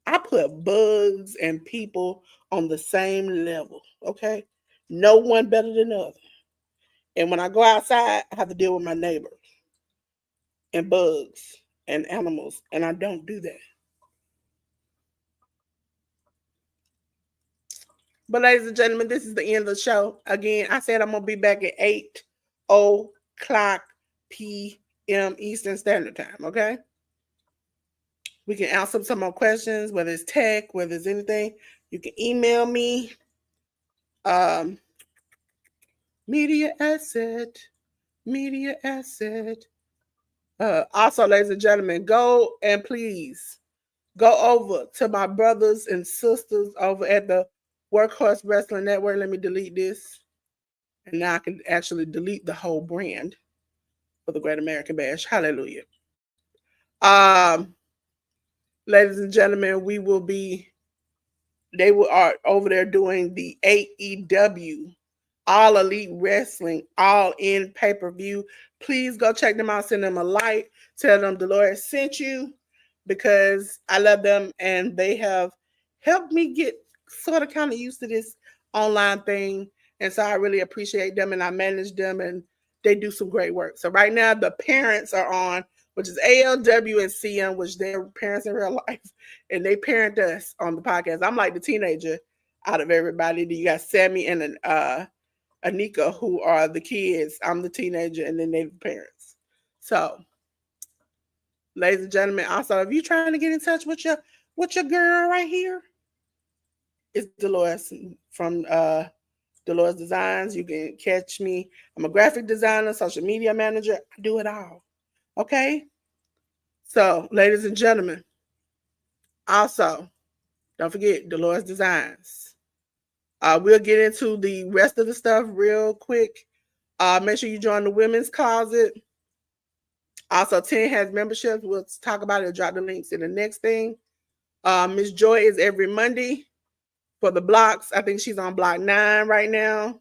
A: I put bugs and people on the same level. Okay. No one better than the other. And when I go outside, I have to deal with my neighbors and bugs and animals. And I don't do that. But ladies and gentlemen, this is the end of the show. Again, I said I'm going to be back at 8 o'clock PM Eastern Standard Time, okay? We can answer some more questions, whether it's tech, whether it's anything. You can email me. Media asset. Also, ladies and gentlemen, go and please go over to my brothers and sisters over at the Workhorse Wrestling Network. Let me delete this. And now I can actually delete the whole brand for the Great American Bash. Hallelujah. Ladies and gentlemen, they are over there doing the AEW, All Elite Wrestling, All In pay-per-view. Please go check them out. Send them a like. Tell them Delores sent you because I love them and they have helped me get sort of kind of used to this online thing. And so I really appreciate them and I manage them and they do some great work. So right now the parents are on, which is ALW and CM, which they're parents in real life. And they parent us on the podcast. I'm like the teenager out of everybody. You got Sammy and Anika, who are the kids. I'm the teenager, and then they're the parents. So, ladies and gentlemen, also, if you're trying to get in touch with your girl right here, it's Delores from Delores Designs. You can catch me. I'm a graphic designer, social media manager. I do it all. Okay? So, ladies and gentlemen, also, don't forget Delores Designs. We'll get into the rest of the stuff real quick. Make sure you join the women's closet. Also, 10 has memberships. We'll talk about it. Drop the links in the next thing. Miss Joy is every Monday for the blocks. I think she's on block 9 right now.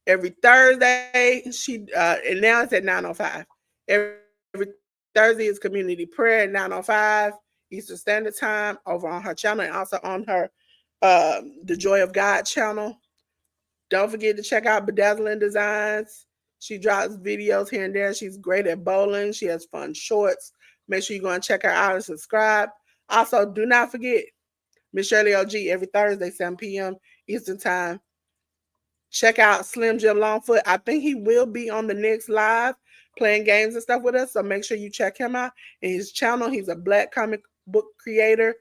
A: Every Thursday, and now it's at 9:05. Every Thursday is community prayer at 9:05 Eastern Standard Time over on her channel and also on her the Joy of God channel. Don't forget to check out Bedazzling Designs. She drops videos here and there. She's great at bowling. She has fun shorts. Make sure you go and check her out and subscribe. Also, do not forget Miss Shirley OG every Thursday, 7 p.m. Eastern Time. Check out Slim Jim Longfoot. I think he will be on the next live playing games and stuff with us. So make sure you check him out. And his channel, he's a Black comic book creator.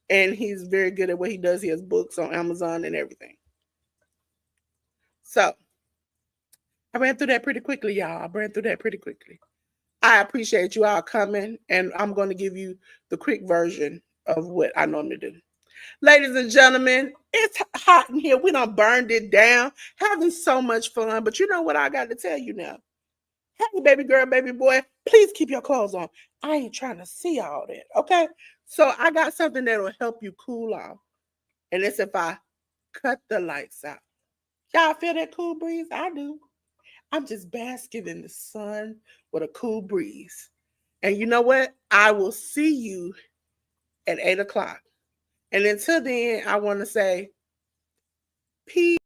A: And he's very good at what he does. He has books on Amazon and everything. So, I ran through that pretty quickly, y'all. I appreciate you all coming, and I'm going to give you the quick version of what I normally do. Ladies and gentlemen, it's hot in here. We done burned it down, having so much fun. But you know what I got to tell you now? Hey, baby girl, baby boy, please keep your clothes on. I ain't trying to see all that, okay? So I got something that will help you cool off. And it's if I cut the lights out. Y'all feel that cool breeze? I do. I'm just basking in the sun with a cool breeze. And you know what? I will see you at 8 o'clock. And until then, I want to say peace.